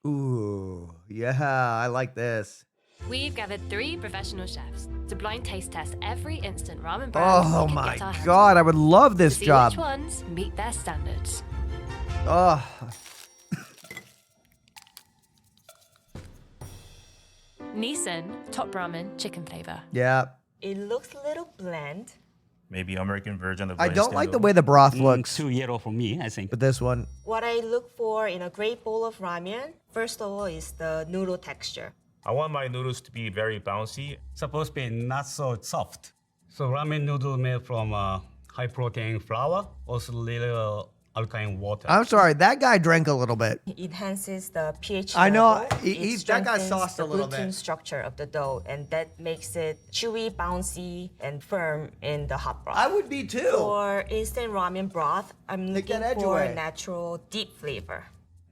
Ooh, yeah, I like this. We've gathered 3 professional chefs to blind taste test every instant ramen brand Oh we can my get our hands god, on I would love to this see job. which ones meet their standards. Oh, Nissan Top Ramen Chicken Flavor. yeah. It looks a little bland. Maybe American version of I rice don't like the noodle. way the broth looks. Too yellow for me, I think. But this one, What I look for in a great bowl of ramen, first of all, is the noodle texture. I want my noodles to be very bouncy. Supposed to be not so soft. So ramen noodle made from high protein flour, also a little alkaline water. I'm sorry, that guy drank a little bit. It enhances the pH I know, level. he's that guy sauced a little the gluten bit. structure of the dough, and that makes it chewy, bouncy, and firm in the hot broth. I would be too. For instant ramen broth, I'm looking that edge for away. natural, deep flavor.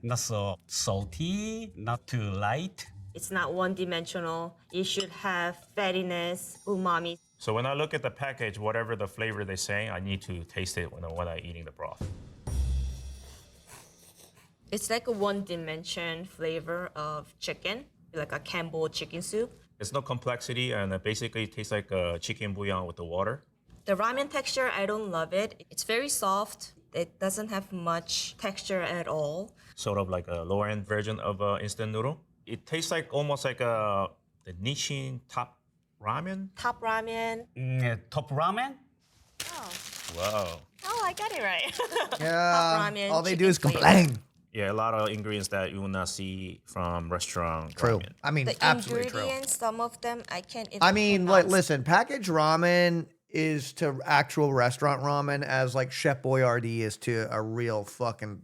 Not so salty, not too light. It's not one-dimensional. It should have fattiness, umami. So when I look at the package, whatever the flavor they say, I need to taste it when I'm eating the broth. It's like a one-dimension flavor of chicken, like a Campbell chicken soup. There's no complexity, and it basically tastes like a chicken bouillon with the water. The ramen texture, I don't love it. It's very soft. It doesn't have much texture at all. Sort of like a lower-end version of instant noodle. It tastes like almost like the Nissin top ramen. Top ramen. Top ramen? Wow. Oh, I got it right. Yeah, Top ramen, all they do is chicken complain. Yeah, a lot of ingredients that you will not see from restaurant True. ramen. I mean, The absolutely true. ingredients, some of them I can't even I mean, like, pronounce. listen, packaged ramen is to actual restaurant ramen as like Chef Boyardee is to a real fucking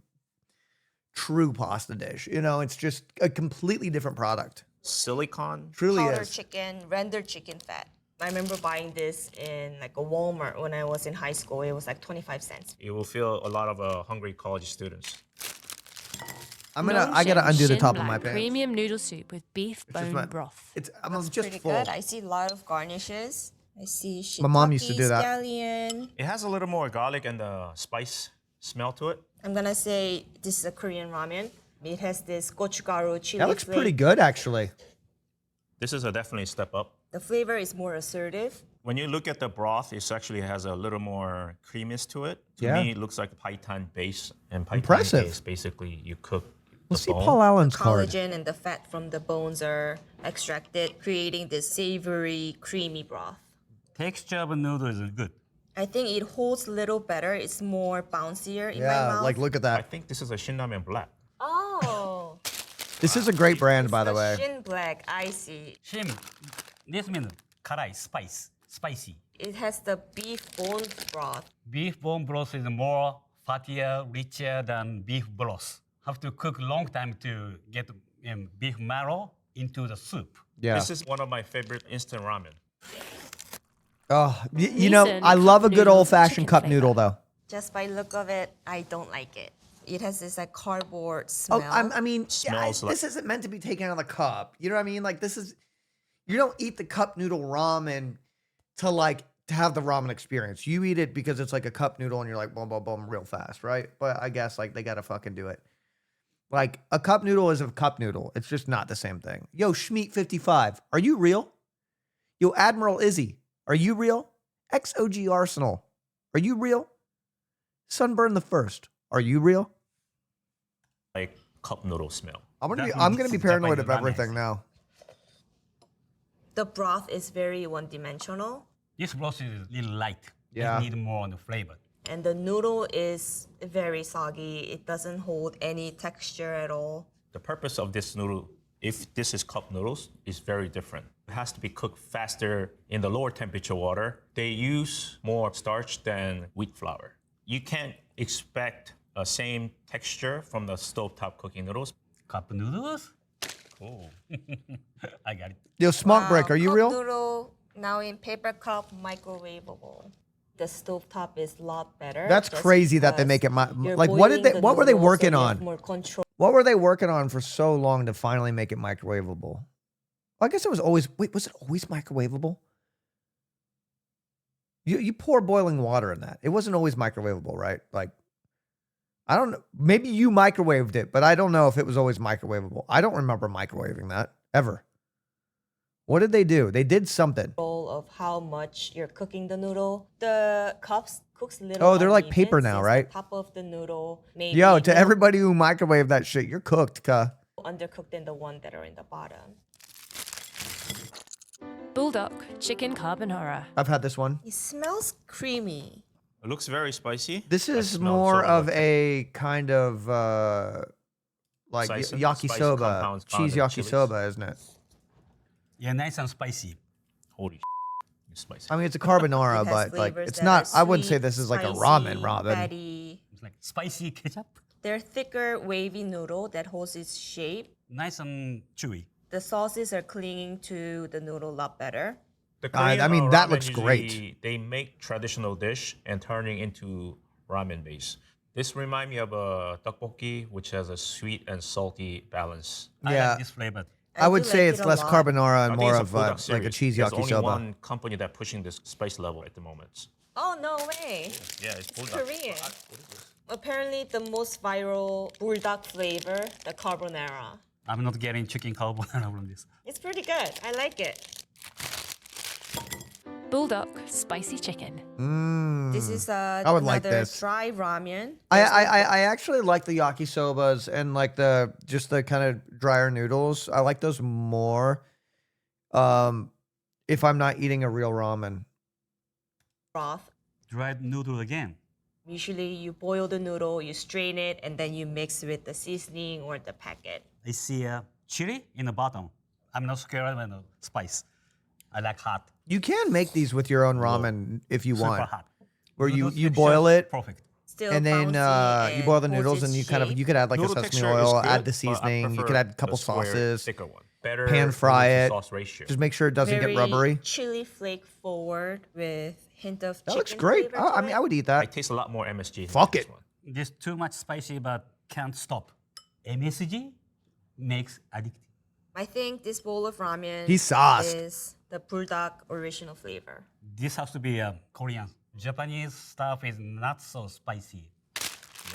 true pasta dish. You know, it's just a completely different product. Silicon? Truly Powdered is. chicken, rendered chicken fat. I remember buying this in like a Walmart when I was in high school. It was like 25 cents. You will feel a lot of hungry college students. I gotta undo the top of my pants. Premium noodle soup with beef It's just bone my- broth. I'm Looks just pretty full. good. I see a lot of garnishes. I see shiitake, My mom used to do that. scallion. It has a little more garlic and spice smell to it. I'm gonna say this is a Korean ramen. It has this gochugaru chili That looks flake. pretty good, actually. This is definitely a step up. The flavor is more assertive. When you look at the broth, it actually has a little more creaminess to it. To Yeah. me, it looks like python base. And python Impressive. base, basically, you cook Let's the see bone. Paul Allen's card. Collagen and the fat from the bones are extracted, creating this savory, creamy broth. Texture of noodle is good. I think it holds a little better. It's more bouncier in my Yeah, mouth. like look at I that. think this is a Shinramen Black. Oh, This is a great brand, by the a way. Shin Black. I see. Shim, this means karai, spicy. It has the beef bone broth. Beef bone broth is more fattier, richer than beef broth. Have to cook long time to get beef marrow into the soup. Yeah. This is one of my favorite instant ramen. Oh, you know, Nissan I love a cup good noodle, old-fashioned chicken cup flavor. noodle, though. Just by look of it, I don't like it. It has this like cardboard Oh, smell. I mean, Smells like- this isn't meant to be taken out of the cup. You know what I mean? Like, this is, you don't eat the cup noodle ramen to have the ramen experience. You eat it because it's like a cup noodle and you're like, boom, boom, boom, real fast, right? But I guess like they gotta fucking do it. Like a cup noodle is a cup noodle. It's just not the same thing. Yo, Schmeat55, are you real? Yo, Admiral Izzy, are you real? XOG Arsenal, are you real? Sunburn the First, are you real? Like cup noodle smell. I'm gonna Definitely be paranoid of Japanese ramen. everything now. The broth is very one-dimensional, This broth is a little light. Yeah. It need more on the flavor. and the noodle is very soggy. It doesn't hold any texture at all. The purpose of this noodle, if this is cup noodles, is very different. It has to be cooked faster in the lower temperature water. They use more starch than wheat flour. You can't expect the same texture from the stovetop cooking noodles. Cup noodles? Cool. I got it. Yo, Smart Brick, are you cup real? Noodle now in paper cup, microwavable. The stovetop is a lot better. That's just crazy that they because make it you're like what boiling did they the what were they noodles, so working you have on? more control. What were they working on for so long to finally make it microwavable? I guess it was always was it always microwavable? You pour boiling water in that. It wasn't always microwavable, right? Like I don't know. Maybe you microwaved it, but I don't know if it was always microwavable. I don't remember microwaving that ever. What did they do? They did something. Of how much you're cooking the noodle. The cups cooks a little. Oh, they're like uneven paper now, since right? The top of the noodle maybe Yo, to little everybody who microwaved that shit, you're cooked, cuh. undercooked than the one that are in the bottom. Bulldog chicken carbonara. I've had this one. It smells creamy. It looks very spicy. This I is smell more sort of like a kind of like Slicing, spicy yakisoba, compounds found cheese in chilies. yakisoba, isn't it? Yeah, nice and spicy. Holy it's spicy. I mean, it's a carbonara, It has but like flavors it's that not. are I wouldn't say sweet, this is like a spicy, ramen. fatty. It's like spicy ketchup. They're thicker, wavy noodle that holds its shape. Nice and chewy. The sauces are clinging to the noodle a lot better. The Korean I mean, that ramen looks great. usually, they make traditional dish and turning into ramen base. This reminds me of a tteokbokki, which has a sweet and salty balance. I Yeah. like this flavor. I would do say like it's it a less lot. carbonara I and think more it's a of bulldog like a series. cheesy There's only yakisoba. one company that pushing this spice level at the moment. Oh, no way. Yeah, it's bulldog. Korean. Apparently, the most viral bulldog flavor, the carbonara. I'm not getting chicken carbonara from this. It's pretty good. I like it. Bulldog spicy chicken. This is I would another like this. dry ramen. I actually like the yakisobas and like the kind of drier noodles. I like those more. If I'm not eating a real ramen. Broth. Dried noodle again. Usually, you boil the noodle, you strain it, and then you mix with the seasoning or the packet. I see chili in the bottom. I'm not scared of the spice. I like hot. You can make these with your own ramen if you Super want. hot. Where you Noodles boil mixture, it Perfect. Still and then bouncy you boil the and noodles holds and its you shape. you could add like Noodle a sesame texture is oil, good, add the but I seasoning, you could prefer add a couple the square, sauces, thicker one. Better pan fry noodle to it. sauce ratio. Just make sure it doesn't Very get rubbery. chili flake forward with hint of That chicken looks great. flavor to I mean, it. I would eat It that. tastes a lot more MSG. than Fuck this it. one. This too much spicy, but can't stop. MSG makes addictive. I think this bowl of ramen He's sauced. is the bulldog original flavor. This has to be Korean. Japanese stuff is not so spicy.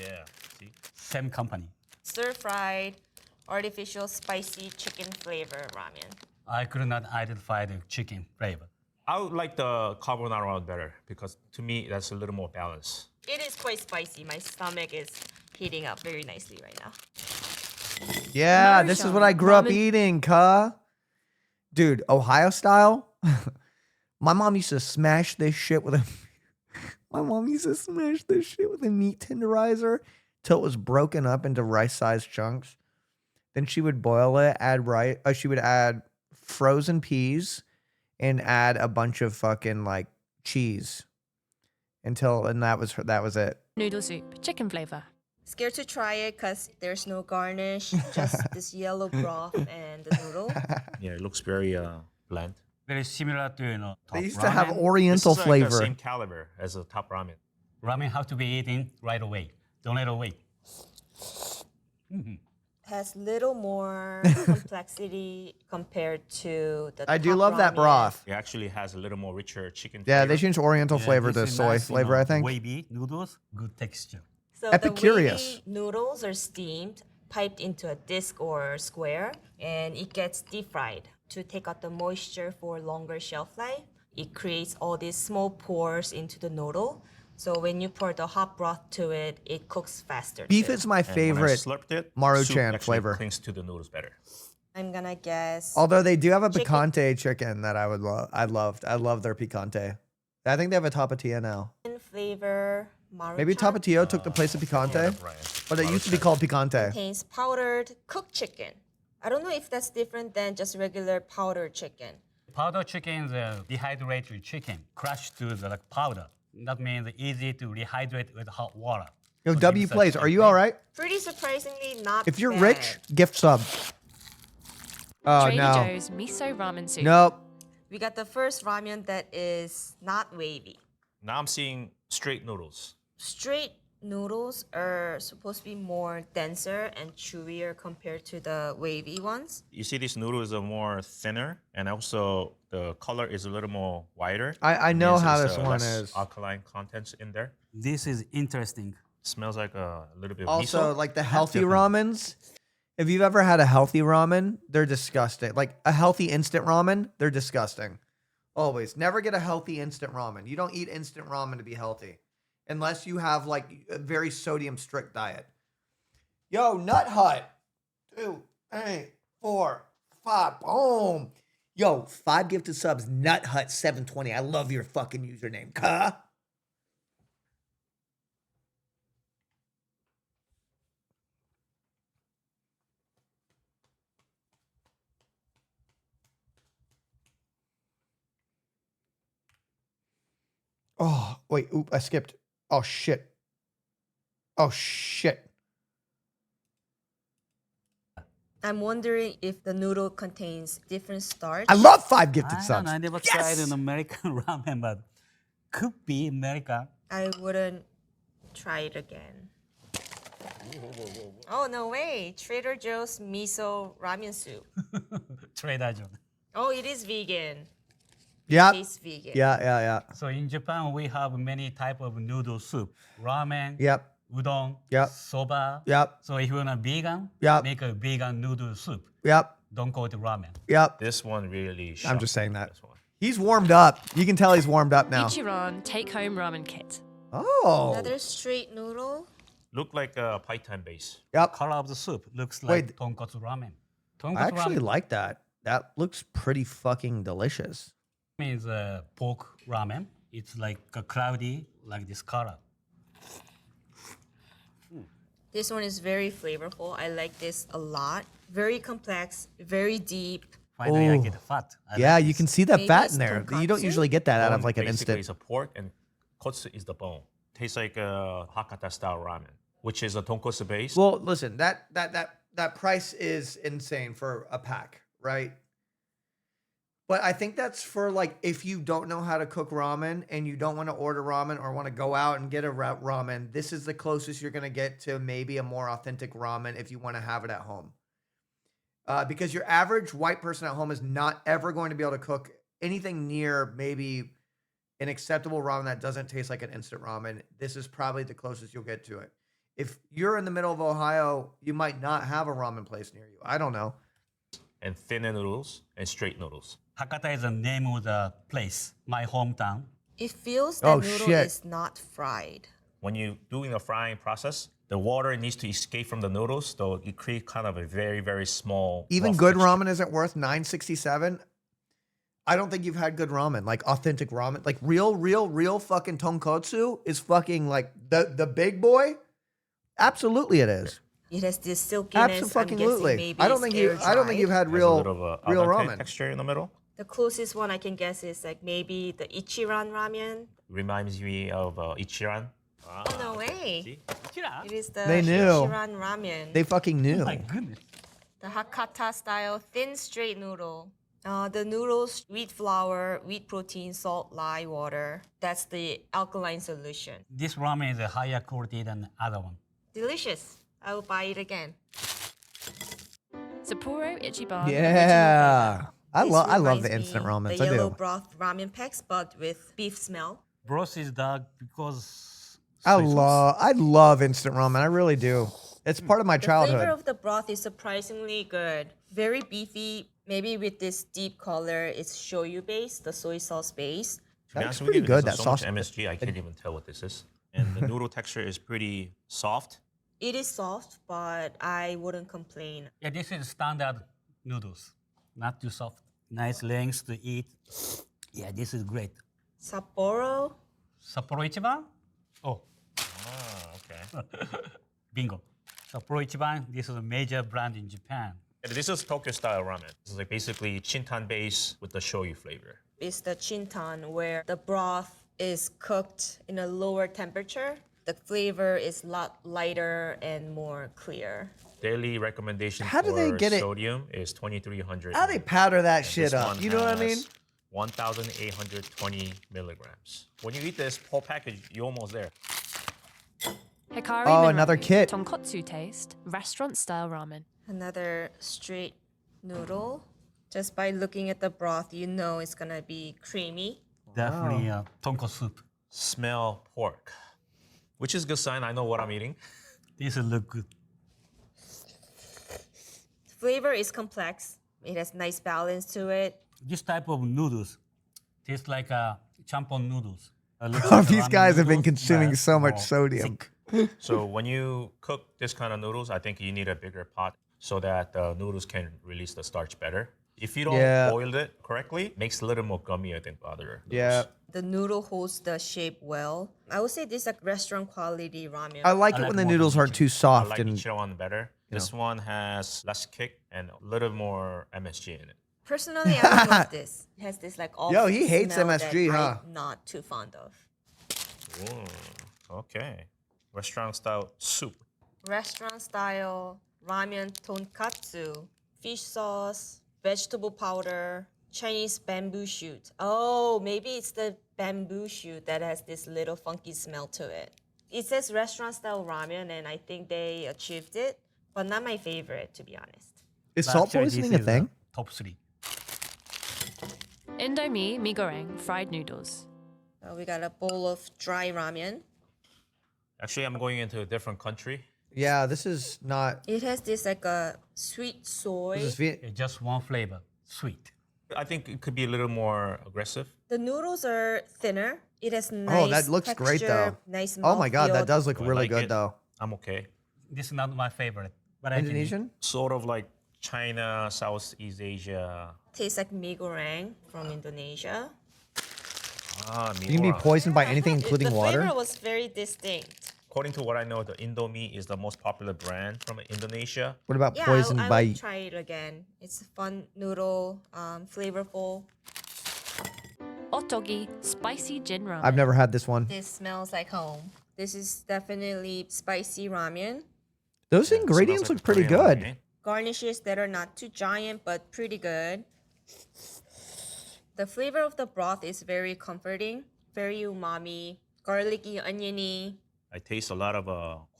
Yeah, see? Same company. Stir-fried, artificial spicy chicken flavor ramen. I could not identify the chicken flavor. I would like the carbonara one better because to me that's a little more balanced. It is quite spicy. My stomach is heating up very nicely right now. Yeah, this is what I grew up eating, cuh. Dude, Ohio style. My mom used to smash this shit with a. My mom used to smash this shit with a meat tenderizer till it was broken up into rice-sized chunks. Then she would boil it, add rice. She would add frozen peas, and add a bunch of fucking like cheese. And that was it. Noodle soup, chicken flavor. Scared to try it because there's no garnish, just this yellow broth and the noodle. Yeah, it looks very bland. Very similar to top They used ramen. to have Oriental This is flavor. Like the same caliber as a top ramen. Ramen have to be eaten right away. Don't let it wait. Has little more complexity compared to the I do top love that ramen. broth. It actually has a little more richer chicken Yeah, flavor. they changed Oriental flavor to this is soy nice, flavor, I think. Wavy noodles, good texture. So Epicurious. the wavy noodles are steamed, piped into a disc or square, and it gets deep fried to take out the moisture for longer shelf life. It creates all these small pores into the noodle. So when you pour the hot broth to it, it cooks faster. Beef too. is my And when I favorite slurped it, Maruchan soup actually flavor. clings to the noodles better. I'm gonna guess. Although they do have a picante chicken that I would love. I love their picante. I think they have a Tapatio now. Flavor Maruchan Maybe Tapatio took the place of picante, but it used to be called picante. contains powdered cooked chicken. I don't know if that's different than just regular powdered chicken. Powder chicken is a dehydrated chicken, crushed to the powder. That means easy to rehydrate with hot water. Yo, So W give us a plays. Are you all right? Pretty surprisingly not If you're bad. rich, gift sub. Oh Trader no. Joe's miso ramen soup. Nope. We got the first ramen that is not wavy. Now I'm seeing straight noodles. Straight noodles are supposed to be more denser and chewier compared to the wavy ones. You see these noodles are more thinner and also the color is a little more whiter. I It know means how there's, this one less is. alkaline contents in there. This is interesting. Smells like a little bit of Also, miso. like the healthy different. ramens. If you've ever had a healthy ramen, they're disgusting. Like a healthy instant ramen, they're disgusting. Always. Never get a healthy instant ramen. You don't eat instant ramen to be healthy. Unless you have like a very sodium strict diet. Yo, Nut Hut. 2, 3, 4, 5. Boom. Yo, 5 gifted subs. Nut Hut 720. I love your fucking username. Cuh. Oh, wait. Oop, I skipped. Oh, shit. Oh shit. I'm wondering if the noodle contains different starch. I love 5 gifted I don't subs. know. I never tried an American ramen, but could be America. I wouldn't try it again. Oh, no way. Trader Joe's miso ramen soup. Trader Joe's. Oh, it is vegan. Yeah. Tastes vegan. Yeah. So in Japan, we have many type of noodle soup. Ramen, Yep. udon, Yep. soba. Yep. So if you're not vegan, Yep. make a vegan noodle soup. Yep. Don't call it ramen. Yep. This one really I'm shocked just saying me, that. this one. He's warmed up. You can tell he's warmed up now. Ichiran take-home ramen kit. Oh. Another straight noodle. Look like a python base. Yep. Color of the soup looks like Wait. tonkotsu ramen. I Tonkotsu actually ramen like that. That looks pretty fucking delicious. is pork ramen. It's like a cloudy, like this color. This one is very flavorful. I like this a lot. Very complex, very deep. Finally, I Oh. get fat. I Yeah, like you this. can see that Maybe fat it's in there. You don't tonkatsu? usually get that out of Bone like an basically instant. is a pork and kotsu is the bone. Tastes like a Hakata style ramen, which is a tonkotsu base. Well, listen, that price is insane for a pack, right? But I think that's for like if you don't know how to cook ramen and you don't want to order ramen or want to go out and get a ramen, this is the closest you're going to get to maybe a more authentic ramen if you want to have it at home. Because your average white person at home is not ever going to be able to cook anything near maybe an acceptable ramen that doesn't taste like an instant ramen. This is probably the closest you'll get to it. If you're in the middle of Ohio, you might not have a ramen place near you. I don't know. And thinner noodles and straight noodles. Hakata is the name of the place, my hometown. It feels Oh, that noodle shit. is not fried. When you're doing the frying process, the water needs to escape from the noodles, so you create kind of a very, very small. Even rough good texture. ramen isn't worth $9.67. I don't think you've had good ramen, like authentic ramen, like real fucking tonkotsu is fucking like the big boy. Absolutely, it is. It has this silkiness. I'm guessing Absolutely. maybe I don't it's think air-dried. you've had Has a real little of a real al dente ramen. texture in the middle. The closest one I can guess is like maybe the Ichiran ramen. Reminds me of Ichiran. Oh, no way. See? It is the They knew. Ichiran ramen. They fucking knew. My goodness. The Hakata style thin straight noodle. The noodles, wheat flour, wheat protein, salt, lye, water. That's the alkaline solution. This ramen is a higher quality than the other one. Delicious. I will buy it again. Sapporo Ichiban. Yeah. I This love reminds the instant me ramens. The I yellow do. broth ramen packs, but with beef smell. Broth is dark because I soy sauce. love instant ramen. I really do. It's part of my The flavor childhood. of the broth is surprisingly good. Very beefy, maybe with this deep color. It's shoyu based, the soy sauce base. To be That's honest with pretty you, good, there's that so much sauce. MSG, I can't even tell what this is. And the noodle texture is pretty soft. It is soft, but I wouldn't complain. Yeah, this is standard noodles, not too soft. Nice lengths to eat. Yeah, this is great. Sapporo. Sapporo Ichiban? Oh, Okay. bingo. Sapporo Ichiban, this is a major brand in Japan. This is Tokyo style ramen. This is like basically chintan base with the shoyu flavor. Is the chintan where the broth is cooked in a lower temperature. The flavor is a lot lighter and more clear. Daily recommendation How for do they get it- sodium is 2,300. How they powder that And shit this up? one You know what I mean? has 1,820 milligrams. When you eat this whole package, you're almost there. Hikari Oh, Minraku, another kit. Tonkotsu taste, restaurant style ramen. Another straight noodle. Just by looking at the broth, you know it's gonna be creamy. Definitely tonkotsu soup. Smell pork, which is a good sign. I know what I'm eating. This will look good. Flavor is complex. It has nice balance to it. This type of noodles tastes like champon noodles. These guys have been consuming so much sodium. So when you cook this kind of noodles, I think you need a bigger pot so that the noodles can release the starch better. If you don't Yeah. boil it correctly, it makes it a little more gummy, I think, other noodles. Yeah. The noodle holds the shape well. I would say this is like restaurant quality ramen. I like it when the noodles aren't too I soft like and Ichiran better. This one has less kick and a little more MSG in it. Personally, I don't love this. It has this like all Yo, he hates smell MSG, that huh? I'm not too fond of. Ooh, okay. Restaurant style soup. Restaurant style ramen tonkatsu, fish sauce, vegetable powder, Chinese bamboo shoot. Oh, maybe it's the bamboo shoot that has this little funky smell to it. It says restaurant style ramen, and I think they achieved it, but not my favorite, to be honest. Is salt poisoning a thing? Top 3. Indomie mee goreng fried noodles. We got a bowl of dry ramen. Actually, I'm going into a different country. Yeah, this is not. It has this like a sweet soy. This is Just one flavor, sweet. I think it could be a little more aggressive. The noodles are thinner. It has nice Oh, that looks texture, great though. Nice Oh my god, mouthfeel. that does look I really like good it. though. I'm okay. This is not my favorite. But I can eat. Indonesian? Sort of like China, Southeast Asia. Tastes like mee goreng from Indonesia. You can be poisoned by anything, including the water. flavor was very distinct. According to what I know, the Indomie is the most popular brand from Indonesia. What about Yeah, poisoned I by? would try it again. It's a fun noodle, flavorful. Otogi spicy gin ramen. I've never had this one. This smells like home. This is definitely spicy ramen. Those ingredients look pretty good. Garnishes that are not too giant but pretty good. The flavor of the broth is very comforting, very umami, garlicky, oniony. I taste a lot of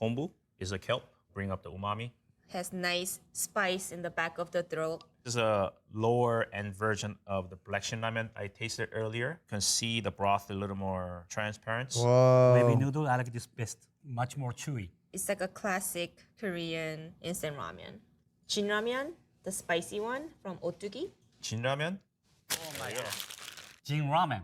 kombu. Is a kelp. Bring up the umami. Has nice spice in the back of the throat. This is a lower end version of the black shin ramen I tasted earlier. You can see the broth a little more transparent. Maybe noodle, I like this best. Much more chewy. It's like a classic Korean instant ramen. Jin ramen, the spicy one from Otugi. Jin ramen. Oh my god. Jin ramen,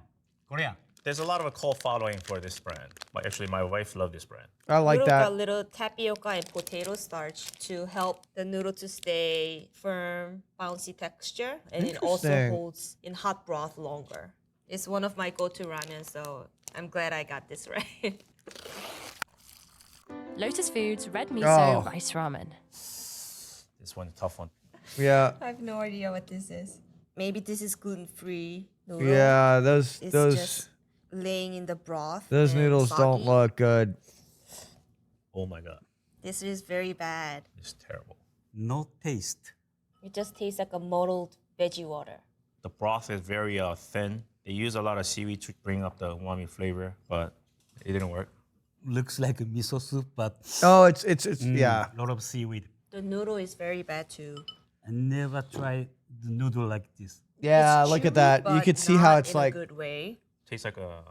Korean. There's a lot of a cult following for this brand. But actually, my wife loves this brand. I like Noodle that. got little tapioca and potato starch to help the noodle to stay firm, bouncy texture, and it also Interesting. holds in hot broth longer. It's one of my go-to ramen, so I'm glad I got this right. Lotus Foods red miso Oh. rice ramen. This one's a tough one. Yeah. I have no idea what this is. Maybe this is gluten-free noodle. Yeah, It's those just laying in the broth. those and noodles don't soggy. look good. Oh my god. This is very bad. It's terrible. No taste. It just tastes like a muddled veggie water. The broth is very thin. They use a lot of seaweed to bring up the umami flavor, but it didn't work. Looks like a miso soup, but Oh, it's yeah. a lot of seaweed. The noodle is very bad too. I never tried the noodle like this. Yeah, It's look at chewy, that. You but could see how not it's in a like. good way. Tastes like a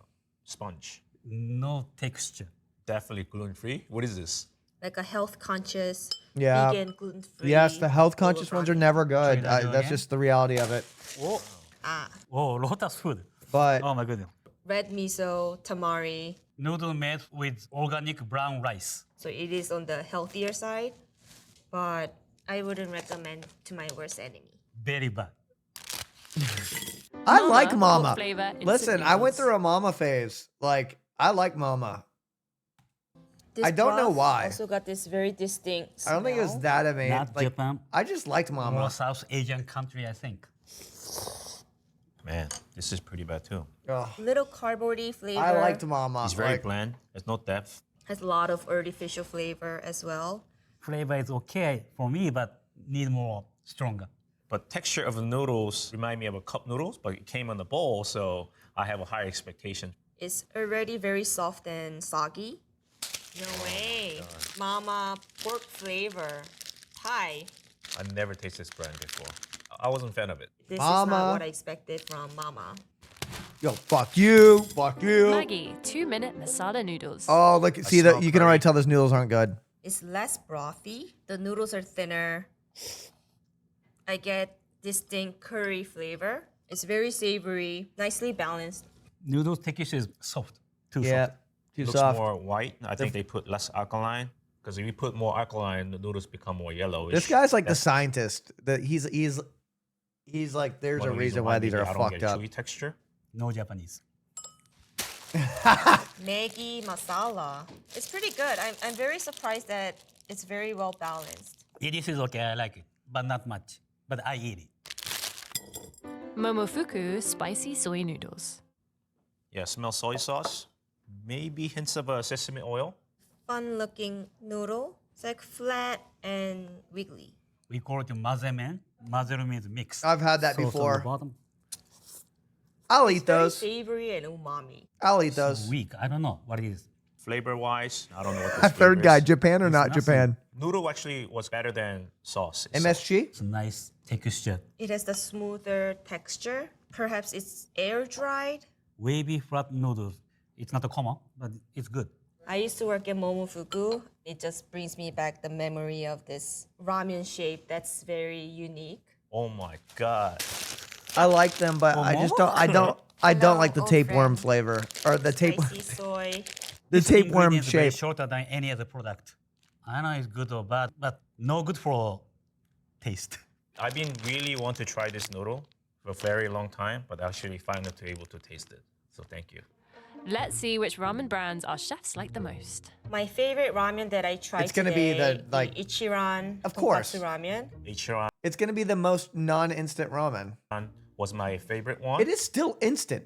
sponge. No texture. Definitely gluten free. What is this? Like a health conscious, Yeah. vegan, gluten free. Yes, the health conscious ones are never good. Try that That's again. just the reality of it. Oh, Ah, oh, Lotus food. But Oh my goodness. red miso, tamari. Noodle made with organic brown rice. So it is on the healthier side, but I wouldn't recommend to my worst enemy. Very bad. I like pork mama. flavor instant Listen, I went noodles. through a mama phase. Like, I like mama. This I don't know broth why. Also got this very distinct I don't think it was smell. that amazing. Not Like, Japan. I just liked More mama. South Asian country, I think. Man, this is pretty bad too. Ugh. Little cardboardy flavor. I liked mama. It's very Like, bland. There's no depth. Has a lot of artificial flavor as well. Flavor is okay for me, but need more stronger. But texture of the noodles remind me of a cup noodles, but it came on the bowl, so I have a high expectation. It's already very soft and soggy. No way. Mama pork flavor. Thai. I never tasted this brand before. I wasn't a fan of it. This is Mama. not what I expected from Mama. Yo, fuck you. Fuck you. Maggie 2-minute masala noodles. Oh, look. See, smell you can already curry. tell those noodles aren't good. It's less brothy. The noodles are thinner. I get distinct curry flavor. It's very savory, nicely balanced. Noodle texture is soft. Too Yeah. soft. Too Looks soft. more white. I think they put less alkaline. Because if you put more alkaline, the noodles become more yellowish. This guy's like the That's scientist. That he's like, there's one a of the reason why these maybe are I don't fucked get up. chewy texture. No Japanese. Maggi masala. It's pretty good. I'm very surprised that it's very well balanced. It is okay, I like it, but not much. But I eat it. Momofuku spicy soy noodles. Yeah, smell soy sauce. Maybe hints of sesame oil. fun-looking noodle. It's like flat and wiggly. We call it mazemen. Mazeru means mix. I've had that Sauce on before. the bottom. I'll It's eat very those. savory and umami. I'll eat So those. weak. I don't know what it is. Flavor-wise, I don't know what this Third flavor guy, is. Japan or It's not nothing. Japan? Noodle actually was better than sauce. itself. MSG? It's a nice texture. It has the smoother texture. Perhaps it's air dried. Wavy flat noodles. It's not a common, but it's good. I used to work at Momofuku. It just brings me back the memory of this ramen shape that's very unique. Oh my God. I like them, but I just don't. I don't like the tapeworm flavor or the tapeworm. Spicy soy. The tapeworm Ingredient is very shape. shorter than any other product. I know it's good or bad, but no good for taste. I've been really want to try this noodle for a very long time, but actually finally able to taste it. So thank you. Let's see which ramen brands our chefs like the most. My favorite ramen that I tried It's gonna be today, the, like- Ichiran Of course. tonkatsu ramen. Ichiran It's gonna be the most non-instant ramen. was my favorite one. It is still instant.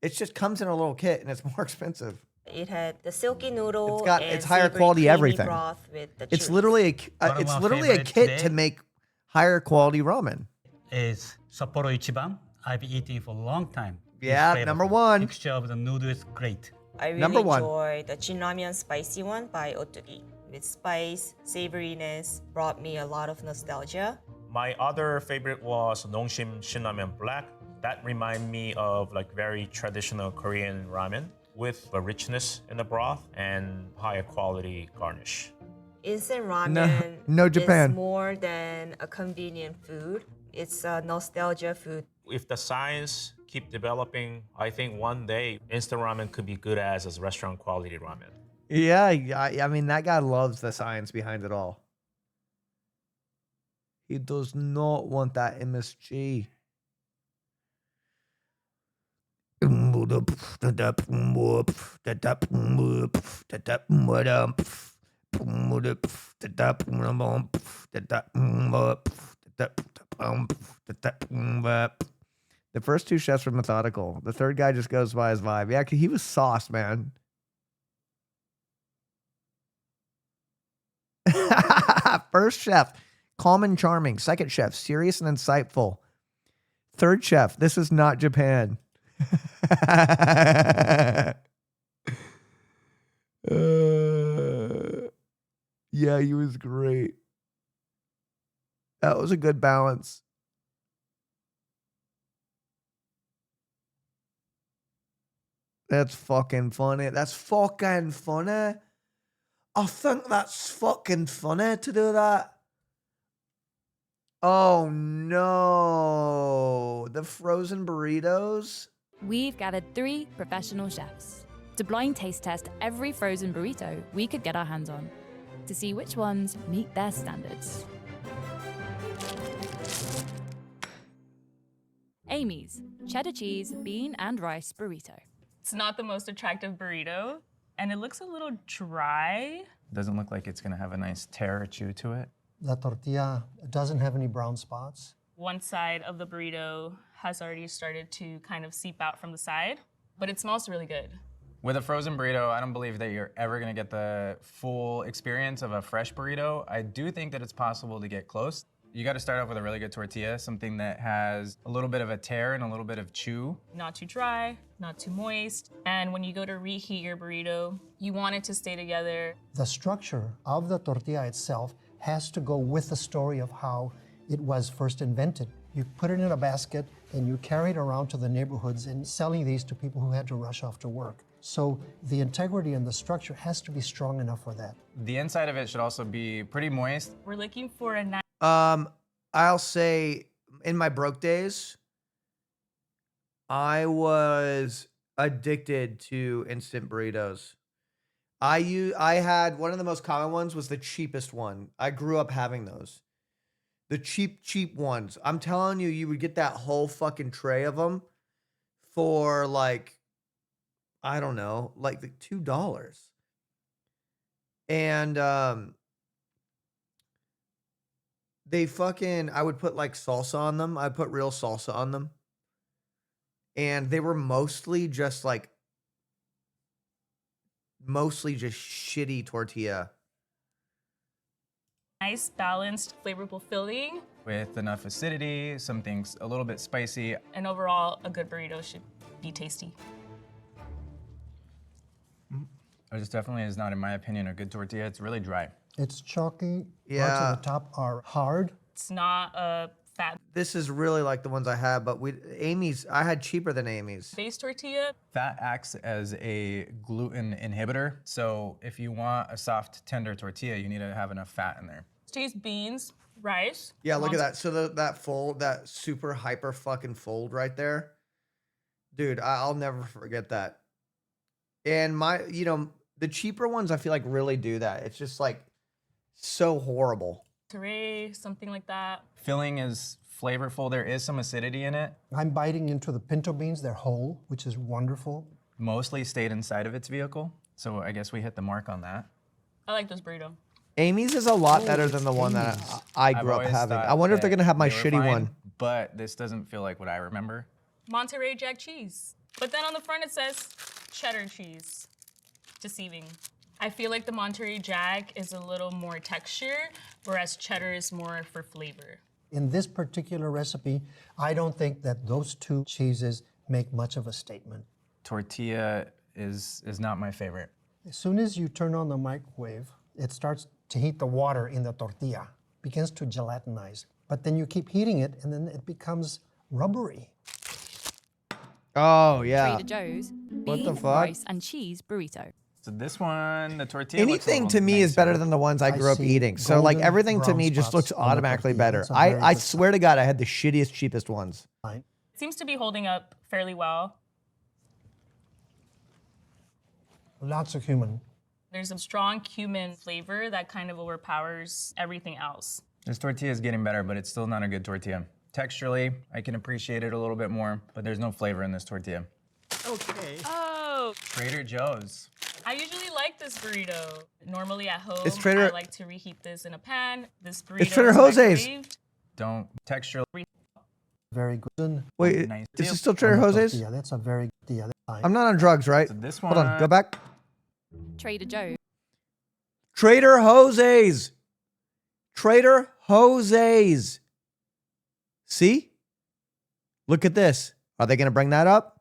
It just comes in a little kit and it's more expensive. It had the silky noodle. It's and higher savory quality creamy everything. Broth with the It's chili. literally One of it's my literally a favorite kit today- to make higher quality ramen. Is Sapporo Ichiban. I've been eating for a long time. It's Yeah, flavorful. number one. Texture of the noodle is great. I really Number one. enjoy the Jinramen spicy one by Otogi. With spice, savoriness, brought me a lot of nostalgia. My other favorite was Nongshim Shinramen Black. That remind me of like very traditional Korean ramen with a richness in the broth and higher quality garnish. Instant ramen no Japan. is more than a convenient food. It's a nostalgia food. If the science keep developing, I think one day instant ramen could be good as restaurant quality ramen. Yeah, I mean that guy loves the science behind it all. He does not want that MSG. The first two chefs were methodical. The third guy just goes by his vibe. Yeah, 'cause he was sauce, man. First chef, calm and charming. Second chef, serious and insightful. Third chef, this is not Japan. Yeah, he was great. That was a good balance. That's fucking funny. That's fucking funny. I think that's fucking funny to do that. Oh no. The frozen burritos? We've gathered 3 professional chefs to blind taste test every frozen burrito we could get our hands on to see which ones meet their standards. Amy's cheddar cheese, bean and rice burrito. It's not the most attractive burrito, and it looks a little dry. Doesn't look like it's gonna have a nice tear or chew to it. The tortilla doesn't have any brown spots. One side of the burrito has already started to kind of seep out from the side, but it smells really good. With a frozen burrito, I don't believe that you're ever gonna get the full experience of a fresh burrito. I do think that it's possible to get close. You gotta start off with a really good tortilla, something that has a little bit of a tear and a little bit of chew. Not too dry, not too moist, and when you go to reheat your burrito, you want it to stay together. The structure of the tortilla itself has to go with the story of how it was first invented. You put it in a basket and you carry it around to the neighborhoods and selling these to people who had to rush off to work. So the integrity and the structure has to be strong enough for that. The inside of it should also be pretty moist. We're looking for a nice. I'll say in my broke days, I was addicted to instant burritos. I had one of the most common ones was the cheapest one. I grew up having those. The cheap ones. I'm telling you, you would get that whole fucking tray of them for like, I don't know, like the $2. And I would put like salsa on them. I'd put real salsa on them. And they were mostly just like mostly just shitty tortilla. Nice, balanced, flavorful filling. With enough acidity, some things a little bit spicy. And overall, a good burrito should be tasty. This definitely is not, in my opinion, a good tortilla. It's really dry. It's chalky. Parts Yeah. of the top are hard. It's not a fat This is really like the ones I had, but Amy's, I had cheaper than Amy's. base tortilla. Fat acts as a gluten inhibitor. So if you want a soft, tender tortilla, you need to have enough fat in there. Cheese, beans, rice. Yeah, look at that. So that fold, that super hyper fucking fold right there. Dude, I'll never forget that. And the cheaper ones I feel like really do that. It's just like so horrible. Puree, something like that. Filling is flavorful. There is some acidity in it. I'm biting into the pinto beans. They're whole, which is wonderful. Mostly stayed inside of its vehicle. So I guess we hit the mark on that. I like this burrito. Amy's is a lot better than the one that I grew up having. I wonder if they're going to have my shitty one. But this doesn't feel like what I remember. Monterey Jack cheese. But then on the front it says cheddar cheese. Deceiving. I feel like the Monterey Jack is a little more texture, whereas cheddar is more for flavor. In this particular recipe, I don't think that those two cheeses make much of a statement. Tortilla is not my favorite. As soon as you turn on the microwave, it starts to heat the water in the tortilla, begins to gelatinize. But then you keep heating it, and then it becomes rubbery. Oh, yeah. Trader Joe's What the bean, fuck? rice, and cheese burrito. So this one, the tortilla looks a Anything little to me is nicer. better than the ones I grew up see eating. So like golden everything to brown me just spots looks on the automatically tortilla. better. It's a very I good swear to God, I had the shittiest, cheapest ones. It seems to be holding up fairly well. Lots of cumin. There's a strong cumin flavor that kind of overpowers everything else. This tortilla is getting better, but it's still not a good tortilla. Texturally, I can appreciate it a little bit more, but there's no flavor in this tortilla. Okay. Oh, Trader Joe's. I usually like this burrito. Normally at home, It's Trader- I like to reheat this in a pan. This burrito It's Trader is Jose's. microwaved. Don't texture. Very good. Wait, Nice. is this still Trader On the Jose's? tortilla, that's a very good tortilla. I'm not on drugs, right? So this Hold on, one- go back. Trader Joe's. Trader Jose's. Trader Jose's. See? Look at this. Are they going to bring that up?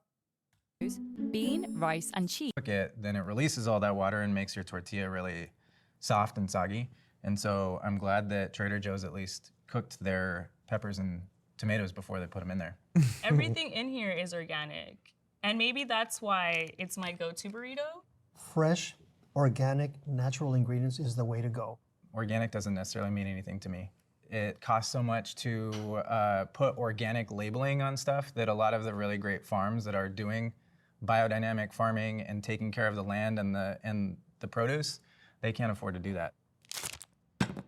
Bean, rice, and cheese. Cook it, then it releases all that water and makes your tortilla really soft and soggy. And so I'm glad that Trader Joe's at least cooked their peppers and tomatoes before they put them in there. Everything in here is organic. And maybe that's why it's my go-to burrito. Fresh, organic, natural ingredients is the way to go. Organic doesn't necessarily mean anything to me. It costs so much to put organic labeling on stuff that a lot of the really great farms that are doing biodynamic farming and taking care of the land and the produce, they can't afford to do that.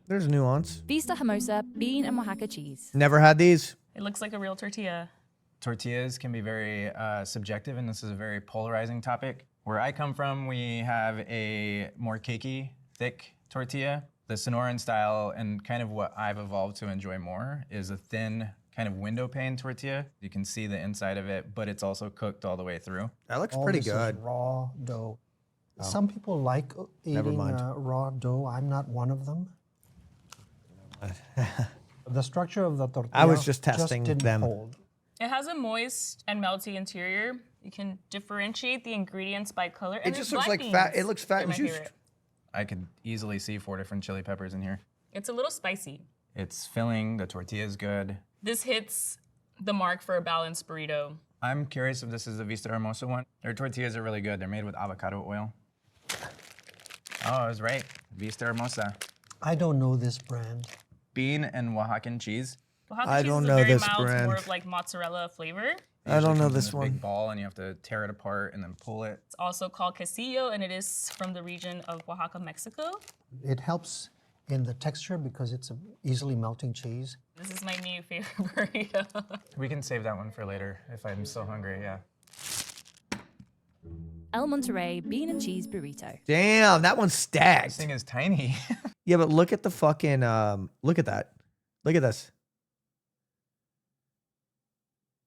There's nuance. Vista Hermosa, bean and Oaxaca cheese. Never had these. It looks like a real tortilla. Tortillas can be very subjective, and this is a very polarizing topic. Where I come from, we have a more cakey, thick tortilla. The Sonoran style, and kind of what I've evolved to enjoy more, is a thin kind of window pane tortilla. You can see the inside of it, but it's also cooked all the way through. That looks All pretty this is good. raw dough. Oh. Some people like Never eating mind. raw dough. I'm not one of them. The structure of the tortilla I was just testing didn't them. hold. It has a moist and melty interior. You can differentiate the ingredients by color. And It just there's looks black like fat. beans. It looks fat They're and my juiced. favorite. I could easily see 4 different chili peppers in here. It's a little spicy. It's filling, the tortilla is good. This hits the mark for a balanced burrito. I'm curious if this is the Vista Hermosa one. Their tortillas are really good. They're made with avocado oil. Oh, I was right. Vista Hermosa. I don't know this brand. Bean and Oaxacan cheese. Oaxaca I cheese don't is know a very this mild, brand. more of like mozzarella flavor. I don't Usually know comes in this one. Big ball, and you have to tear it apart and then pull it. It's also called quesillo, and it is from the region of Oaxaca, Mexico. It helps in the texture because it's an easily melting cheese. This is my new favorite burrito. We can save that one for later if I'm still hungry, yeah. El Monterey, bean and cheese burrito. Damn, that one's This stacked. thing is tiny. Yeah, but look at the fucking, look at that. Look at this.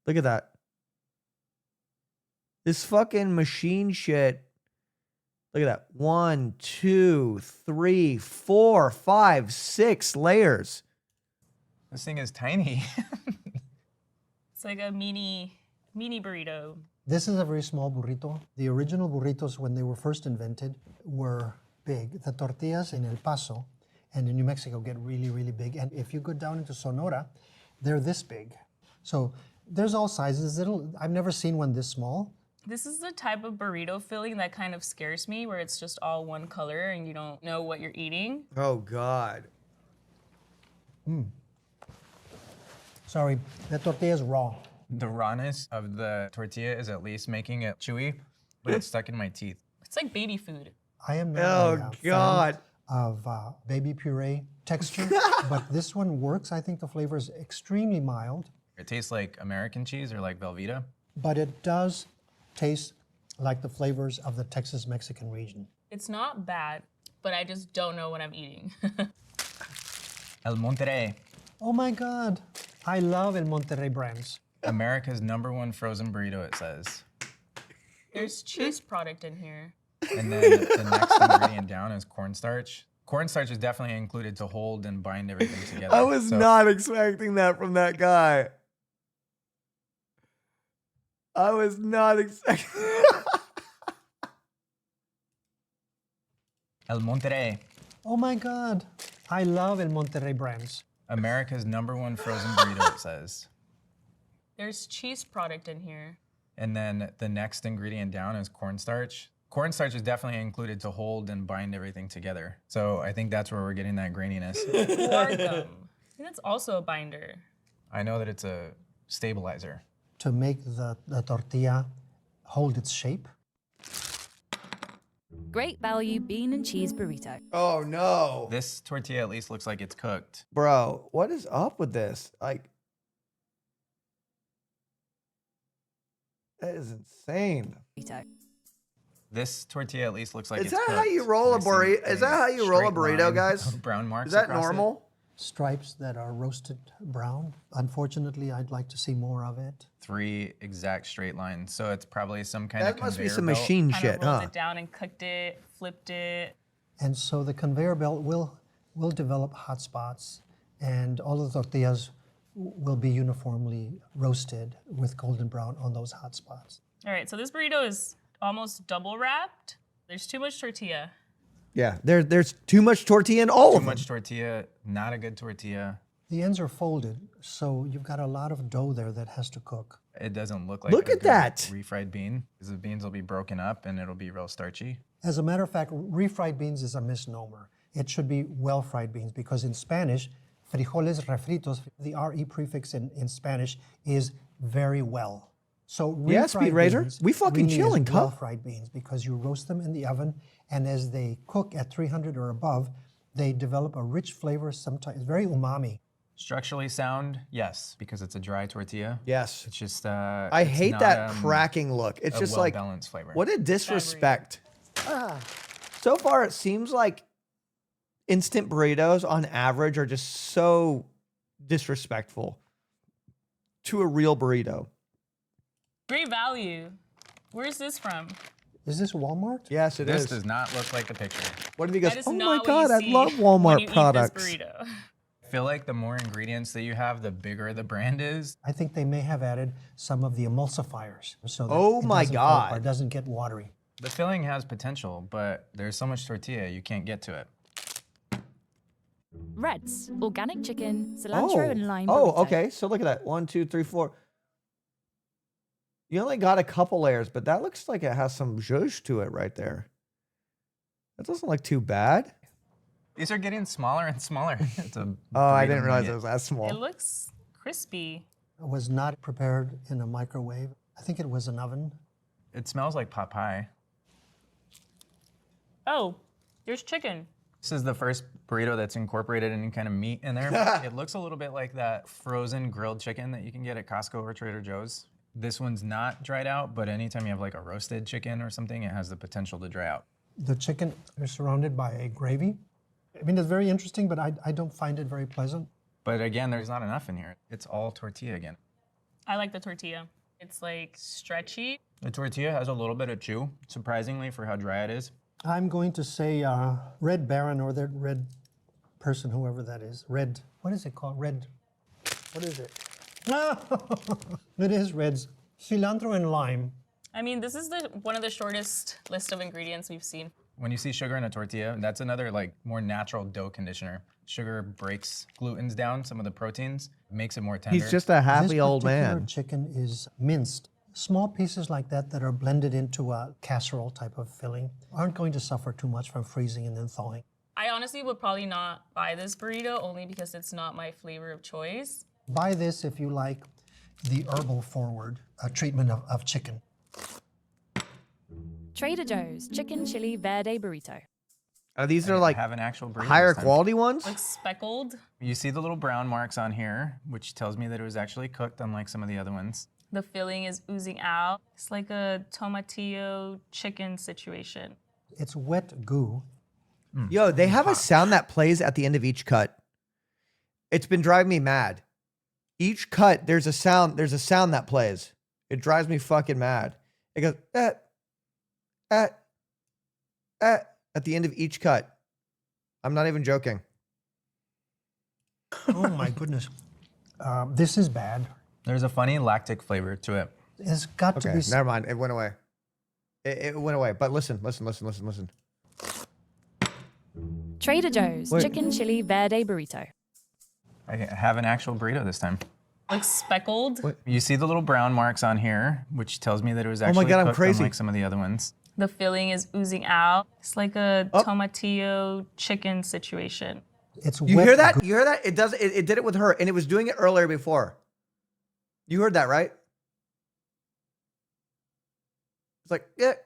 Look at that. This fucking machine shit Look at that. 1, 2, 3, 4, 5, 6 layers. This thing is tiny. It's like a mini burrito. This is a very small burrito. The original burritos, when they were first invented, were big. The tortillas in El Paso and in New Mexico get really, really big. And if you go down into Sonora, they're this big. So there's all sizes. I've never seen one this small. This is the type of burrito filling that kind of scares me, where it's just all one color and you don't know what you're eating. Oh, God. Sorry, the tortilla is raw. The rawness of the tortilla is at least making it chewy, but it's stuck in my teeth. It's like baby food. I am not a God. fan of baby puree texture, but this one works. I think the flavor is extremely mild. It tastes like American cheese or like Velveeta. But it does taste like the flavors of the Texas Mexican region. It's not bad, but I just don't know what I'm eating. El Monterrey, Oh my God, I love El Monterrey brands. America's #1 frozen burrito, it says. There's cheese product in here. And then the next ingredient down is cornstarch. Cornstarch is definitely included to hold and bind everything together. I was not expecting that from that guy. I was not expecting. El Monterrey, Oh my God, I love El Monterrey brands. America's #1 frozen burrito, it says. There's cheese product in here. And then the next ingredient down is cornstarch. Cornstarch is definitely included to hold and bind everything together. So I think that's where we're getting that graininess. Sorghum. I think that's also a binder. I know that it's a stabilizer. To make the tortilla hold its shape. Great value bean and cheese burrito. Oh, no. This tortilla at least looks like it's cooked. Bro, what is up with this? Like, that is insane. Burrito. This tortilla at least looks like Is it's that cooked. how you roll a burrito? Is that how you roll a Straight burrito, line guys? of brown marks Is that across it. normal? Stripes that are roasted brown. Unfortunately, I'd like to see more of it. 3 exact straight lines. So it's probably some kind of That must be conveyor some belt. machine Kind shit, of rolled huh? it down and cooked it, flipped it. And so the conveyor belt will develop hot spots, and all of the tortillas will be uniformly roasted with golden brown on those hot spots. All right, so this burrito is almost double wrapped. There's too much tortilla. Yeah, there's too much tortilla in all Too of them. much tortilla, not a good tortilla. The ends are folded, so you've got a lot of dough there that has to cook. It doesn't look like Look a at good that. refried bean, because the beans will be broken up and it'll be real starchy. As a matter of fact, refried beans is a misnomer. It should be well-fried beans, because in Spanish, frijoles refritos, the RE prefix in Spanish is very well. So Yeah, refried Speed Razor, beans we fucking really chilling, is cup. well-fried beans, because you roast them in the oven, and as they cook at 300 or above, they develop a rich flavor, sometimes very umami. Structurally sound, yes, because it's a dry tortilla. Yes. It's just, I it's hate not, that cracking look. It's a just like, well-balanced flavor. what a disrespect. So far, it seems like instant burritos on average are just so disrespectful to a real burrito. Great value. Where's this from? Is this Walmart? Yes, it is. This does not look like the picture. What if he That goes, is oh my not what God, you I see love when Walmart you eat this products. burrito. I feel like the more ingredients that you have, the bigger the brand is. I think they may have added some of the emulsifiers, so that Oh it my doesn't fall apart, God. doesn't get watery. The filling has potential, but there's so much tortilla, you can't get to it. Reats, organic chicken, cilantro and lime. Oh, burrito. okay. So look at that. 1, 2, 3, 4. You only got a couple layers, but that looks like it has some zhuzh to it right there. That doesn't look too bad. These are getting smaller and smaller. It's a Oh, I didn't burrito realize nugget. it was that It small. looks crispy. It was not prepared in a microwave. I think it was an oven. It smells like pot pie. Oh, there's chicken. This is the first burrito that's incorporated any kind of meat in there. It looks a little bit like that frozen grilled chicken that you can get at Costco or Trader Joe's. This one's not dried out, but anytime you have like a roasted chicken or something, it has the potential to dry out. The chicken is surrounded by a gravy. I mean, it's very interesting, but I don't find it very pleasant. But again, there's not enough in here. It's all tortilla again. I like the tortilla. It's like stretchy. The tortilla has a little bit of chew, surprisingly for how dry it is. I'm going to say Red Baron or the red person, whoever that is. Red, what is it called? Red, what is it? It is Red's. Cilantro and lime. I mean, this is one of the shortest list of ingredients we've seen. When you see sugar in a tortilla, that's another like more natural dough conditioner. Sugar breaks glutens down, some of the proteins, makes it more tender. He's just a happy old This particular man. chicken is minced. Small pieces like that are blended into a casserole type of filling aren't going to suffer too much from freezing and then thawing. I honestly would probably not buy this burrito only because it's not my flavor of choice. Buy this if you like the herbal forward treatment of chicken. Trader Joe's Chicken Chili Verde Burrito. These are like have an actual burrito higher this time. quality ones? Like speckled. You see the little brown marks on here, which tells me that it was actually cooked, unlike some of the other ones. The filling is oozing out. It's like a tomatillo chicken situation. It's wet goo. Yo, they have a sound that plays at the end of each cut. It's been driving me mad. Each cut, there's a sound that plays. It drives me fucking mad. It goes, at the end of each cut. I'm not even joking. Oh my goodness. This is bad. There's a funny lactic flavor to it. It's got to Okay, be. never mind. It went away. It went away. But listen. Trader Joe's Wait. Chicken Chili Verde Burrito. I have an actual burrito this time. Like speckled. You see the little brown marks on here, which tells me that it was Oh my actually God, I'm cooked, crazy. unlike some of the other ones. The filling is oozing out. It's like a tomatillo chicken situation. It's You hear that? You hear that? It does. It did it with her, and it was doing it earlier before. You heard that, right? It's like get.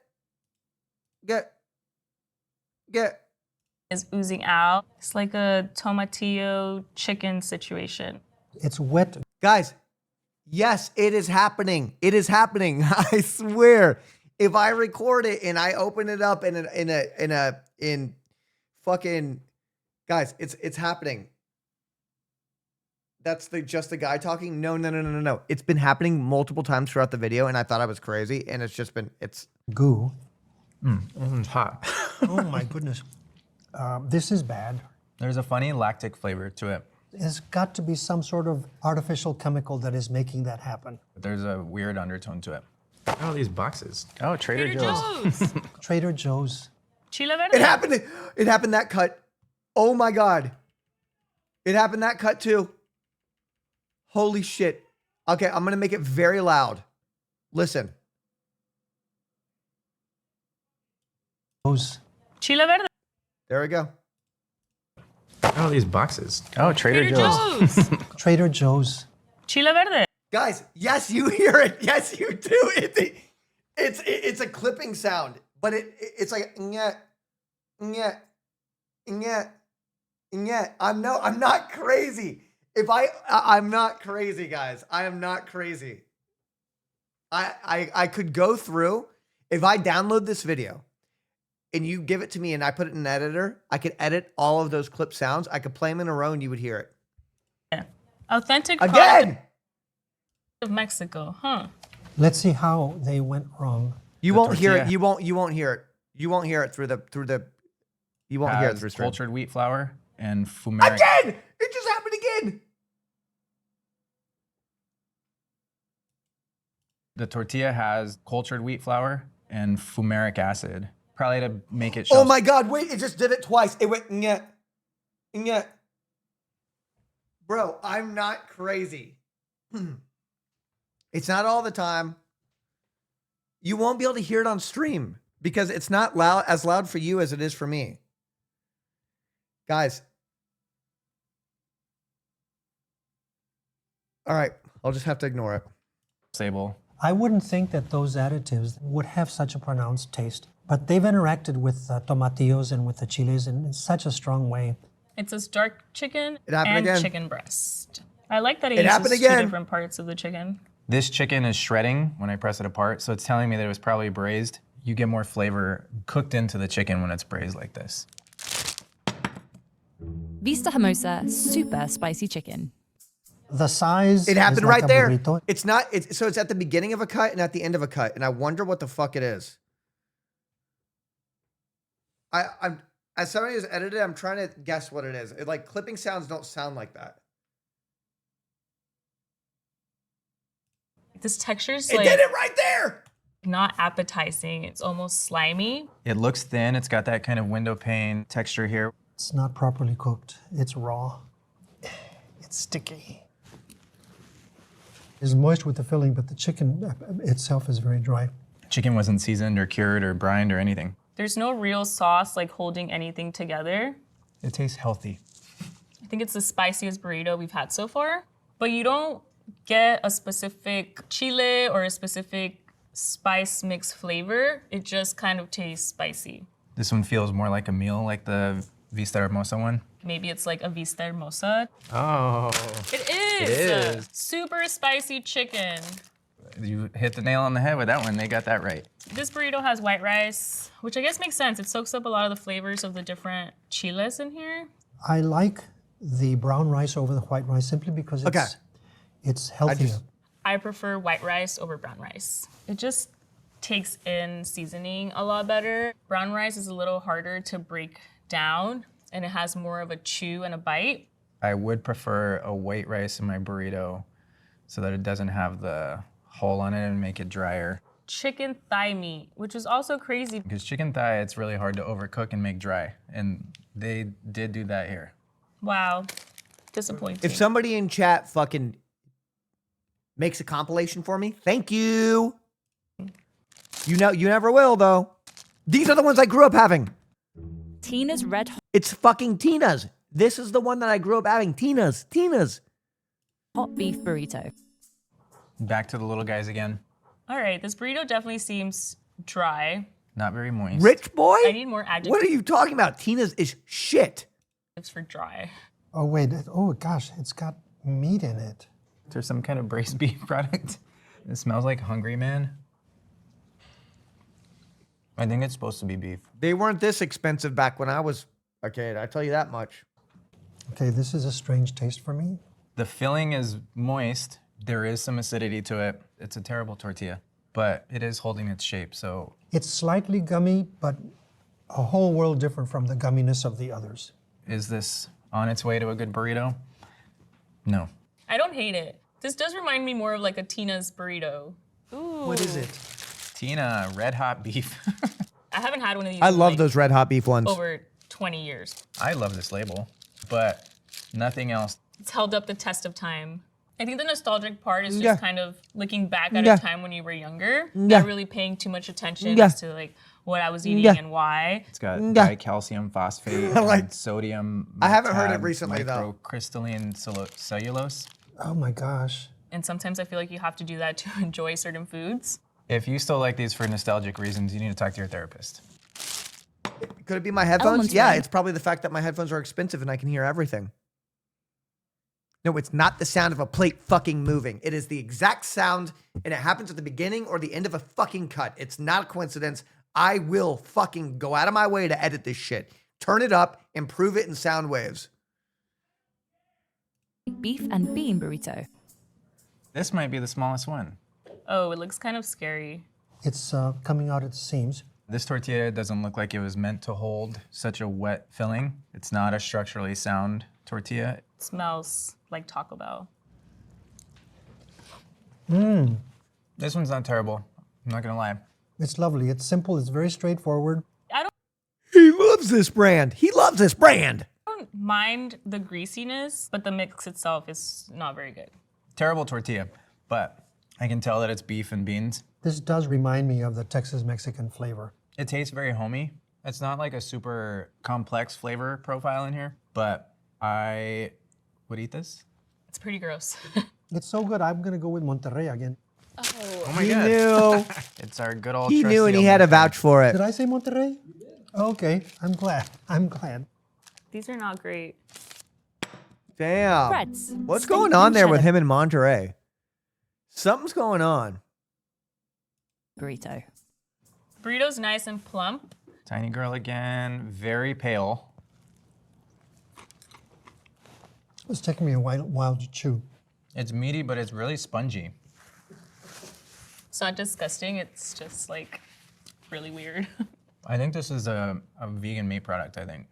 Is oozing out. It's like a tomatillo chicken situation. It's wet. Guys, yes, it is happening. It is happening. I swear. If I record it and I open it up in fucking guys, it's happening. That's just the guy talking. No. It's been happening multiple times throughout the video, and I thought I was crazy, and it's goo. It's hot. Oh my goodness. This is bad. There's a funny lactic flavor to it. There's got to be some sort of artificial chemical that is making that happen. There's a weird undertone to it. Oh, these boxes. Oh, Trader Trader Joe's. Joe's. Trader Joe's. Chile verde. It happened that cut. Oh my God. It happened that cut too. Holy shit. Okay, I'm gonna make it very loud. Listen. Chile verde. There we go. Oh, these boxes. Oh, Trader Trader Joe's. Joe's. Trader Joe's. Chile verde. Guys, yes, you hear it. Yes, you do. It's a clipping sound, but it's like nyeh. I'm not crazy. I'm not crazy, guys. I am not crazy. I could go through if I download this video and you give it to me and I put it in an editor, I could edit all of those clip sounds. I could play them in a row and you would hear it. Yeah. Authentic Again. product of Mexico, huh? Let's see how they went wrong. You The won't hear it. tortilla. You won't hear it. You won't hear it through the. You won't hear it Has through stream. cultured wheat flour and fumaric. Again! It just happened again. The tortilla has cultured wheat flour and fumaric acid, probably to make it. Oh my God! Wait, it just did it twice. It went nyeh. Bro, I'm not crazy. It's not all the time. You won't be able to hear it on stream because it's not as loud for you as it is for me. Guys. All right, I'll just have to ignore it. Sable. I wouldn't think that those additives would have such a pronounced taste, but they've interacted with tomatillos and with the chiles in such a strong way. It's a dark chicken It happened and again. chicken breast. I like that it It happened uses two again. different parts of the chicken. This chicken is shredding when I press it apart, so it's telling me that it was probably braised. You get more flavor cooked into the chicken when it's braised like this. Vista Hermosa Super Spicy Chicken. The size It happened is like right a there. burrito. It's not. So it's at the beginning of a cut and at the end of a cut, and I wonder what the fuck it is. I'm as somebody who's edited, I'm trying to guess what it is. Like clipping sounds don't sound like that. This texture's It like did it right there. not appetizing. It's almost slimy. It looks thin. It's got that kind of window pane texture here. It's not properly cooked. It's raw. It's sticky. It's moist with the filling, but the chicken itself is very dry. Chicken wasn't seasoned or cured or brined or anything. There's no real sauce like holding anything together. It tastes healthy. I think it's the spiciest burrito we've had so far, but you don't get a specific chile or a specific spice mix flavor. It just kind of tastes spicy. This one feels more like a meal, like the Vista Hermosa one. Maybe it's like a Vista Hermosa. Oh. It is. It is. Super spicy chicken. You hit the nail on the head with that one. They got that right. This burrito has white rice, which I guess makes sense. It soaks up a lot of the flavors of the different chiles in here. I like the brown rice over the white rice simply because it's healthier. I prefer white rice over brown rice. It just takes in seasoning a lot better. Brown rice is a little harder to break down, and it has more of a chew and a bite. I would prefer a white rice in my burrito so that it doesn't have the hole on it and make it drier. Chicken thigh meat, which is also crazy. Because chicken thigh, it's really hard to overcook and make dry. And they did do that here. Wow, disappointing. If somebody in chat fucking makes a compilation for me, thank you. You know, you never will though. These are the ones I grew up having. Tina's Red Hot. It's fucking Tina's. This is the one that I grew up having. Tina's. Hot beef burrito. Back to the little guys again. All right, this burrito definitely seems dry. Not very moist. Rich boy? I need more adjectives. What are you talking about? Tina's is shit. It's for dry. Oh, wait. Oh, gosh. It's got meat in it. There's some kind of braised beef product. It smells like Hungry Man. I think it's supposed to be beef. They weren't this expensive back when I was a kid. I tell you that much. Okay, this is a strange taste for me. The filling is moist. There is some acidity to it. It's a terrible tortilla, but it is holding its shape, so. It's slightly gummy, but a whole world different from the gumminess of the others. Is this on its way to a good burrito? No. I don't hate it. This does remind me more of like a Tina's burrito. Ooh. What is it? Tina, red hot beef. I haven't had one of these I in, love like, those red hot beef ones. over 20 years. I love this label, but nothing else. It's held up the test of time. I think the nostalgic part is just Yeah. kind of looking back at Yeah. a time when you were younger, Yeah. not really paying too much attention Yeah. as to like what I was eating Yeah. and why. It's got Yeah. dicalcium phosphate, Like- and sodium. I haven't heard it tab, recently, though. Microcrystalline cellulose. Oh my gosh. And sometimes I feel like you have to do that to enjoy certain foods. If you still like these for nostalgic reasons, you need to talk to your therapist. Could it be my headphones? Elements Yeah, win. it's probably the fact that my headphones are expensive and I can hear everything. No, it's not the sound of a plate fucking moving. It is the exact sound, and it happens at the beginning or the end of a fucking cut. It's not a coincidence. I will fucking go out of my way to edit this shit. Turn it up, improve it in sound waves. Beef and bean burrito. This might be the smallest one. Oh, it looks kind of scary. It's coming out at the seams. This tortilla doesn't look like it was meant to hold such a wet filling. It's not a structurally sound tortilla. It smells like Taco Bell. Mmm. This one's not terrible. I'm not gonna lie. It's lovely. It's simple. It's very straightforward. He loves this brand. He loves this brand. I don't mind the greasiness, but the mix itself is not very good. Terrible tortilla, but I can tell that it's beef and beans. This does remind me of the Texas Mexican flavor. It tastes very homey. It's not like a super complex flavor profile in here, but I would eat this. It's pretty gross. It's so good. I'm gonna go with Monterrey again. Oh my He god. knew. It's our good old He trusty knew and he old had to Monterey. vouch for it. Did I say Monterrey? Okay, I'm glad. I'm glad. These are not great. Damn. Breads. What's Steak going on and there with cheddar. him in Monterey? Something's going on. Burrito. Burrito's nice and plump. Tiny girl again, very pale. It's taking me a while to chew. It's meaty, but it's really spongy. It's not disgusting, it's just like really weird. I think this is a vegan meat product, I think.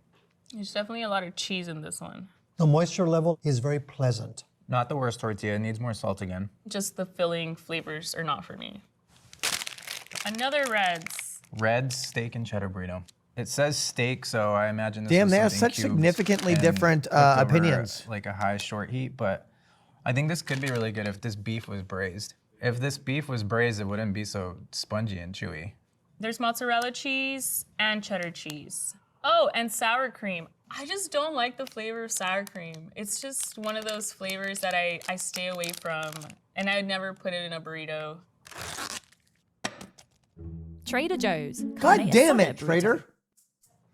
There's definitely a lot of cheese in this one. The moisture level is very pleasant. Not the worst tortilla, it needs more salt again. Just the filling flavors are not for me. Another Reds. Reds steak and cheddar burrito. It says steak, so I imagine this Damn, was they have something such cubed significantly and different cooked over, opinions. like a high short heat, but I think this could be really good if this beef was braised. If this beef was braised, it wouldn't be so spongy and chewy. There's mozzarella cheese and cheddar cheese. Oh, and sour cream. I just don't like the flavor of sour cream. It's just one of those flavors that I stay away from, and I would never put it in a burrito. Trader Joe's. God damn it, Trader.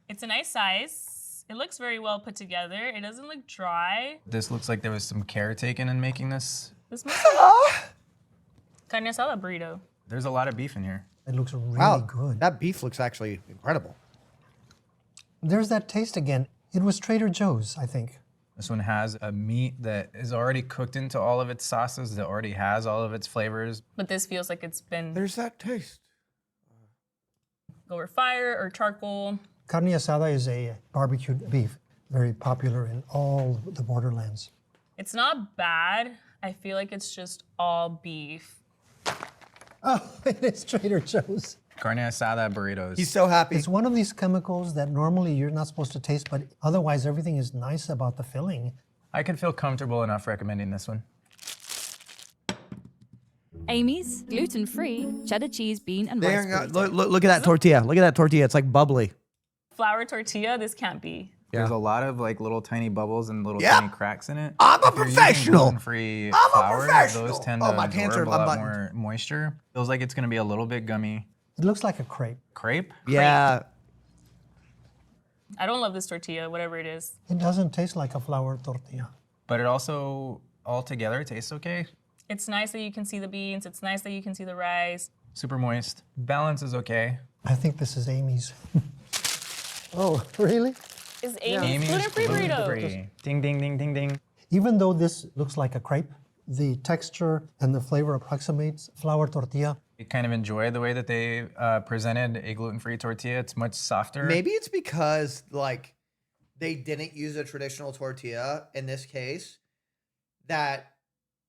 It's a nice size. It looks very well put together. It doesn't look dry. This looks like there was some care taken in making this. This must be carne asada burrito. There's a lot of beef in here. It looks really Wow, good. that beef looks actually incredible. There's that taste again. It was Trader Joe's, I think. This one has a meat that is already cooked into all of its sauces, that already has all of its flavors. But this feels like it's been There's that taste. over fire or charcoal. Carne asada is a barbecued beef, very popular in all the borderlands. It's not bad. I feel like it's just all beef. Oh, it is Trader Joe's. Carne asada burritos. He's so happy. It's one of these chemicals that normally you're not supposed to taste, but otherwise everything is nice about the filling. I could feel comfortable enough recommending this one. Amy's, gluten-free, cheddar cheese, bean, and There rice you go. burrito. Look at that tortilla. Look at that tortilla. It's like bubbly. Flour tortilla, this can't be. There's a lot of like little tiny bubbles and little Yeah. tiny cracks in it. I'm a If you're using professional. gluten-free I'm a flour, professional. those tend Oh, to my pants are absorb a lot unbuttoned. more moisture. Feels like it's gonna be a little bit gummy. It looks like a crepe. Crepe? Yeah. I don't love this tortilla, whatever it is. It doesn't taste like a flour tortilla. But it also altogether tastes okay. It's nice that you can see the beans. It's nice that you can see the rice. Super moist. Balance is okay. I think this is Amy's. Oh, really? Is Amy's gluten-free burrito? gluten-free. Ding, ding, ding, ding, ding. Even though this looks like a crepe, the texture and the flavor approximates flour tortilla. I kind of enjoy the way that they presented a gluten-free tortilla. It's much softer. Maybe it's because like they didn't use a traditional tortilla in this case, that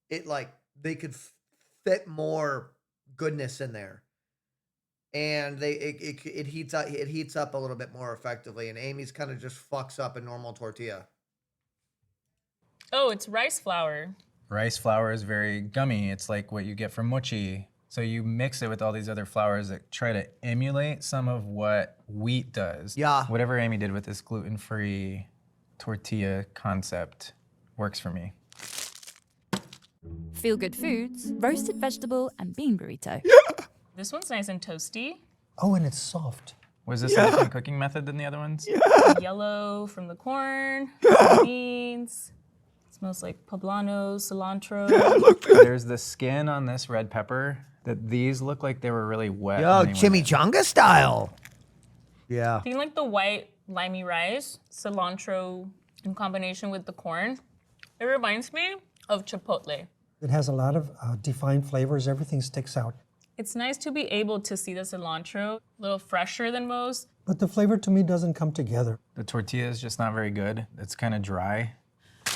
it like they could fit more goodness in there, and it heats up a little bit more effectively. And Amy's kind of just fucks up a normal tortilla. Oh, it's rice flour. Rice flour is very gummy. It's like what you get from mochi. So you mix it with all these other flours that try to emulate some of what wheat does. Yeah. Whatever Amy did with this gluten-free tortilla concept works for me. Feel Good Foods, roasted vegetable and bean burrito. This one's nice and toasty. Oh, and it's soft. Was this a different cooking method than the other ones? Yellow from the corn, beans. It smells like poblano, cilantro. There's the skin on this red pepper that these look like they were really wet. Yo, when they went in. chimichanga style. Yeah. Do you like the white limey rice, cilantro in combination with the corn? It reminds me of chipotle. It has a lot of defined flavors. Everything sticks out. It's nice to be able to see the cilantro, a little fresher than most. But the flavor to me doesn't come together. The tortilla is just not very good. It's kind of dry.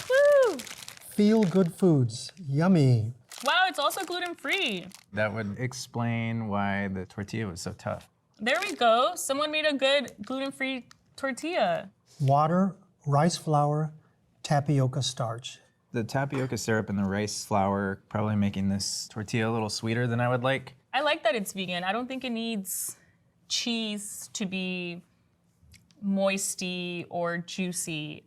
Woo! Feel Good Foods. Yummy. Wow, it's also gluten-free. That would explain why the tortilla was so tough. There we go. Someone made a good gluten-free tortilla. Water, rice flour, tapioca starch. The tapioca syrup and the rice flour probably making this tortilla a little sweeter than I would like. I like that it's vegan. I don't think it needs cheese to be moisty or juicy.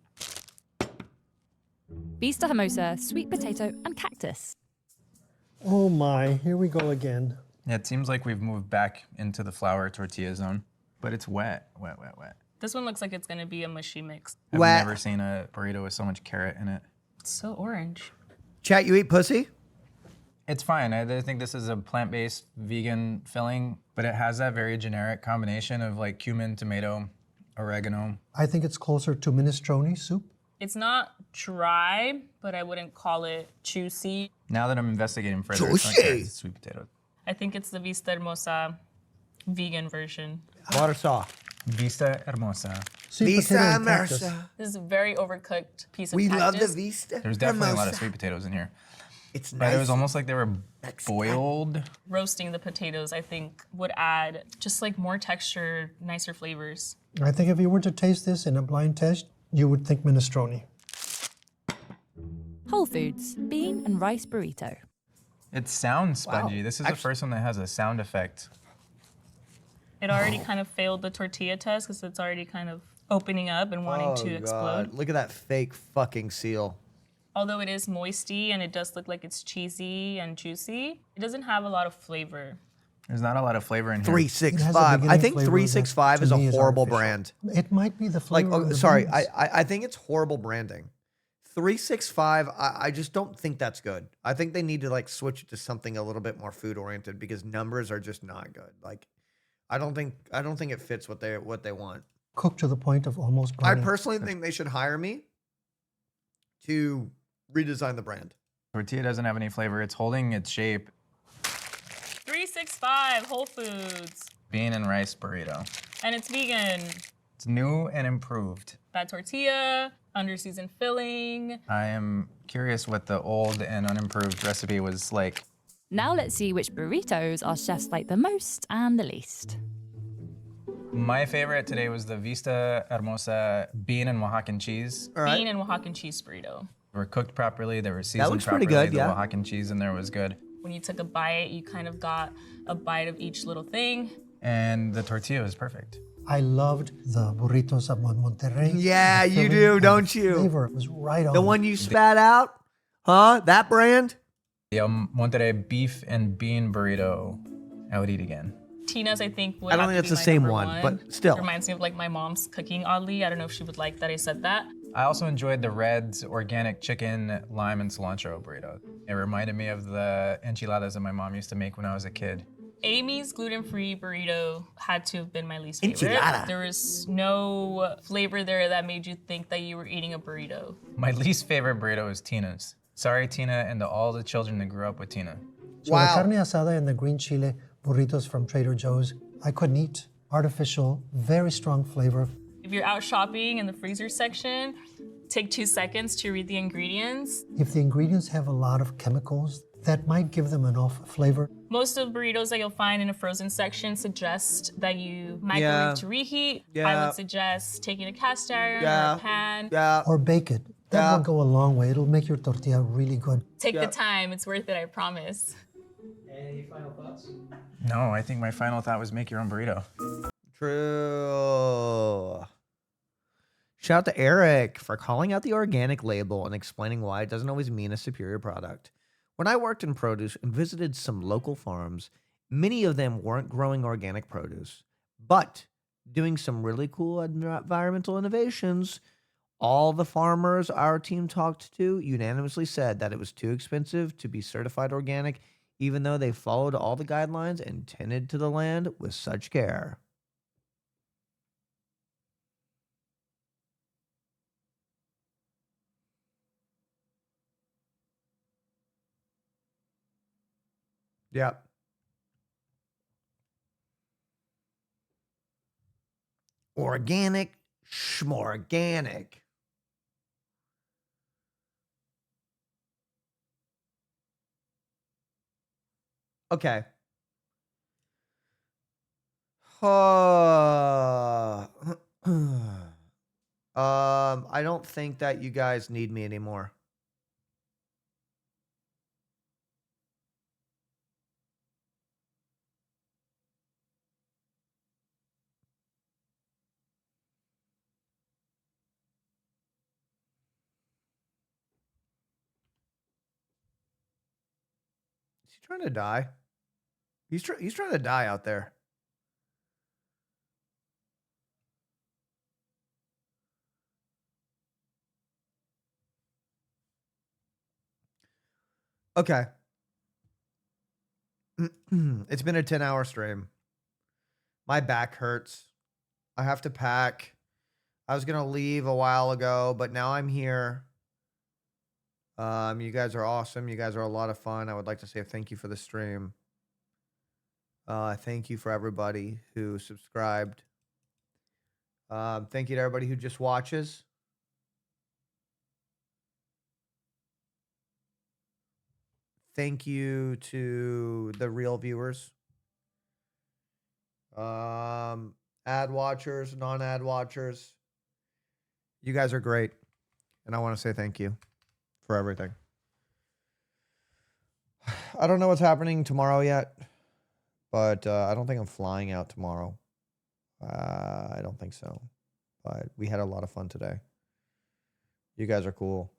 Vista Hermosa, sweet potato and cactus. Oh my, here we go again. Yeah, it seems like we've moved back into the flour tortilla zone, but it's wet, wet, wet, wet. This one looks like it's gonna be a mushy mix. I've Wet. never seen a burrito with so much carrot in it. It's so orange. Chat, you eat pussy? It's fine. I think this is a plant-based vegan filling, but it has that very generic combination of like cumin, tomato, oregano. I think it's closer to minestrone soup. It's not dry, but I wouldn't call it juicy. Now that I'm investigating further, it's not Juicy. carrots, it's sweet potato. I think it's the Vista Hermosa Vegan version. Water saw. Vista Hermosa. Sweet Vista potato and cactus. Mersa. This is a very overcooked piece of We cactus. love the Vista. There's definitely a lot of Hermosa. sweet potatoes in here. It's But it was nice. almost like they were boiled. Roasting the potatoes, I think, would add just like more texture, nicer flavors. I think if you were to taste this in a blind test, you would think minestrone. Whole Foods bean and rice burrito. It sounds spongy. Wow. This is the first one that has a sound effect. It already kind of failed the tortilla test because it's already kind of opening up and wanting to explode. Look at that fake fucking seal. Although it is moisty and it does look like it's cheesy and juicy, it doesn't have a lot of flavor. There's not a lot of flavor in here. 365. I beginning think flavor 365 that, is to a me, is horrible artificial. brand. It might be the Like, flavor. of the sorry, beans. I think it's horrible branding. 365, I just don't think that's good. I think they need to like switch it to something a little bit more food oriented because numbers are just not good. Like, I don't think it fits what they want. Cooked to the point of almost I burning. personally think they should hire me to redesign the brand. Tortilla doesn't have any flavor. It's holding its shape. 365 Whole Foods. Bean and rice burrito. And it's vegan. It's new and improved. Bad tortilla, under-seasoned filling. I am curious what the old and unimproved recipe was like. Now let's see which burritos our chefs like the most and the least. My favorite today was the Vista Hermosa bean and Oaxacan cheese. Bean and Oaxacan cheese burrito. They were cooked properly. They were seasoned looks properly. pretty good, The yeah. Oaxacan cheese in there was good. When you took a bite, you kind of got a bite of each little thing. And the tortilla was perfect. I loved the burritos of Monterrey. Yeah, The you filling do, and don't the you? Flavor was right on. The one you spat out? Huh? That brand? The Monterrey beef and bean burrito, I would eat again. Tina's, I think, would I don't have think to it's be the my same number one, but still. It reminds me of like my mom's cooking, oddly. I don't know if she would like that I said that. I also enjoyed the Red's organic chicken, lime, and cilantro burrito. It reminded me of the enchiladas that my mom used to make when I was a kid. Amy's gluten-free burrito had to have been my least favorite. Enchilada. There was no flavor there that made you think that you were eating a burrito. My least favorite burrito is Tina's. Sorry, Tina, and to all the children that grew up with Tina. So the carne asada and the green chile burritos from Trader Joe's, I couldn't eat. Artificial, very strong flavor. If you're out shopping in the freezer section, take 2 seconds to read the ingredients. If the ingredients have a lot of chemicals, that might give them enough flavor. Most of the burritos that you'll find in a frozen section suggest that you microwave Yeah. to reheat. I Yeah. would suggest taking a cast iron or Yeah. a pan. Yeah. Or bake it. That will go a long way. It'll make your tortilla really good. Take the time, it's worth it, I promise. Any final thoughts? No, I think my final thought was make your own burrito. True. Shout out to Eric for calling out the organic label and explaining why it doesn't always mean a superior product. When I worked in produce and visited some local farms, many of them weren't growing organic produce, but doing some really cool environmental innovations. All the farmers our team talked to unanimously said that it was too expensive to be certified organic, even though they followed all the guidelines and tended to the land with such care. Yep. Organic, schmorganic. Okay. I don't think that you guys need me anymore. Is he trying to die? He's trying to die out there. Okay. It's been a 10-hour stream. My back hurts. I have to pack. I was going to leave a while ago, but now I'm here. You guys are awesome. You guys are a lot of fun. I would like to say thank you for the stream. Thank you for everybody who subscribed. Thank you to everybody who just watches. Thank you to the real viewers. Ad watchers, non-ad watchers. You guys are great. And I want to say thank you for everything. I don't know what's happening tomorrow yet, but I don't think I'm flying out tomorrow. I don't think so. But we had a lot of fun today. You guys are cool.